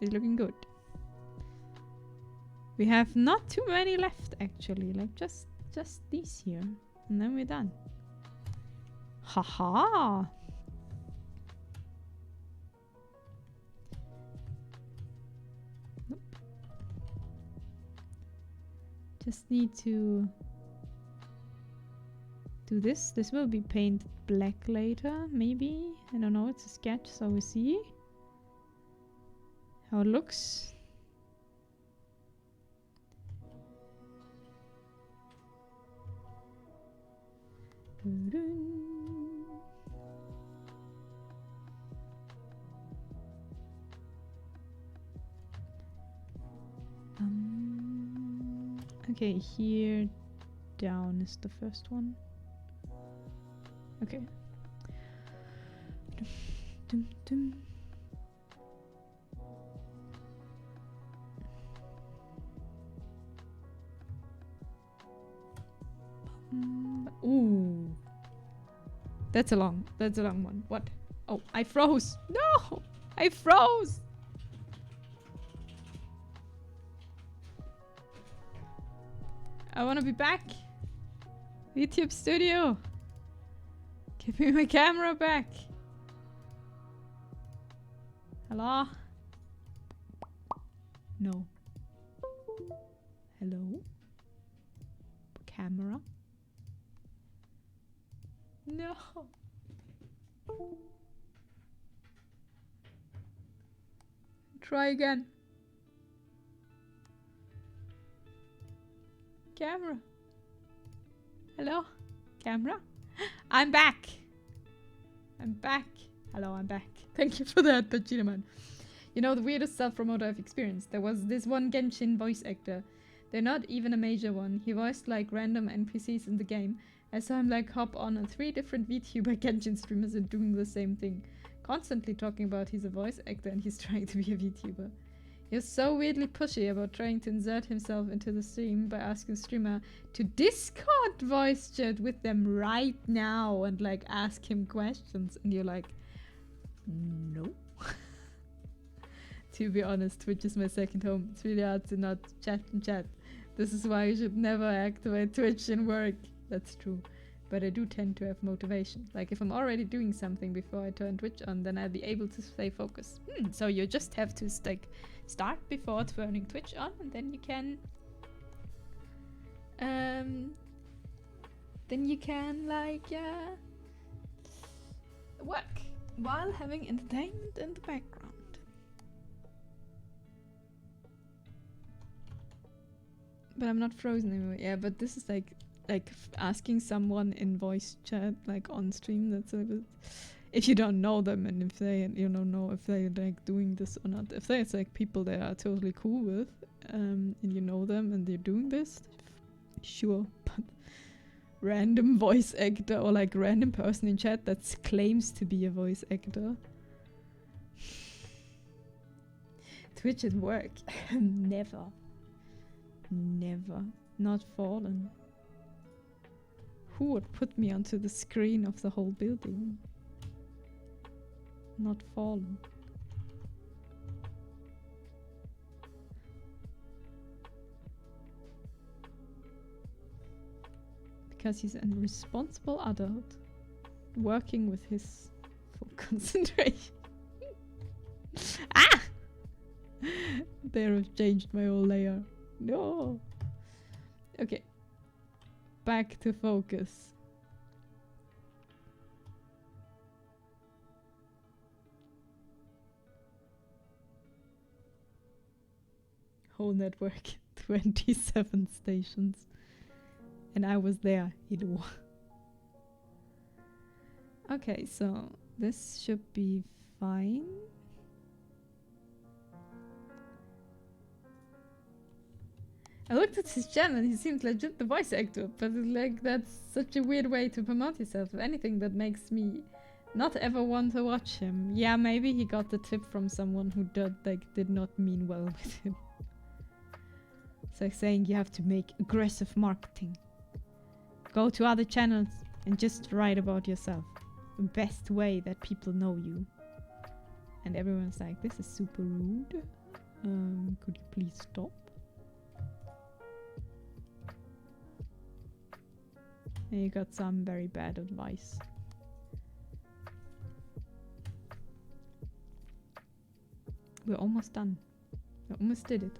It's looking good. We have not too many left, actually. Like, just these here. And then we're done. Haha! Nope. Just need to do this. This will be painted black later, maybe. I don't know, it's a sketch, so we see how it looks. Okay, here down is the first one. Okay. Dum, dum. Ooh. That's a long one. What? Oh, I froze. No! I froze! I wanna be back. YouTube studio. Give me my camera back. Hello? No. Hello? Camera? No. Try again. Camera. Hello? Camera? I'm back. I'm back. Hello, I'm back. Thank you for that, Pachina man. You know, the weirdest self-promoter I've experienced. There was this one Genshin voice actor. They're not even a major one. He voiced like random NPCs in the game. I saw him like hop on 3 different VTuber Genshin streamers and doing the same thing. Constantly talking about he's a voice actor and he's trying to be a VTuber. He was so weirdly pushy about trying to insert himself into the stream by asking streamer to Discord voice chat with them right now and like ask him questions, and you're like, no. To be honest, Twitch is my second home. It's really hard to not chat and chat. This is why you should never activate Twitch in work. That's true. But I do tend to have motivation. Like if I'm already doing something before I turn Twitch on, then I'll be able to stay focused. So you just have to like start before turning Twitch on, and then you can like work while having entertainment in the background. But I'm not frozen anymore. Yeah, but this is like asking someone in voice chat like on stream. That's a bit, if you don't know them and if they don't know if they're like doing this or not. If there's like people they are totally cool with, and you know them and they're doing this, sure. But random voice actor or like random person in chat that claims to be a voice actor. Twitch at work. Never. Never. Not fallen. Who would put me onto the screen of the whole building? Not fallen. Because he's a responsible adult working with his full concentration. Ah! There, I've changed my whole layer. No. Okay. Back to focus. Whole network, 27 stations. And I was there, Hello. Okay, so this should be fine. I looked at his channel and he seemed legit the voice actor, but like that's such a weird way to promote yourself. If anything, that makes me Not ever want to watch him. Yeah, maybe he got the tip from someone who did not mean well with him. It's like saying you have to make aggressive marketing. Go to other channels and just write about yourself. The best way that people know you. And everyone's like, this is super rude. Could you please stop? And you got some very bad advice. We're almost done. We almost did it.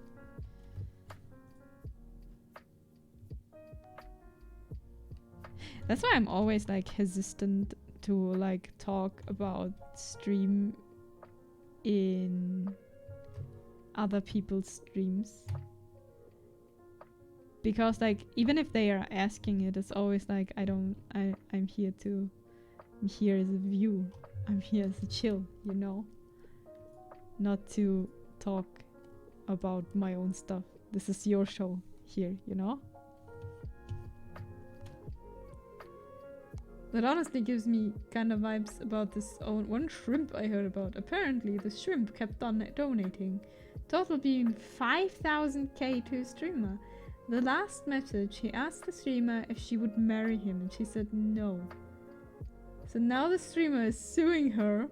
That's why I'm always like hesitant to like talk about stream in other people's streams. Because like even if they are asking it, it's always like I'm here as a view. I'm here as a chill, you know? Not to talk about my own stuff. This is your show here, you know? That honestly gives me kind of vibes about this one shrimp I heard about. Apparently, the shrimp kept on donating. Total being 5,000k to a streamer. The last message, he asked the streamer if she would marry him, and she said no. So now the streamer is suing her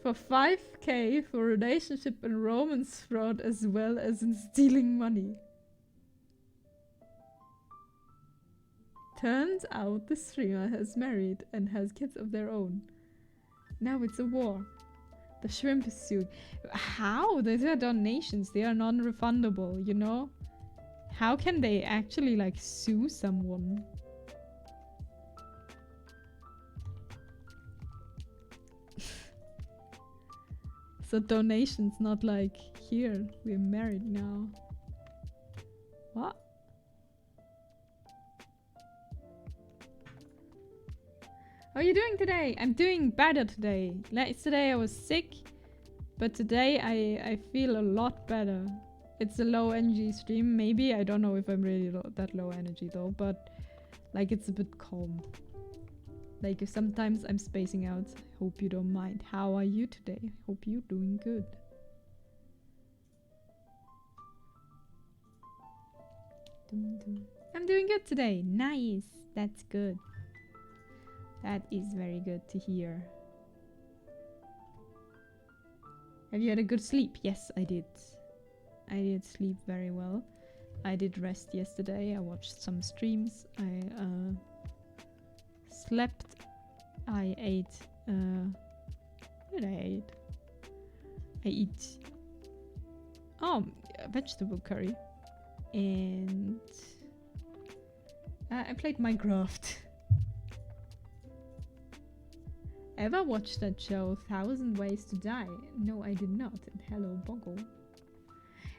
for 5k for relationship and romance fraud as well as in stealing money. Turns out the streamer has married and has kids of their own. Now it's a war. The shrimp is sued. How? These are donations. They are non-refundable, you know? How can they actually like sue someone? So donations, not like, here, we're married now. What? How are you doing today? I'm doing better today. Yesterday I was sick, but today I feel a lot better. It's a low energy stream, maybe. I don't know if I'm really that low energy though, but like it's a bit calm. Like if sometimes I'm spacing out. Hope you don't mind. How are you today? Hope you're doing good. I'm doing good today. Nice. That's good. That is very good to hear. Have you had a good sleep? Yes, I did. I did sleep very well. I did rest yesterday. I watched some streams. I slept. I ate. What did I eat? I eat. Vegetable curry. And I played Minecraft. Ever watched that show 1,000 Ways to Die? No, I did not. And hello, Boggle.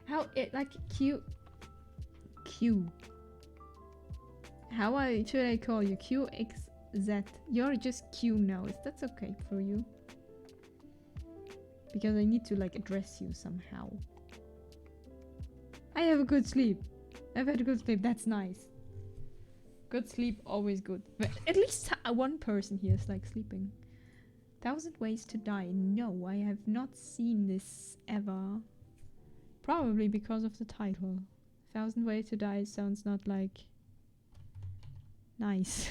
How it like Q. How should I call you? QXZ. You're just Q now. Is that okay for you? Because I need to like address you somehow. I have a good sleep. I've had a good sleep. That's nice. Good sleep, always good. But at least one person here is like sleeping. 1,000 Ways to Die. No, I have not seen this ever. Probably because of the title. 1,000 Ways to Die sounds not like nice.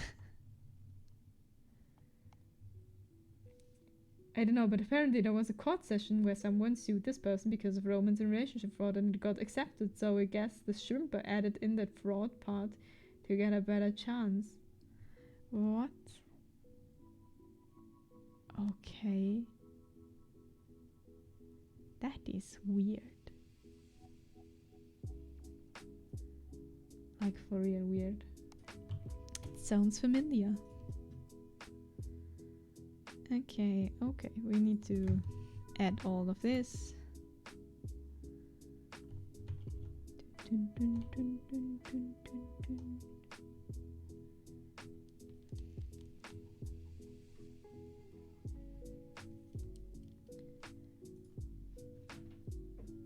I don't know, but apparently there was a court session where someone sued this person because of romance and relationship fraud and it got accepted. So I guess the shrimper added in that fraud part to get a better chance. What? Okay. That is weird. Like for real weird. It sounds familiar. Okay, we need to add all of this. Dun, dun, dun, dun, dun, dun, dun.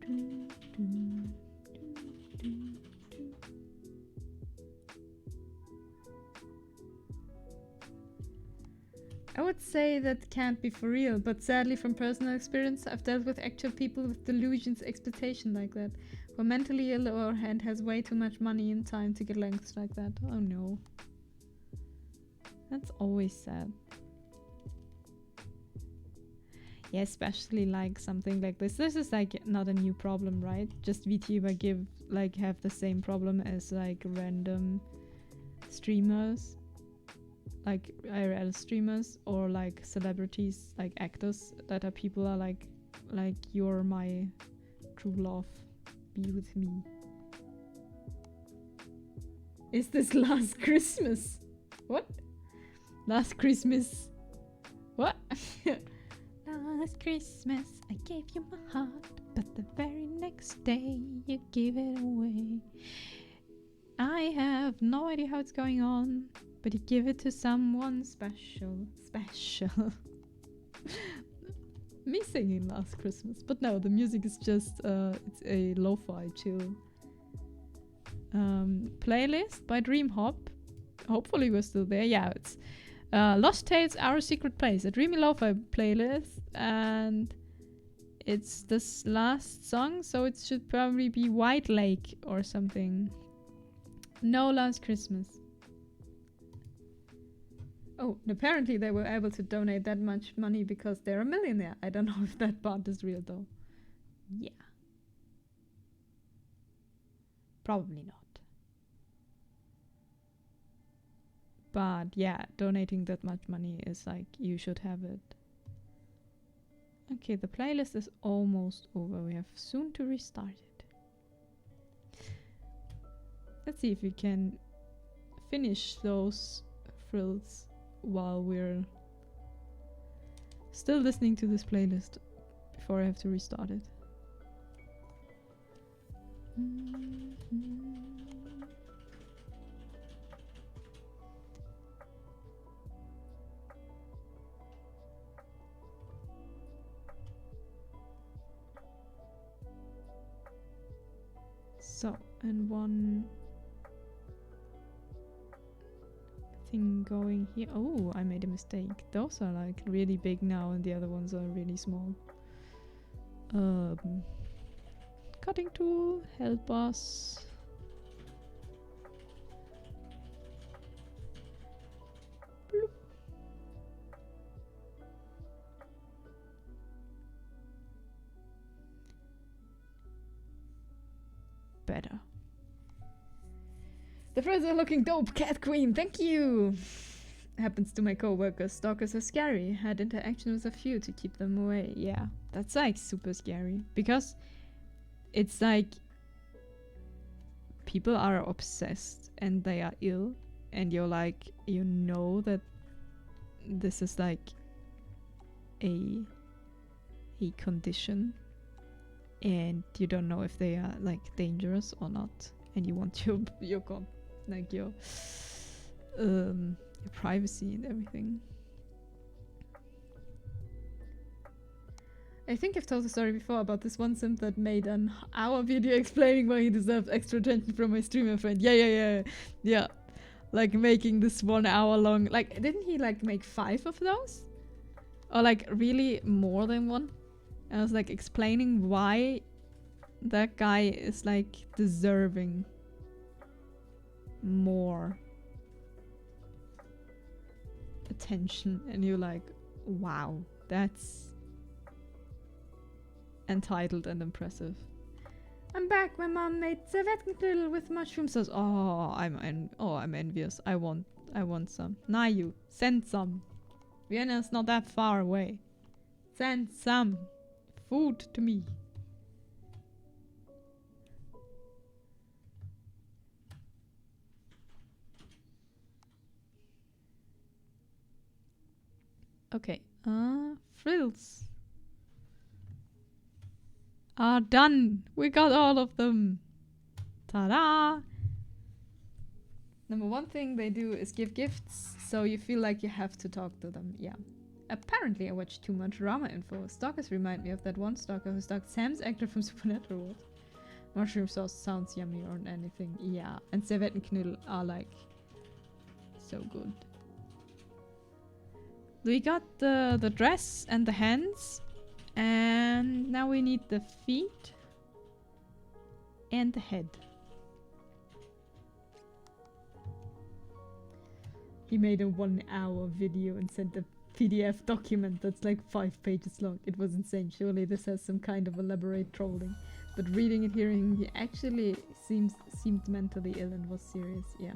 Dun, dun, dun, dun. I would not say that can't be for real, but sadly from personal experience, I've dealt with actual people with delusions, expectation like that, who are mentally ill or and has way too much money and time to get lengths like that. Oh no. That's always sad. Yeah, especially like something like this. This is like not a new problem, right? Just VTuber have the same problem as like random streamers, like IRL streamers, or like celebrities, like actors that are people are like you're my true love, be with me. Is this last Christmas? What? Last Christmas? What? Last Christmas I gave you my heart, but the very next day you give it away. I have no idea how it's going on, but you give it to someone special. Me singing Last Christmas, but no, the music is just it's a lo-fi chill playlist by Dream Hop. Hopefully we're still there. Yeah, it's Lost Tales, Our Secret Place, a dreamy lo-fi playlist, and it's this last song, so it should probably be White Lake or something. No Last Christmas. Oh, and apparently they were able to donate that much money because they're a millionaire. I don't know if that part is real though. Yeah. Probably not. But yeah, donating that much money is like, you should have it. Okay, the playlist is almost over. We have soon to restart it. Let's see if we can finish those frills while we're still listening to this playlist before I have to restart it. So, and one thing going here. Oh, I made a mistake. Those are like really big now and the other ones are really small. Cutting tool, help us. Bloop. Better. The frills are looking dope, Cat Queen, thank you! Happens to my co-workers. Stalkers are scary. Had interaction with a few to keep them away. Yeah, that's like super scary. Because it's like people are obsessed and they are ill. And you're like, you know that this is like a condition. And you don't know if they are like dangerous or not. And you want your privacy and everything. I think I've told the story before about this one simp that made an hour video explaining why he deserves extra attention from my streamer friend. Yeah. Like making this 1 hour long, like, didn't he like make 5 of those? Or like really more than one? And I was like explaining why that guy is like deserving more attention, and you're like, wow, that's entitled and impressive. I'm back. My mom made Servettenknödel with mushroom sauce. Oh, I'm envious. I want some. Nayu, send some. Vienna's not that far away. Send some food to me. Okay, frills are done. We got all of them. Ta-da! Number one thing they do is give gifts, so you feel like you have to talk to them. Yeah. Apparently I watch too much drama info. Stalkers remind me of that one stalker who stalked Sam's actor from Supernatural. Mushroom sauce sounds yummy or anything. Yeah, and Servettenknödel are like so good. We got the dress and the hands, and now we need the feet and the head. He made a 1 hour video and sent a PDF document that's like 5 pages long. It was insane. Surely this has some kind of elaborate trolling. But reading and hearing, he actually seemed mentally ill and was serious. Yeah.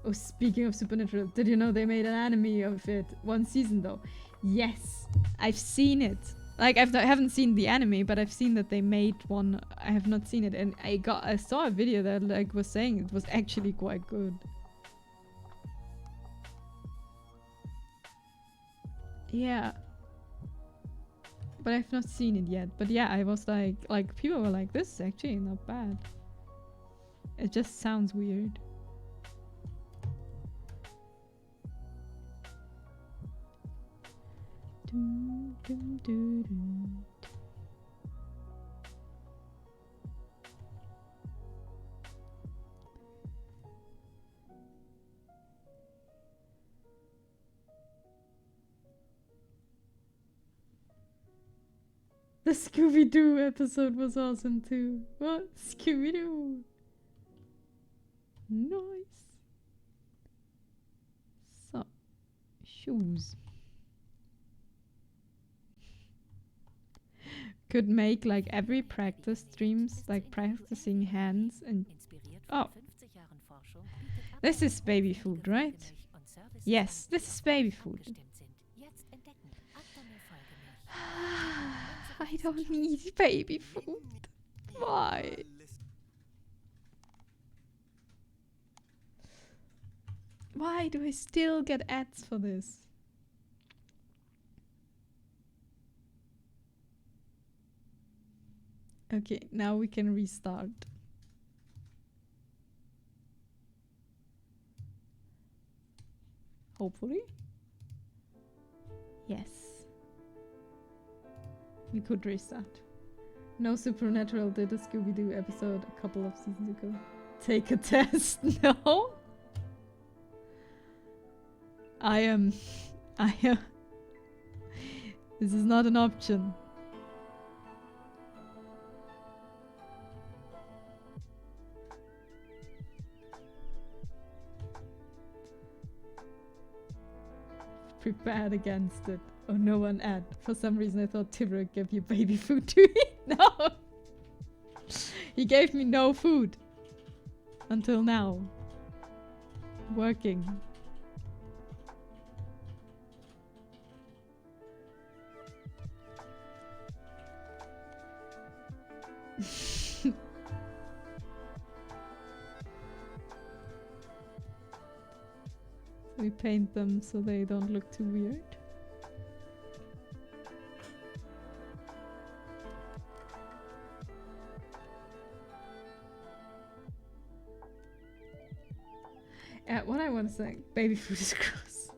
Oh, speaking of Supernatural, did you know they made an anime of it? 1 season though. Yes, I've seen it. Like I haven't seen the anime, but I've seen that they made one. I have not seen it, and I saw a video that like was saying it was actually quite good. Yeah. But I've not seen it yet. But yeah, I was like people were like, this is actually not bad. It just sounds weird. Dum, dum, dum, dum. The Scooby-Doo episode was awesome too. What? Scooby-Doo! Nice. So, shoes. Could make like every practice streams, like practicing hands and... Oh. This is baby food, right? Yes, this is baby food. I don't need baby food. Why? Why do I still get ads for this? Okay, now we can restart. Hopefully. Yes. We could restart. No Supernatural did a Scooby-Doo episode a couple of seasons ago. Take a test. No? I am... This is not an option. Prepared against it. Oh, no one ad. For some reason I thought Tibber gave you baby food to eat. No! He gave me no food. Until now. Working. We paint them so they don't look too weird. What I want to say, baby food is gross.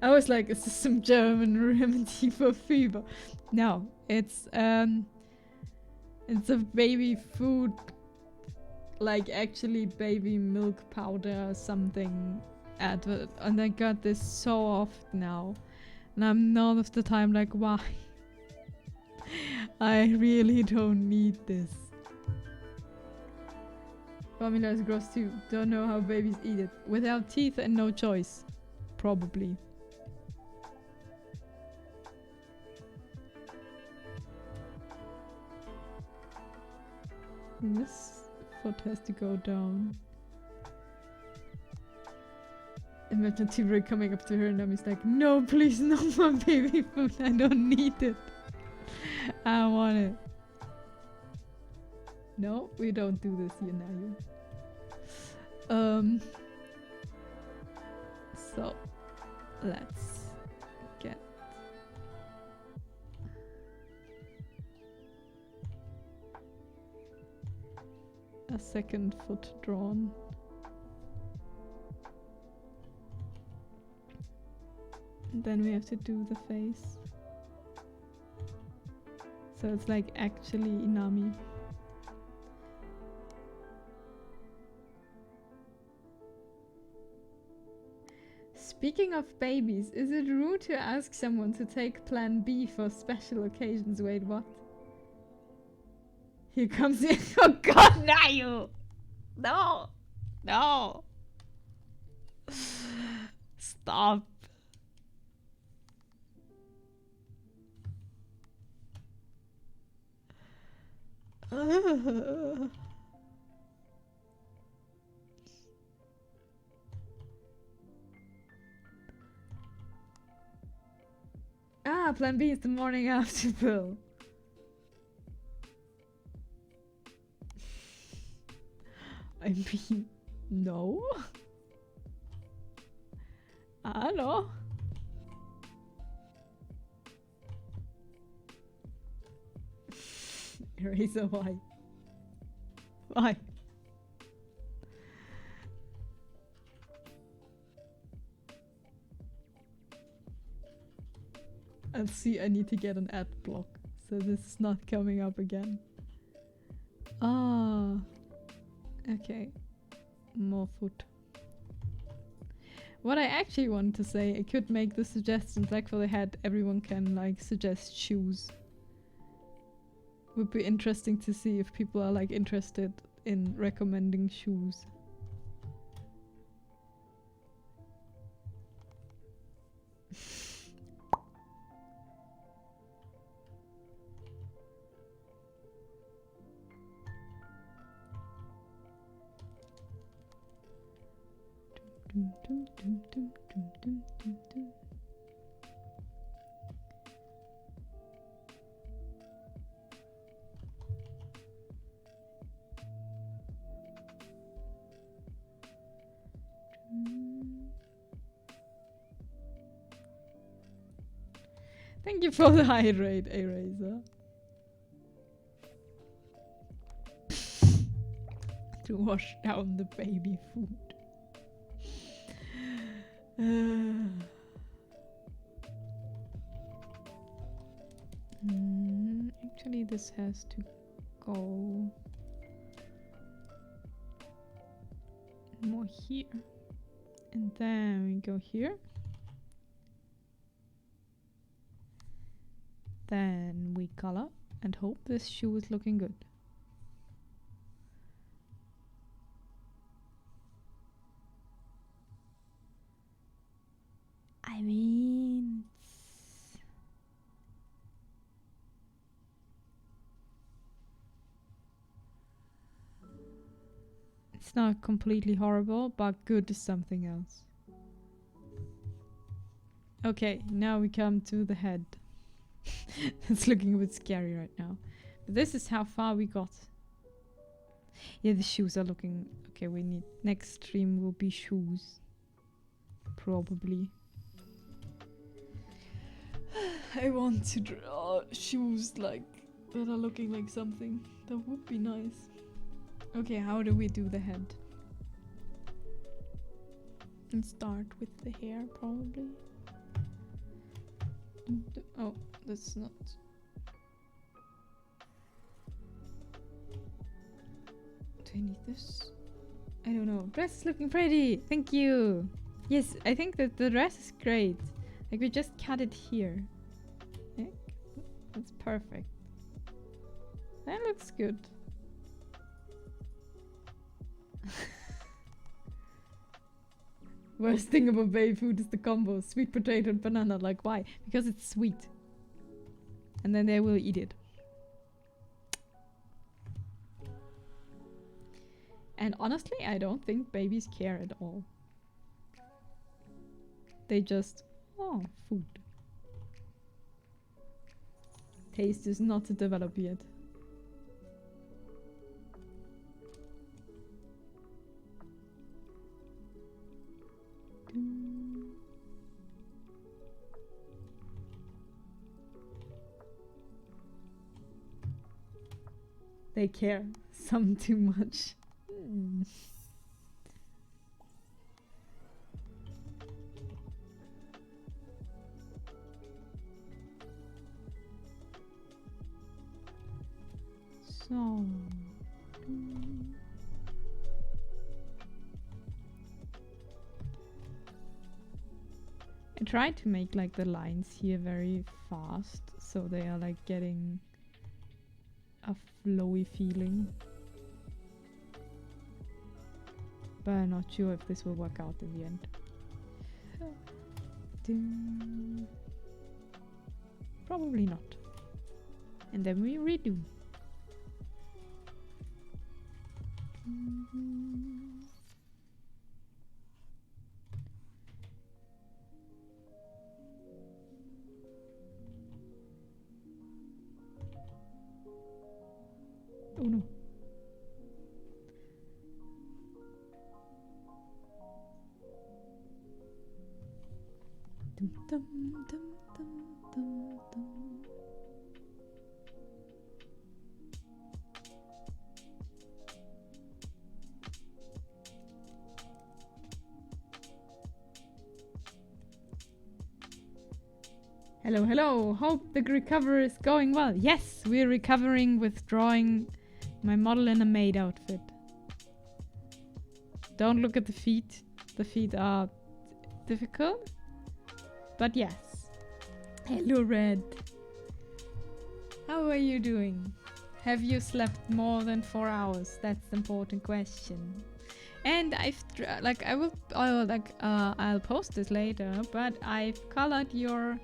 I was like, is this some German remedy for fever? No, it's a baby food, like actually baby milk powder or something advert, and I got this so often now, and I'm none of the time like, why? I really don't need this. Formula is gross too. Don't know how babies eat it. Without teeth and no choice. Probably. This foot has to go down. Imagine Tiberi coming up to her and Nami's like, no, please, no more baby food. I don't need it. I don't want it. No, we don't do this here now. So let's get a second foot drawn. And then we have to do the face. So it's like actually Inami. Speaking of babies, is it rude to ask someone to take Plan B for special occasions? Wait, what? Here comes it. Oh god, no! No! No! Stop. Ah, Plan B is the morning after pill. I mean, no. No. Eraser, why? Why? And see, I need to get an ad block, so this is not coming up again. Ah. Okay. More food. What I actually wanted to say, I could make the suggestions like for the head, everyone can like suggest shoes. Would be interesting to see if people are like interested in recommending shoes. Thank you for the hydrate, Eraser. To wash down the baby food. Actually, this has to go more here. And then we go here. Then we color and hope this shoe is looking good. I mean, it's not completely horrible, but good is something else. Okay, now we come to the head. It's looking a bit scary right now. But this is how far we got. Yeah, the shoes are looking... Okay, we need... Next stream will be shoes. Probably. I want to draw shoes like... that are looking like something. That would be nice. Okay, how do we do the head? And start with the hair, probably. Oh, that's not... Do I need this? I don't know. Dress is looking pretty! Thank you! Yes, I think that the dress is great. Like, we just cut it here. Yeah, that's perfect. That looks good. Worst thing about baby food is the combo. Sweet potato and banana. Like, why? Because it's sweet. And then they will eat it. And honestly, I don't think babies care at all. They just... Oh, food. Taste is not developed yet. They care. Some too much. So... I tried to make like the lines here very fast, so they are like getting a flowy feeling. But I'm not sure if this will work out in the end. Probably not. And then we redo. Oh no. Dum, dum, dum, dum, dum, dum. Hello, hello. Hope the recovery is going well. Yes, we're recovering with drawing my model in a maid outfit. Don't look at the feet. The feet are difficult. But yes. Hello, Red. How are you doing? Have you slept more than 4 hours? That's the important question. And I'll post this later, but I've colored your,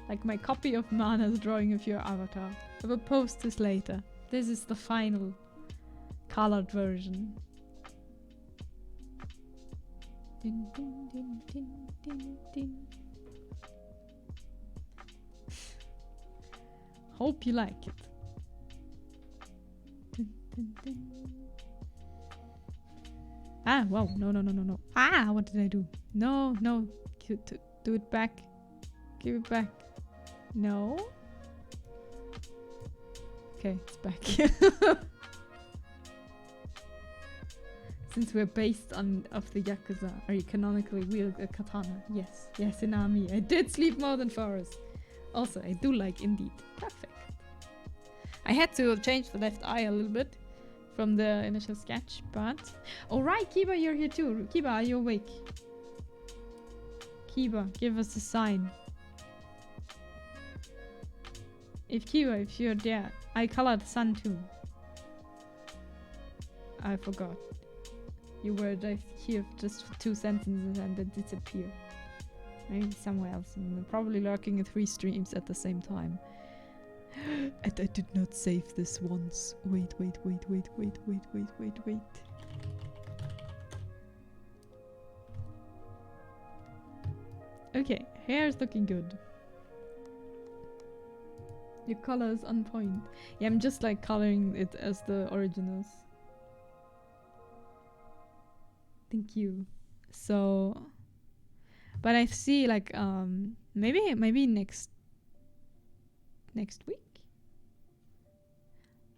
like my copy of Mana's drawing of your avatar. I will post this later. This is the final colored version. Din, din, din, din, din, din. Hope you like it. Dun, dun, dun. Ah, wow. No. Ah, what did I do? No. Do it back. Give it back. No. Okay, it's back. Since we're based on the Yakuza, are you canonically wield a katana? Yes, Inami. I did sleep more than 4 hours. Also, I do like Indeed. Perfect. I had to change the left eye a little bit from the initial sketch, but... Alright, Kiba, you're here too. Kiba, are you awake? Kiba, give us a sign. If you're there. I colored the sun too. I forgot. You were here just for 2 sentences and then disappear. Maybe somewhere else. And probably lurking in 3 streams at the same time. And I did not save this once. Wait. Okay, hair's looking good. Your color is on point. Yeah, I'm just like coloring it as the originals. Thank you. So, but I see like maybe next week.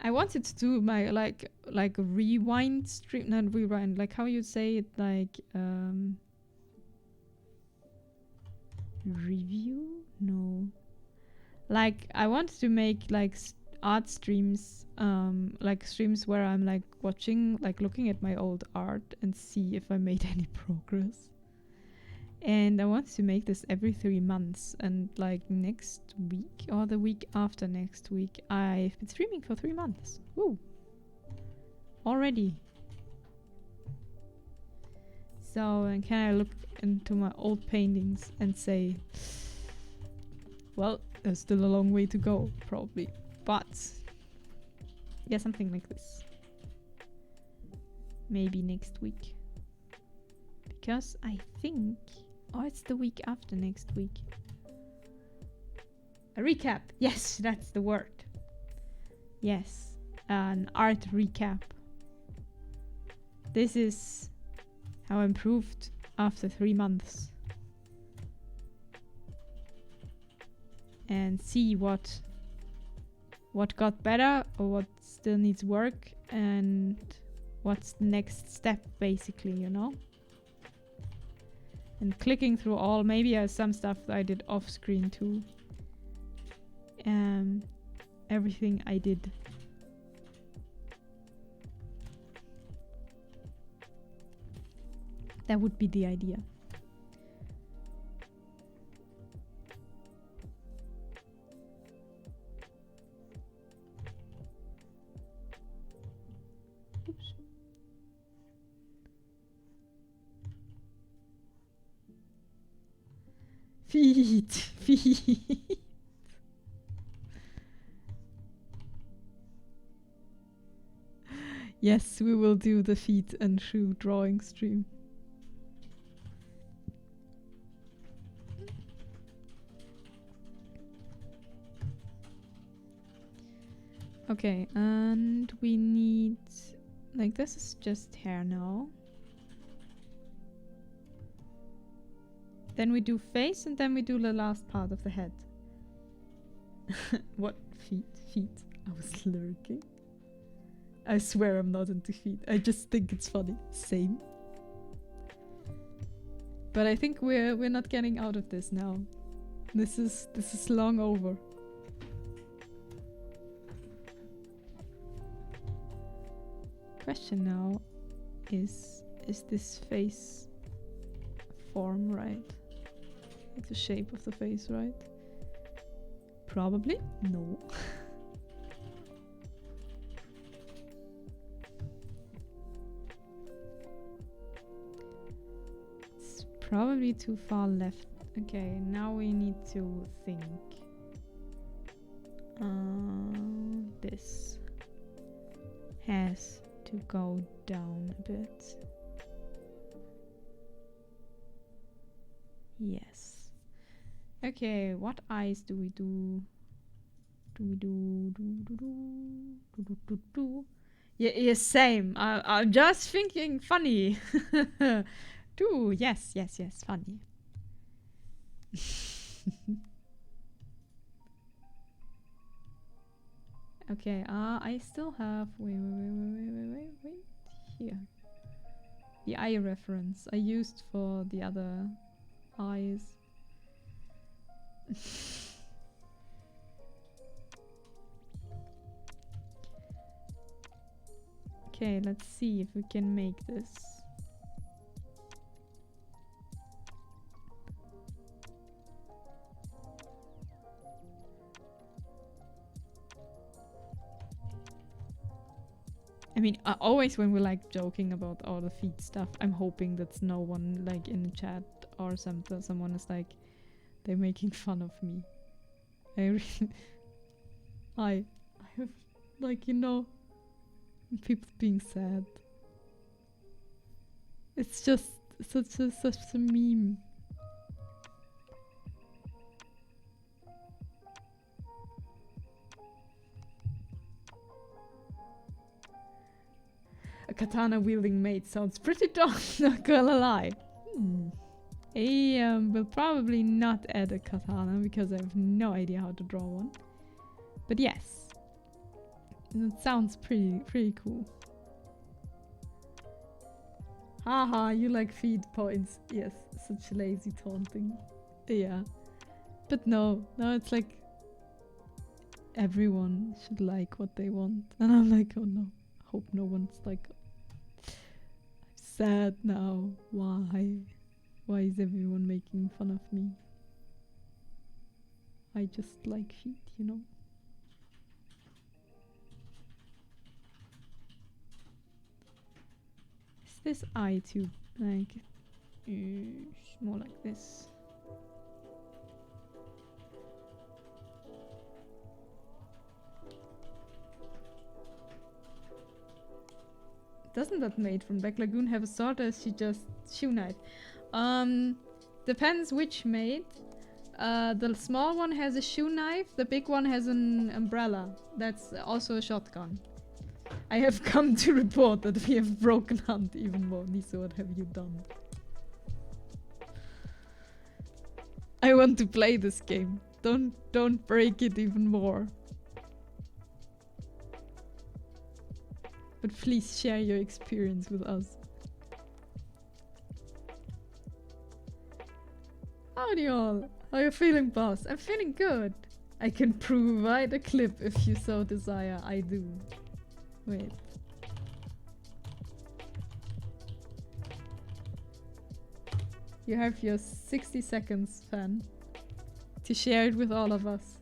I wanted to do my like a rewind stream, not rewind, like how you say it, like review? No. Like I wanted to make like art streams, like streams where I'm like watching, like looking at my old art and see if I made any progress. And I want to make this every 3 months, and like next week or the week after next week, I've been streaming for 3 months. Woo! Already. So can I look into my old paintings and say, well, there's still a long way to go, probably. But yeah, something like this. Maybe next week. Because I think... Oh, it's the week after next week. A recap. Yes, that's the word. Yes. An art recap. This is how I improved after 3 months. And see what got better or what still needs work and what's the next step, basically, you know? And clicking through all, maybe some stuff that I did off screen too. Everything I did. That would be the idea. Feet. Feet. Yes, we will do the feet and shoe drawing stream. Okay, and we need... Like, this is just hair now. Then we do face, and then we do the last part of the head. What? Feet? Feet? I was lurking. I swear I'm not into feet. I just think it's funny. Same. But I think we're not getting out of this now. This is long over. Question now is this face form right? Like the shape of the face right? Probably no. It's probably too far left. Okay, now we need to think. This has to go down a bit. Yes. Okay, what eyes do we do? Yeah, same. I'm just thinking funny. Yes, funny. Okay, I still have... Wait. Here. The eye reference I used for the other eyes. Okay, let's see if we can make this. I mean, always when we're like joking about all the feet stuff, I'm hoping that's no one like in the chat or something. Someone is like, they're making fun of me. I really, I have like, you know, people being sad. It's just such a meme. A katana wielding maid sounds pretty dumb, not gonna lie. I will probably not add a katana because I have no idea how to draw one. But yes, it sounds pretty cool. Haha, you like feed points. Yes, such lazy taunting. Yeah. But no, it's like everyone should like what they want. And I'm like, oh no, hope no one's like, I'm sad now. Why? Why is everyone making fun of me? I just like feet, you know? Is this eye too like more like this? Doesn't that maid from Black Lagoon have a sword, or is she just shoe knife? Depends which maid. The small one has a shoe knife, the big one has an umbrella. That's also a shotgun. I have come to report that we have broken Hunt even more. Nisa, what have you done? I want to play this game. Don't break it even more. But please share your experience with us. Howdy all! How are you feeling, boss? I'm feeling good. I can provide a clip if you so desire. I do. Wait. You have your 60 seconds, fan, to share it with all of us.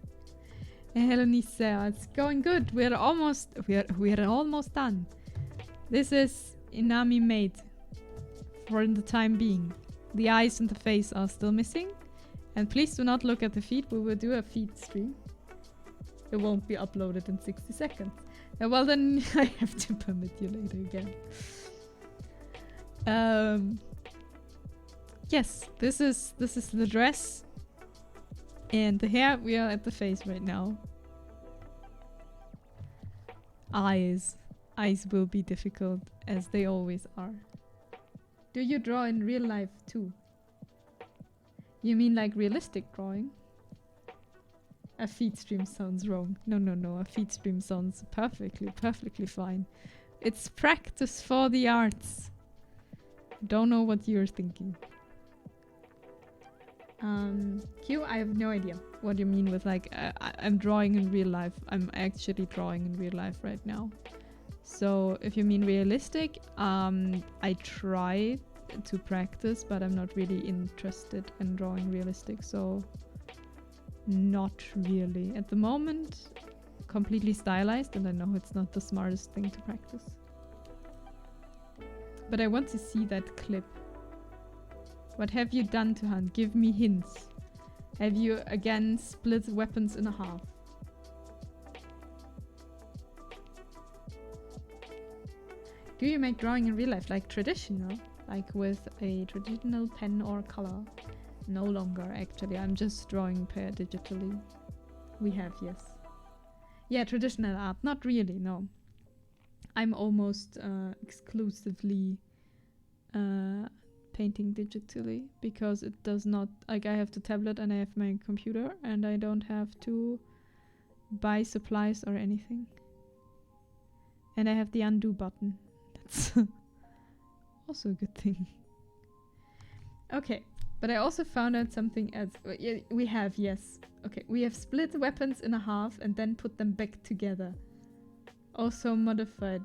Hello Nisa, it's going good. We're almost done. This is Inami Maid for the time being. The eyes and the face are still missing, And please do not look at the feed. We will do a feed stream. It won't be uploaded in 60 seconds. Well, then I have to permit you later again. Yes, this is the dress. And the hair, we are at the face right now. Eyes. Eyes will be difficult, as they always are. Do you draw in real life too? You mean like realistic drawing? A feed stream sounds wrong. No. A feed stream sounds perfectly fine. It's practice for the arts. Don't know what you're thinking. Q, I have no idea what you mean with like, I'm drawing in real life. I'm actually drawing in real life right now. So if you mean realistic, I try to practice, but I'm not really interested in drawing realistic, so not really. At the moment, completely stylized, and I know it's not the smartest thing to practice. But I want to see that clip. What have you done to Han? Give me hints. Have you again split weapons in half? Do you make drawing in real life like traditional? Like with a traditional pen or color? No longer, actually. I'm just drawing digitally. We have, yes. Yeah, traditional art. Not really, no. I'm almost exclusively painting digitally because it does not, like, I have the tablet and I have my computer and I don't have to buy supplies or anything. And I have the undo button. That's also a good thing. Okay, but I also found out something else. We have, yes. Okay, we have split the weapons in half and then put them back together. Also modified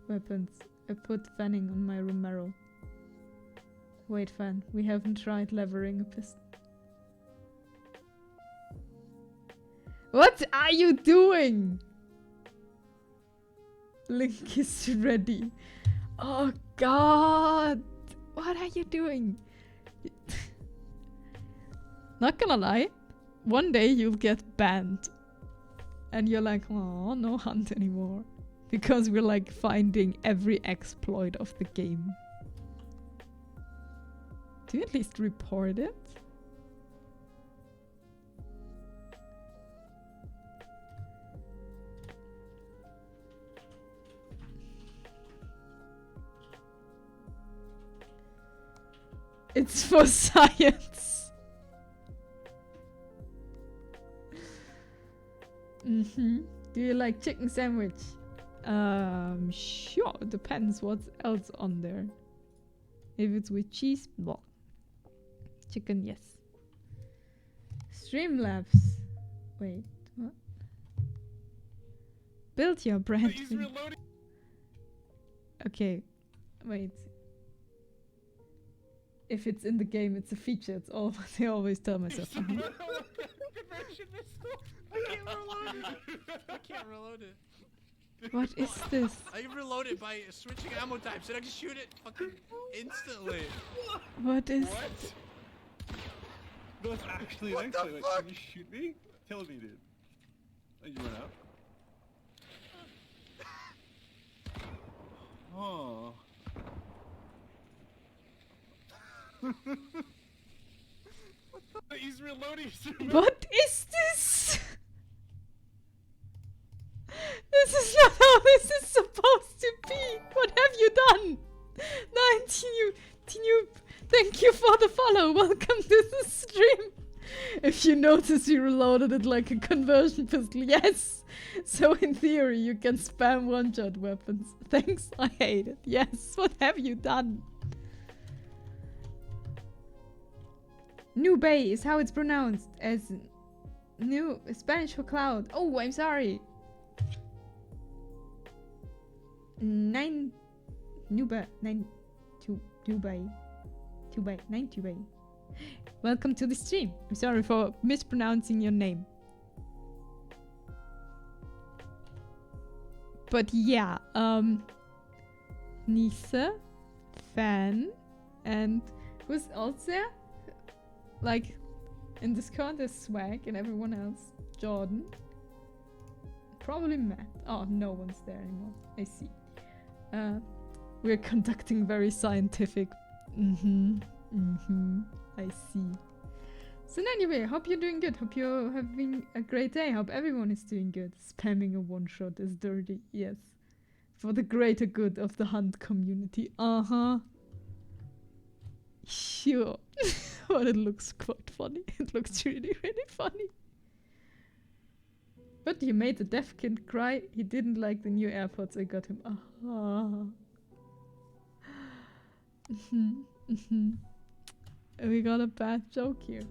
weapons. I put fanning on my Romero. Wait, Fan, we haven't tried levering a piston. What are you doing? Link is ready. Oh god! What are you doing? Not gonna lie, one day you'll get banned. And you're like, oh, no hunt anymore. Because we're like finding every exploit of the game. Do you at least report it? It's for science. Do you like chicken sandwich? Sure. Depends what's else on there. If it's with cheese, blah. Chicken, yes. Streamlabs. Wait, what? Build your brand. Okay, wait. If it's in the game, it's a feature. It's all I always tell myself. I can't reload it. What is this? I can reload it by switching ammo types and I can shoot it fucking instantly. What is? What? No, it's actually What like, the can fuck? you shoot me? Tell me, dude. Oh, you went out? Oh. What the? He's reloading. What is this? This is not how this is supposed to be. What have you done? 19 you. Thank you for the follow. Welcome to the stream. If you notice, you reloaded it like a conversion pistol. Yes. So in theory, you can spam one-shot weapons. Thanks. I hate it. Yes. What have you done? New Bay is how it's pronounced, as new Spanish for cloud. Oh, I'm sorry. 9 Nuba 9 Dubai 9 Dubai. Welcome to the stream. I'm sorry for mispronouncing your name. But yeah, Nisa, Fan, and who's else there? Like In Discord there's Swag and everyone else. Jordan. Probably Matt. Oh, no one's there anymore. I see. We're conducting very scientific. I see. So anyway, hope you're doing good. Hope you're having a great day. Hope everyone is doing good. Spamming a one-shot is dirty. Yes. For the greater good of the hunt community. Sure. But it looks quite funny. It looks really, really funny. But you made the deaf kid cry. He didn't like the new AirPods I got him. We got a bad joke here.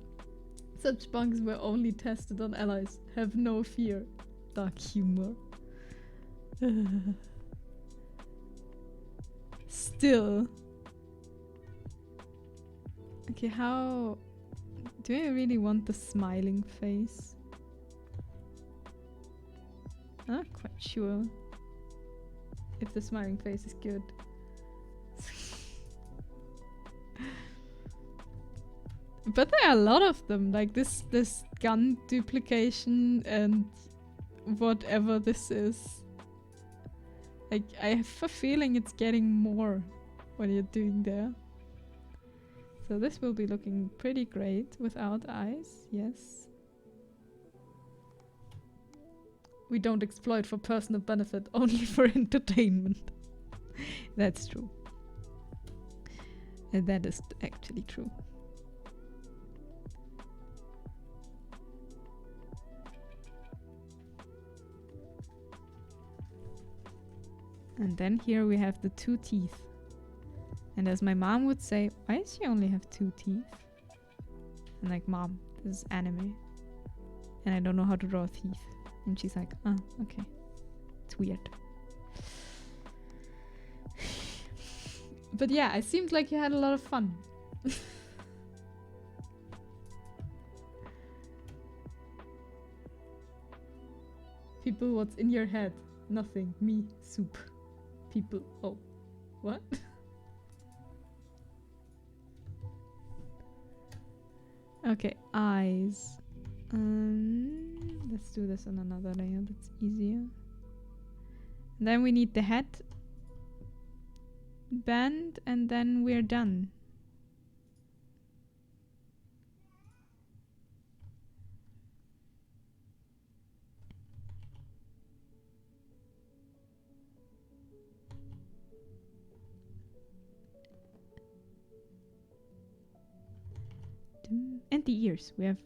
Such bugs were only tested on allies. Have no fear. Dark humor. Still. Okay, how... Do I really want the smiling face? Not quite sure if the smiling face is good. But there are a lot of them, like this gun duplication and whatever this is. Like, I have a feeling it's getting more what you're doing there. So this will be looking pretty great without eyes, yes. We don't exploit for personal benefit, only for entertainment. That's true. And that is actually true. And then here we have the 2 teeth. And as my mom would say, why does she only have 2 teeth? I'm like, Mom, this is anime. And I don't know how to draw teeth. And she's like, oh, okay. It's weird. But yeah, it seemed like you had a lot of fun. People, what's in your head? Nothing. Me. Soup. People. Oh. What? Okay, eyes. Let's do this on another layer, that's easier. Then we need the head band, and then we're done. And the ears. We have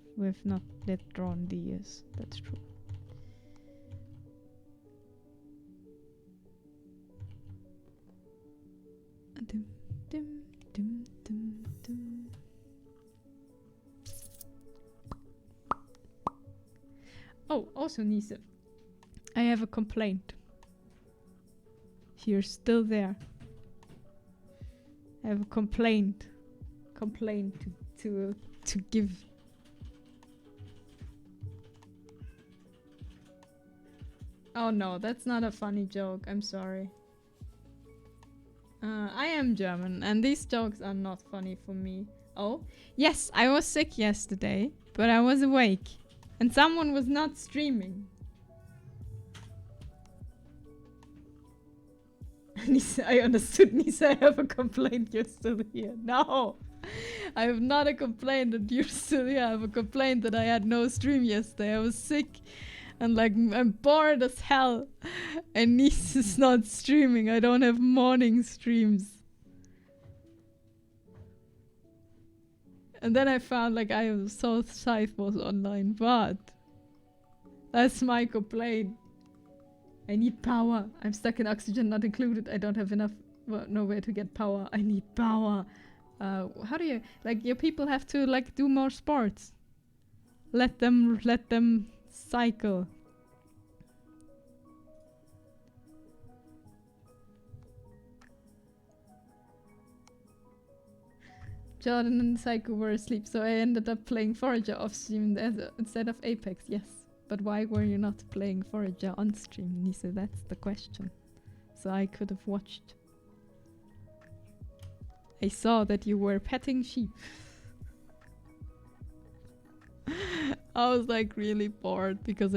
not yet drawn the ears. That's true. Dum, dum, dum, dum, dum. Oh, also Nisa, I have a complaint. If you're still there, I have a complaint to give. Oh no, that's not a funny joke. I'm sorry. I am German, and these jokes are not funny for me. Oh, yes, I was sick yesterday, but I was awake, and someone was not streaming. Nisa, I understood, Nisa, I have a complaint, you're still here. No! I have not a complaint that you're still here. I have a complaint that I had no stream yesterday. I was sick and like I'm bored as hell. And Nisa's not streaming. I don't have morning streams. And then I found like I saw Scythe was online, but that's my complaint. I need power. I'm stuck in oxygen not included. I don't have enough, well, nowhere to get power. I need power. How do you, like, your people have to like do more sports. Let them cycle. Jordan and Psycho were asleep, so I ended up playing Forager off stream instead of Apex, yes. But why were you not playing Forager on stream, Nisa? That's the question. So I could have watched. I saw that you were petting sheep. I was like really bored because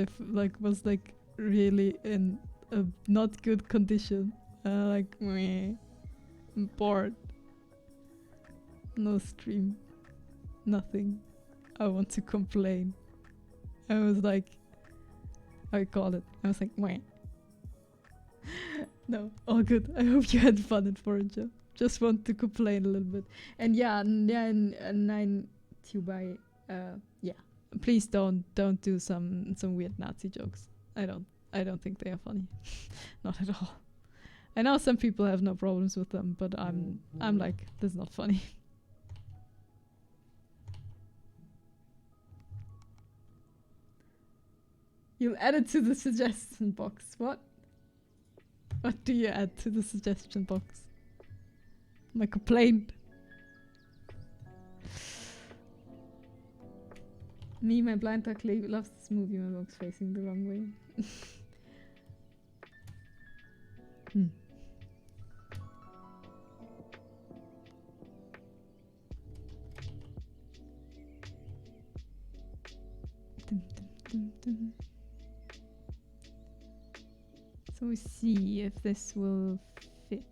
was like really in a not good condition. Like meh, I'm bored. No stream, nothing. I want to complain. I was like, I call it. I was like, meh. No, all good. I hope you had fun at Forager. Just want to complain a little bit. And yeah, and 9 Tubai, yeah. Please don't do some weird Nazi jokes. I don't think they are funny. Not at all. I know some people have no problems with them, but I'm like, this is not funny. You'll add it to the suggestion box. What? What do you add to the suggestion box? My complaint. Me, my blind duck loves this movie. My dog's facing the wrong way. Hmm. Dum, dum, dum. So we see if this will fit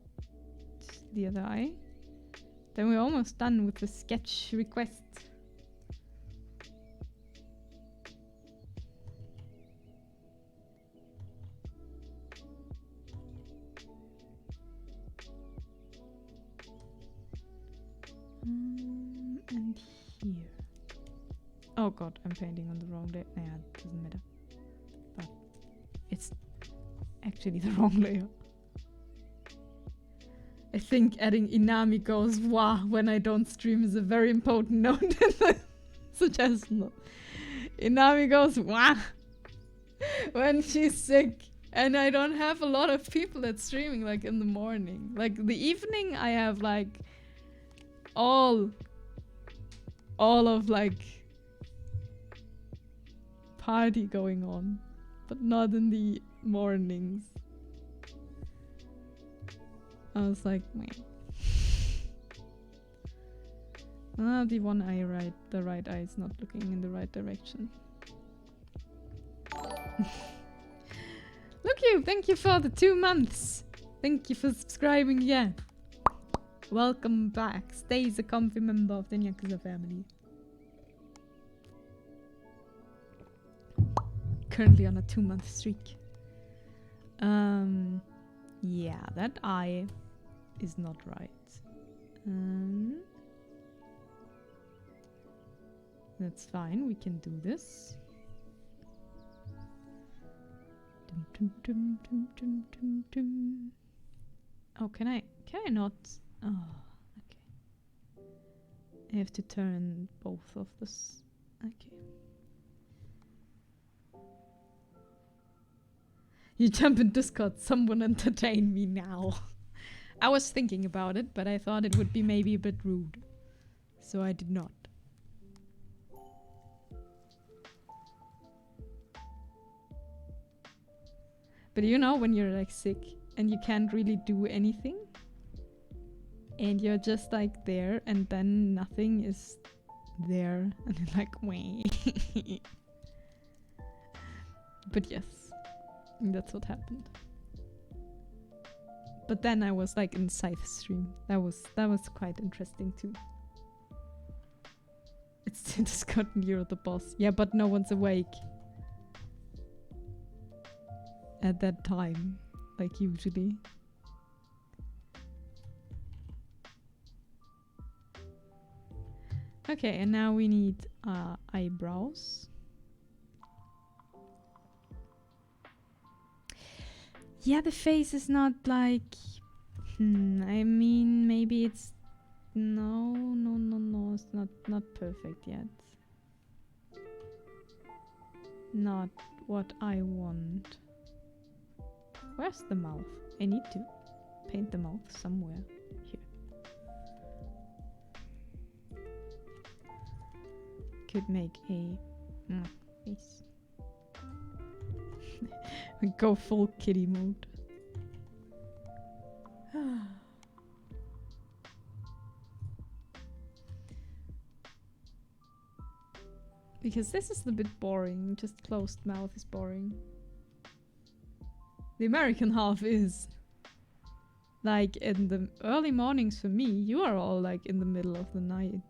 the other eye. Then we're almost done with the sketch request. And here. Oh god, I'm painting on the wrong layer. Nah, it doesn't matter. But it's actually the wrong layer. I think adding Inami goes wah when I don't stream is a very important note in the suggestion. Inami goes wah when she's sick. And I don't have a lot of people that's streaming like in the morning. Like the evening I have like all of like party going on, but not in the mornings. I was like, man. The one eye the right eye is not looking in the right direction. Look you, thank you for the 2 months. Thank you for subscribing again. Welcome back. Stay as a comfy member of the Yakuza family. Currently on a 2-month streak. Yeah, that eye is not right. That's fine, we can do this. Oh, can I not? Oh, okay. I have to turn both of this. Okay. You jump in Discord, someone entertain me now. I was thinking about it, but I thought it would be maybe a bit rude. So I did not. But you know when you're like sick and you can't really do anything? And you're just like there and then nothing is there. And you're like, wait. But yes. That's what happened. But then I was like in Scythe stream. That was quite interesting too. It's Discord and you're the boss. Yeah, but no one's awake at that time, like usually. Okay, and now we need eyebrows. Yeah, the face is not like... I mean, maybe it's... No, it's not perfect yet. Not what I want. Where's the mouth? I need to paint the mouth somewhere. Here. Could make a face. We go full kitty mode. Because this is a bit boring. Just closed mouth is boring. The American half is. Like in the early mornings for me, you are all like in the middle of the night.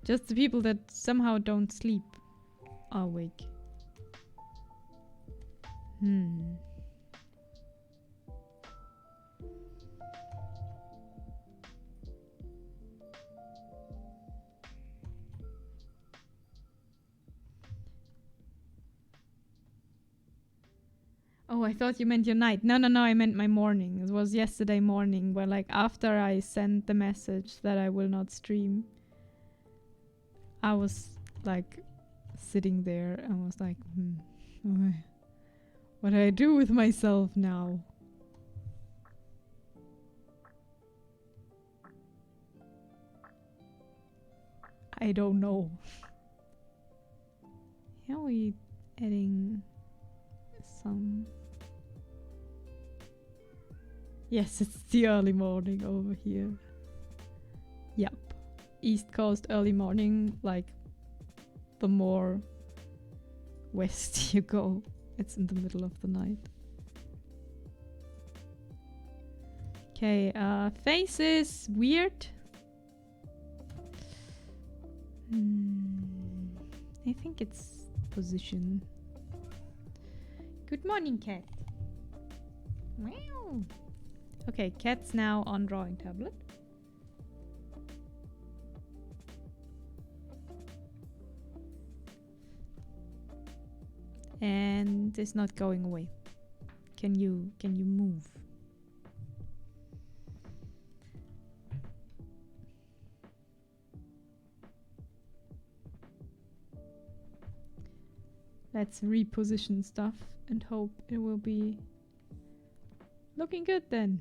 Just the people that somehow don't sleep are awake. Oh, I thought you meant your night. No, I meant my morning. It was yesterday morning where like after I sent the message that I will not stream, I was like sitting there and was like, what do I do with myself now? I don't know. How are we adding some... Yes, it's the early morning over here. Yep. East Coast early morning, like the more west you go, it's in the middle of the night. Okay, face is weird. I think it's position. Good morning, cat. Meow. Okay, cat's now on drawing tablet. And it's not going away. Can you move? Let's reposition stuff and hope it will be looking good then.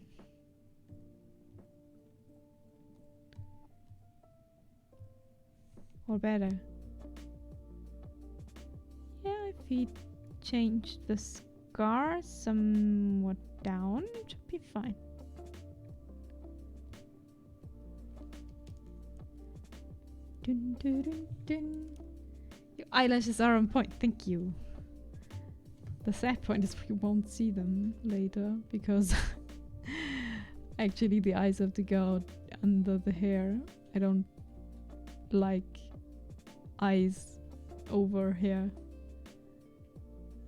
Or better. Yeah, if we change the scar somewhat down, it should be fine. Dun, dun, dun, dun. Your eyelashes are on point, thank you. The sad point is we won't see them later because actually the eyes have to go under the hair. I don't like eyes over hair.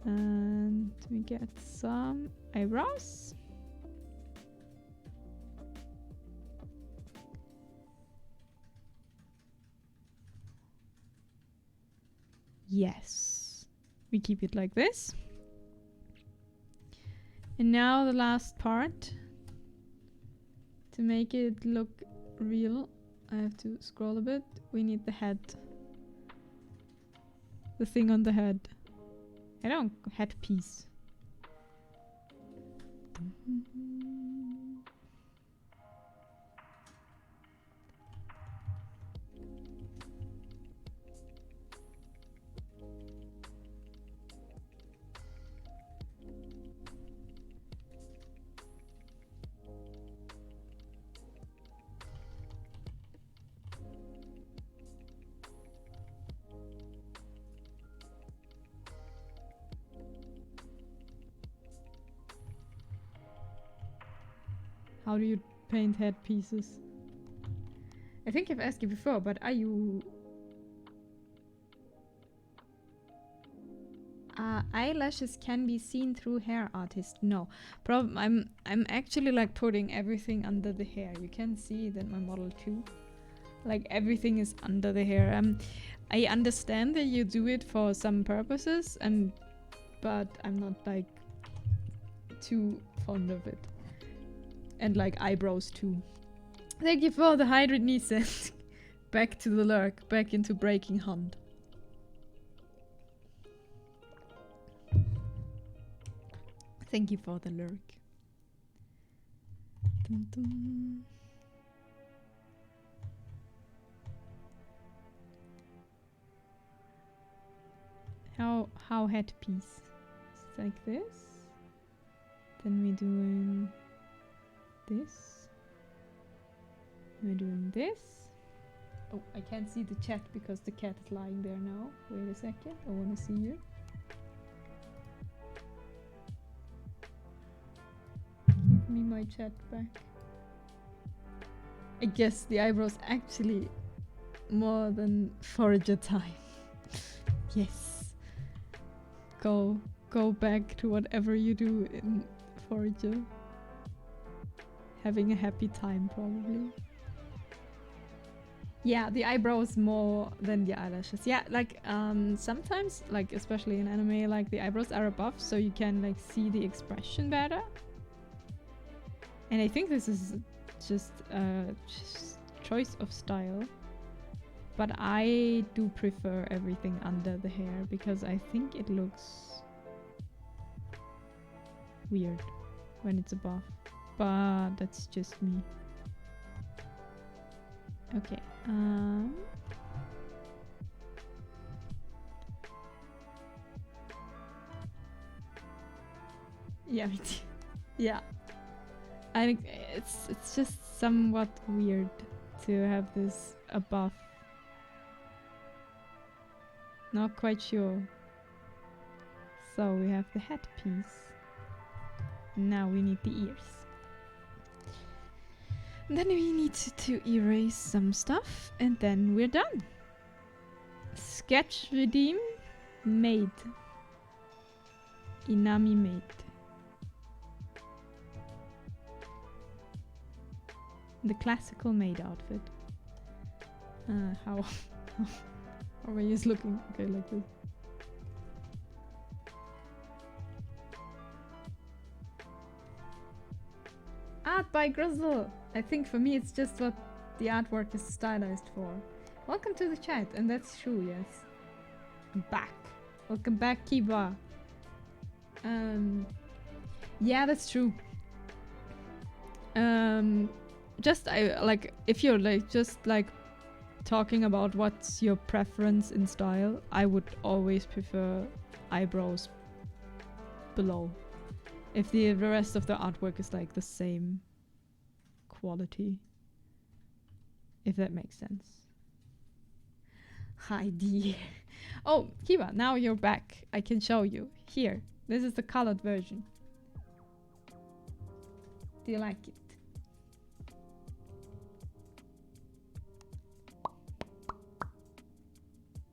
And we get some eyebrows. Yes. We keep it like this. And now the last part. To make it look real, I have to scroll a bit. We need the head. The thing on the head. I don't headpiece. How do you paint headpieces? I think I've asked you before, but are you... eyelashes can be seen through hair artist. No. I'm actually like putting everything under the hair. You can see it in my model too. Like everything is under the hair. I understand that you do it for some purposes, but I'm not like too fond of it. And like eyebrows too. Thank you for the 100 Nieces. Back to the lurk. Back into Breaking Hunt. Thank you for the lurk. Dun dun. How headpiece? It's like this. Then we're doing this. We're doing this. Oh, I can't see the chat because the cat is lying there now. Wait a second, I want to see you. Give me my chat back. I guess the eyebrows actually more than forager time. Yes. Go back to whatever you do in forager. Having a happy time probably. Yeah, the eyebrows more than the eyelashes. Yeah, like sometimes, like especially in anime, like the eyebrows are above so you can like see the expression better. And I think this is just choice of style. But I do prefer everything under the hair because I think it looks weird when it's above. But that's just me. Okay. Yeah, me too. Yeah. I think it's just somewhat weird to have this above. Not quite sure. So we have the headpiece. Now we need the ears. And then we need to erase some stuff and then we're done. Sketch, redeem, Maid. Inami Maid. The classical Maid outfit. How are you looking? Okay, like this. Art by Grizzle. I think for me it's just what the artwork is stylized for. Welcome to the chat, and that's true, yes. I'm back. Welcome back, Kiba. Yeah, that's true. Just if you're like just like talking about what's your preference in style, I would always prefer eyebrows below. If the rest of the artwork is like the same quality. If that makes sense. Hi dear. Oh, Kiba, now you're back. I can show you. Here. This is the colored version. Do you like it?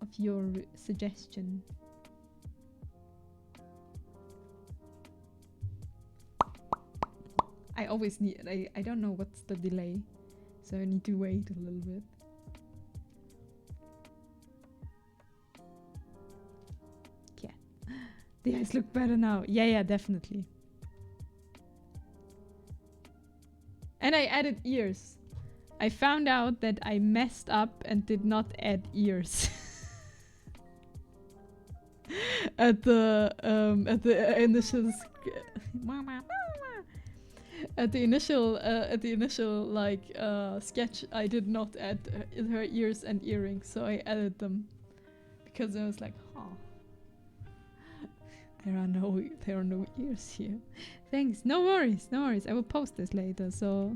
Of your suggestion. I always need, I don't know what's the delay, so I need to wait a little bit. Yeah. The eyes look better now. Yeah, definitely. And I added ears. I found out that I messed up and did not add ears. at the initial like sketch, I did not add her ears and earrings, so I added them because I was like, huh, there are no ears here. Thanks. No worries. I will post this later. So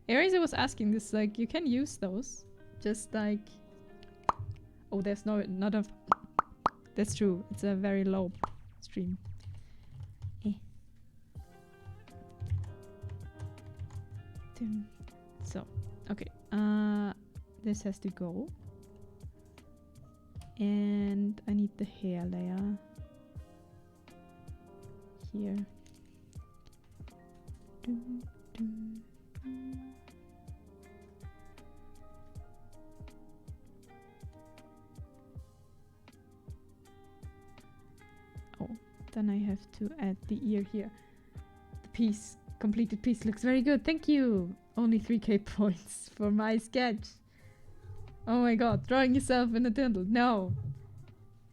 Eraser was asking this, like, you can use those just like, oh, there's not a, that's true, it's a very low stream. So, okay, this has to go. And I need the hair layer here. Oh, then I have to add the ear here. The piece, completed piece looks very good. Thank you. Only 3k points for my sketch. Oh my god, drawing yourself in a dindle. No.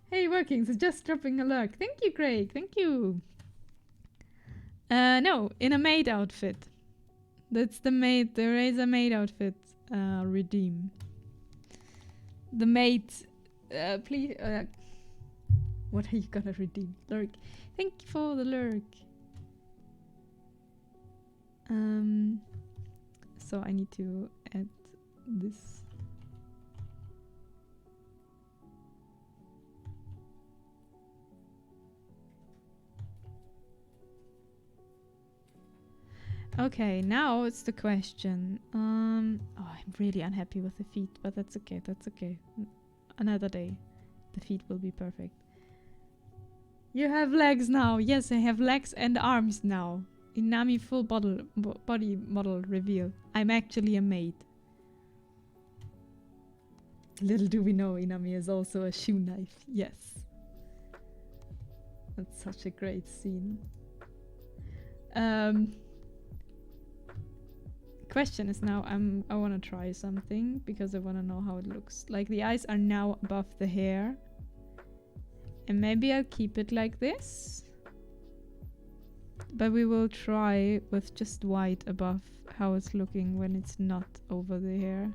Hey, working, so just dropping a lurk. Thank you, Craig. Thank you. No, in a maid outfit. That's the maid, the Razor maid outfit. Redeem. The maid, please, what are you gonna redeem? Lurk. Thank you for the lurk. So I need to add this. Okay, now it's the question. Oh, I'm really unhappy with the feet, but that's okay. That's okay. Another day, the feet will be perfect. You have legs now. Yes, I have legs and arms now. Inami full body model reveal. I'm actually a maid. Little do we know, Inami is also a shoe knife. Yes. That's such a great scene. Question is now, I want to try something because I want to know how it looks. Like the eyes are now above the hair. And maybe I'll keep it like this. But we will try with just white above how it's looking when it's not over the hair.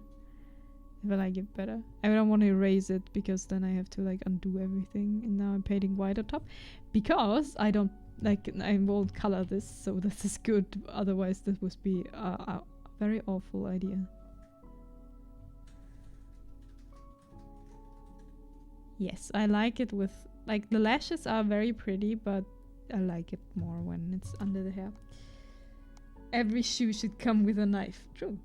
If I like it better. I don't want to erase it because then I have to like undo everything. And now I'm painting white on top. Because I don't like, I won't color this, so this is good. Otherwise this would be a very awful idea. Yes, I like it with, like, the lashes are very pretty, but I like it more when it's under the hair. Every shoe should come with a knife. True.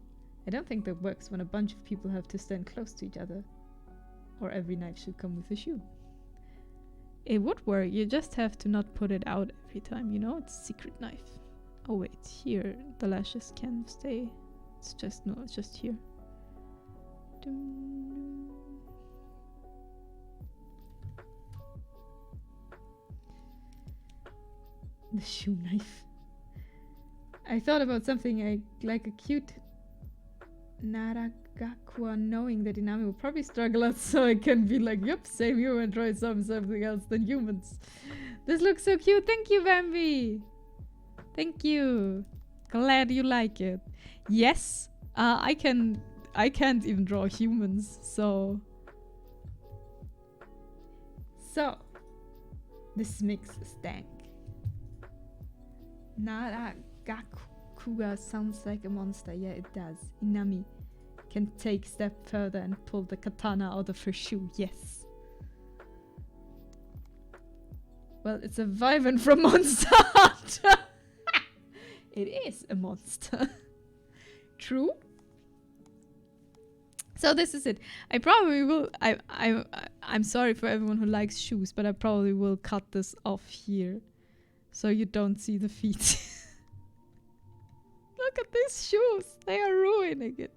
I don't think that works when a bunch of people have to stand close to each other. Or every knife should come with a shoe. It would work, you just have to not put it out every time, you know? It's a secret knife. Oh wait, here the lashes can stay. It's just, no, it's just here. The shoe knife. I thought about something like a cute Naragakua, knowing that Inami will probably struggle out, so I can be like, yep, same you and try something else than humans. This looks so cute. Thank you, Bambi. Thank you. Glad you like it. Yes, I can't even draw humans, so this mix stank. Naragakuga sounds like a monster. Yeah, it does. Inami can take step further and pull the katana out of her shoe. Yes. Well, it's a Wyvern from Monster Hunter. It is a monster. True. So this is it. I probably will. I'm sorry for everyone who likes shoes, but I probably will cut this off here, so you don't see the feet. Look at these shoes. They are ruining it.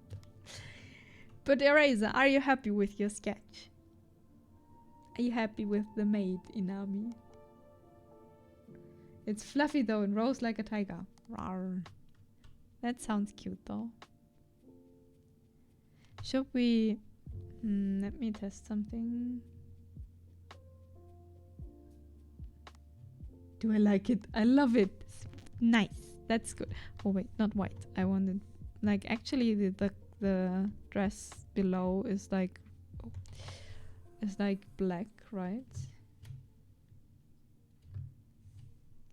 But Eraser, are you happy with your sketch? Are you happy with the maid, Inami? It's fluffy though and rolls like a tiger. Rawr. That sounds cute though. Should we... let me test something. Do I like it? I love it. It's nice. That's good. Oh wait, not white. I wanted... Like, actually the dress below is like... Is like black, right?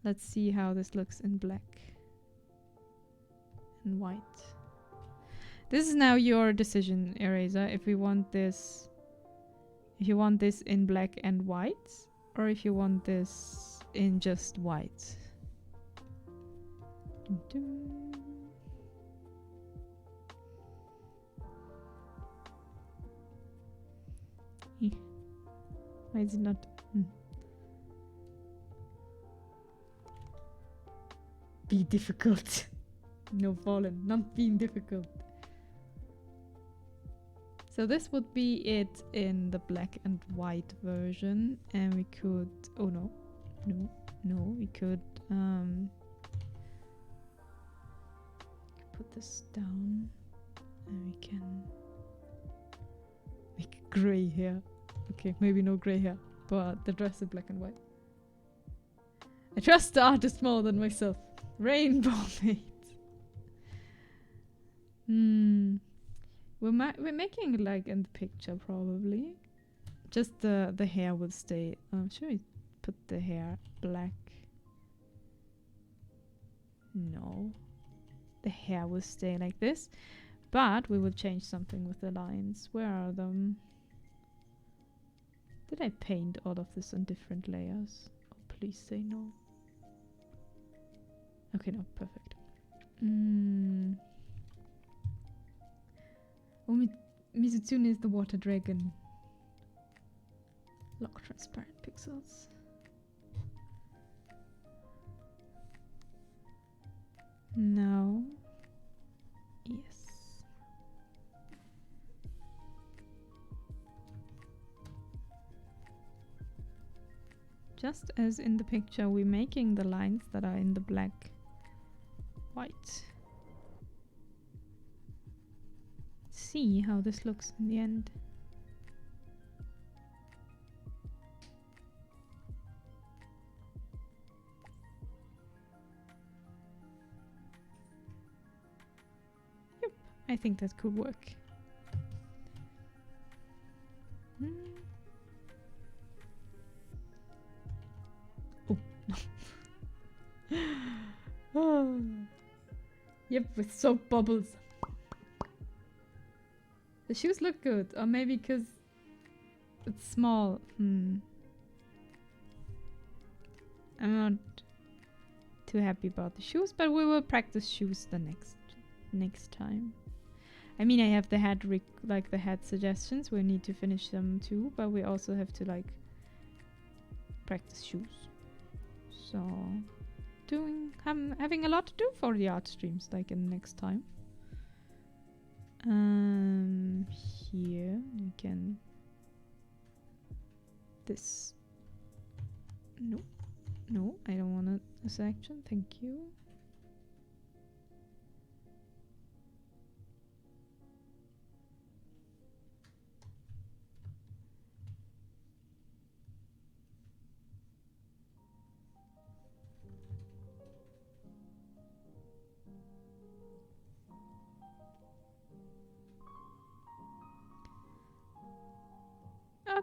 Let's see how this looks in black and white. This is now your decision, Eraser, if we want this... If you want this in black and white, or if you want this in just white. Why is it not... Be difficult. No fallen, not being difficult. So this would be it in the black and white version, and we could... Oh no, we could put this down, and we can make grey hair. Okay, maybe no grey hair, but the dress is black and white. I trust the artist more than myself. Rainbow Maid. We're making it like in the picture probably. Just the hair will stay. Should we put the hair black? No. The hair will stay like this. But we will change something with the lines. Where are them? Did I paint all of this on different layers? Oh, please say no. Okay, no, perfect. Mm. Oh, Mizutsune is the water dragon. Lock transparent pixels. No. Yes. Just as in the picture, we're making the lines that are in the black, white. See how this looks in the end. Yep, I think that could work. Oh. Yep, with soap bubbles. The shoes look good, or maybe because it's small. I'm not too happy about the shoes, but we will practice shoes the next time. I mean, I have the hat the hat suggestions. We need to finish them too, but we also have to like practice shoes. So having a lot to do for the art streams like in the next time. Here you can this. No, I don't want a selection, thank you.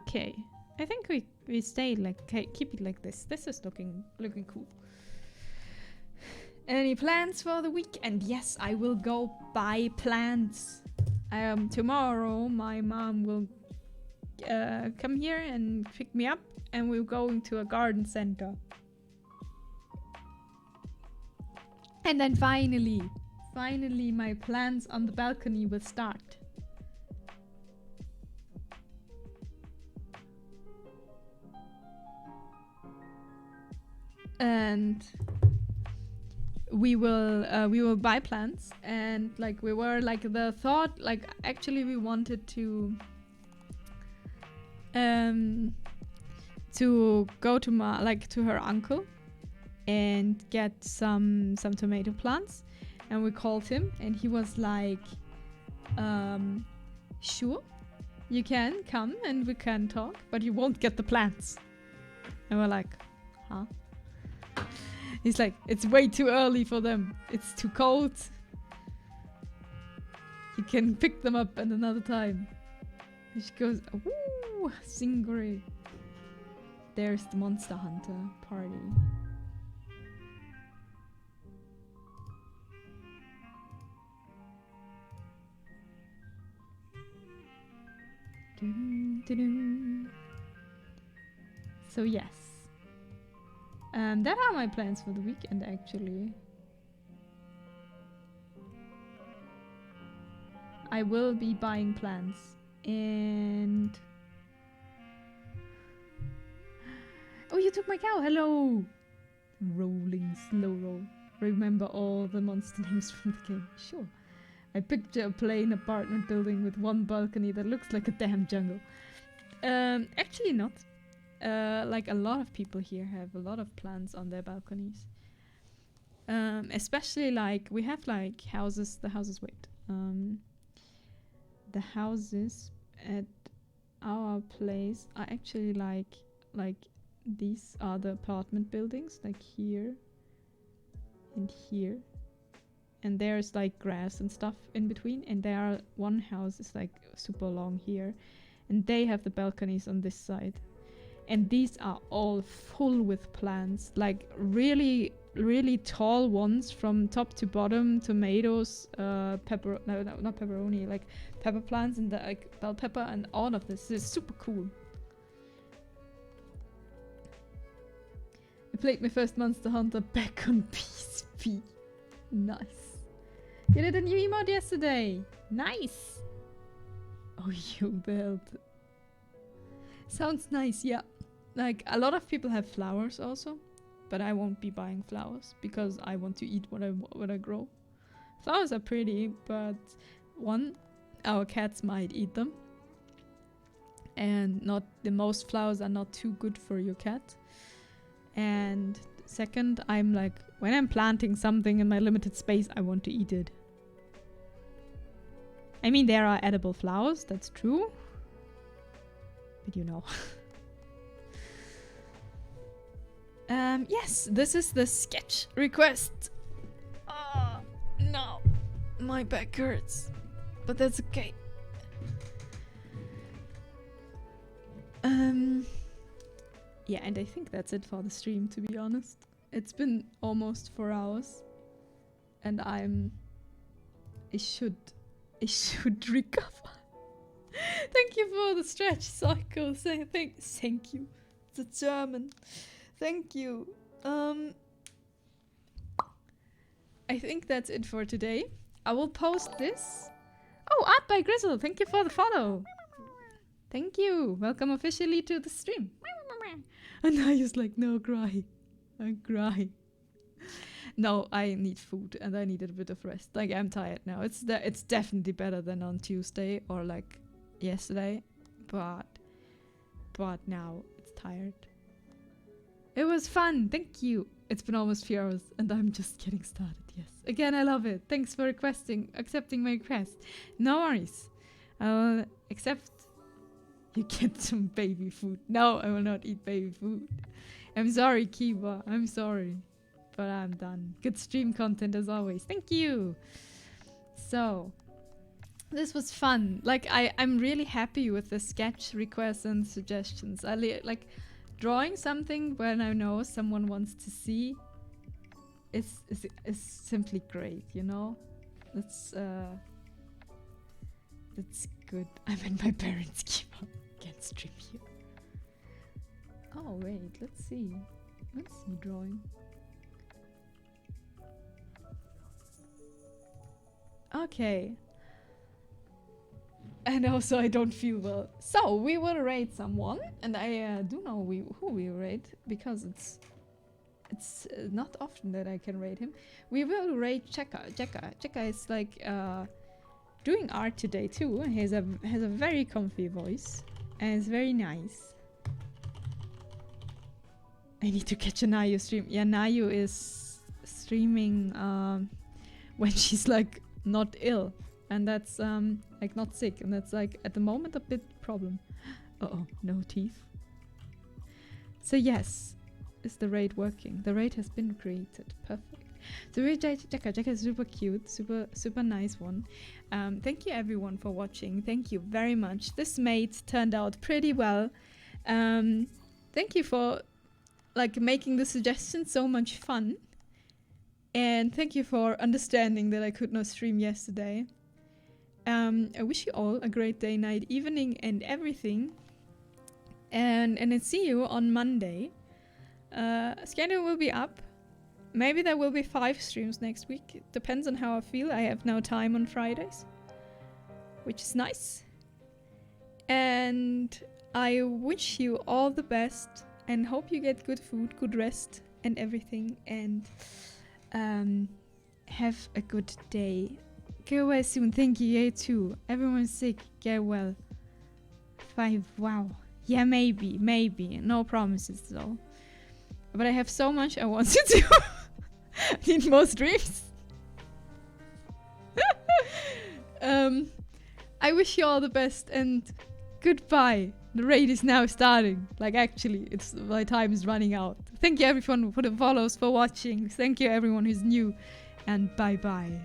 Okay, I think we stay like keep it like this. This is looking cool. Any plans for the week? And yes, I will go buy plants. Tomorrow my mom will come here and pick me up, and we're going to a garden center. And then finally my plants on the balcony will start. And we will buy plants, and like we were like the thought like actually we wanted to go to her uncle and get some tomato plants, and we called him and he was like sure, you can come and we can talk, but you won't get the plants. And we're like, huh? He's like, it's way too early for them. It's too cold. You can pick them up at another time. And she goes, ooh, Singray. There's the Monster Hunter party. So yes. That are my plans for the weekend, actually. I will be buying plants, and oh, you took my cow. Hello. Rolling slow roll. Remember all the monster names from the game. Sure. I picture a plain apartment building with one balcony that looks like a damn jungle. Actually not. Like a lot of people here have a lot of plants on their balconies. Especially like we have like houses. The houses at our place are actually like these are the apartment buildings, like here and here, and there's like grass and stuff in between, and one house is like super long here, and they have the balconies on this side. And these are all full with plants, like really, really tall ones from top to bottom. Tomatoes, not pepperoni, like pepper plants and the like bell pepper and all of this. Is super cool. I played my first Monster Hunter back on PSP. Nice. You did a new emote yesterday. Nice. Oh, you built. Sounds nice, yeah. Like, a lot of people have flowers also. But I won't be buying flowers because I want to eat what I grow. Flowers are pretty, but one, our cats might eat them. And not the most flowers are not too good for your cat. And second, I'm like, when I'm planting something in my limited space, I want to eat it. I mean, there are edible flowers, that's true. But you know. Yes, this is the sketch request. Oh, no. My back hurts. But that's okay. Yeah, and I think that's it for the stream, to be honest. It's been almost 4 hours. And I should recover. Thank you for the stretch, Psycho. Thank you. It's a German. Thank you. I think that's it for today. I will post this. Oh, Art by Grizzle, thank you for the follow. Thank you. Welcome officially to the stream. And I was like, no, cry. I cry. No, I need food and I need a bit of rest. Like, I'm tired now. It's definitely better than on Tuesday or like yesterday, but now it's tired. It was fun. Thank you. It's been almost 4 hours and I'm just getting started. Yes. Again, I love it. Thanks for accepting my request. No worries. I will accept. You get some baby food. No, I will not eat baby food. I'm sorry, Kiba. I'm sorry. But I'm done. Good stream content as always. Thank you. So, this was fun. Like, I'm really happy with the sketch requests and suggestions. I like drawing something when I know someone wants to see is simply great, you know? That's good. I'm in my parents' keep up. Can't stream here. Oh wait, let's see. Let's see drawing. Okay. And also I don't feel well. So we will raid someone, and I do know who we raid because it's not often that I can raid him. We will raid Cheka. Cheka is like doing art today too. He has a very comfy voice and it's very nice. I need to catch a Nayu stream. Yeah, Nayu is streaming when she's like not ill. And that's like not sick, and that's like at the moment a bit problem. Uh-oh, no teeth. So yes, is the raid working? The raid has been created. Perfect. So raid Jacka is super cute, super nice one. Thank you everyone for watching. Thank you very much. This Maid turned out pretty well. Thank you for like making the suggestion so much fun. And thank you for understanding that I could not stream yesterday. I wish you all a great day, night, evening, and everything. And I see you on Monday. Schedule will be up. Maybe there will be 5 streams next week. It depends on how I feel. I have now time on Fridays, which is nice. And I wish you all the best and hope you get good food, good rest, and everything. And have a good day. Get well soon. Thank you. You too. Everyone's sick. Get well. 5. Wow. Yeah, maybe. No promises though. But I have so much I want to do. I need more streams. I wish you all the best and goodbye. The raid is now starting. Like actually, my time is running out. Thank you everyone for the follows, for watching. Thank you everyone who's new. And bye bye.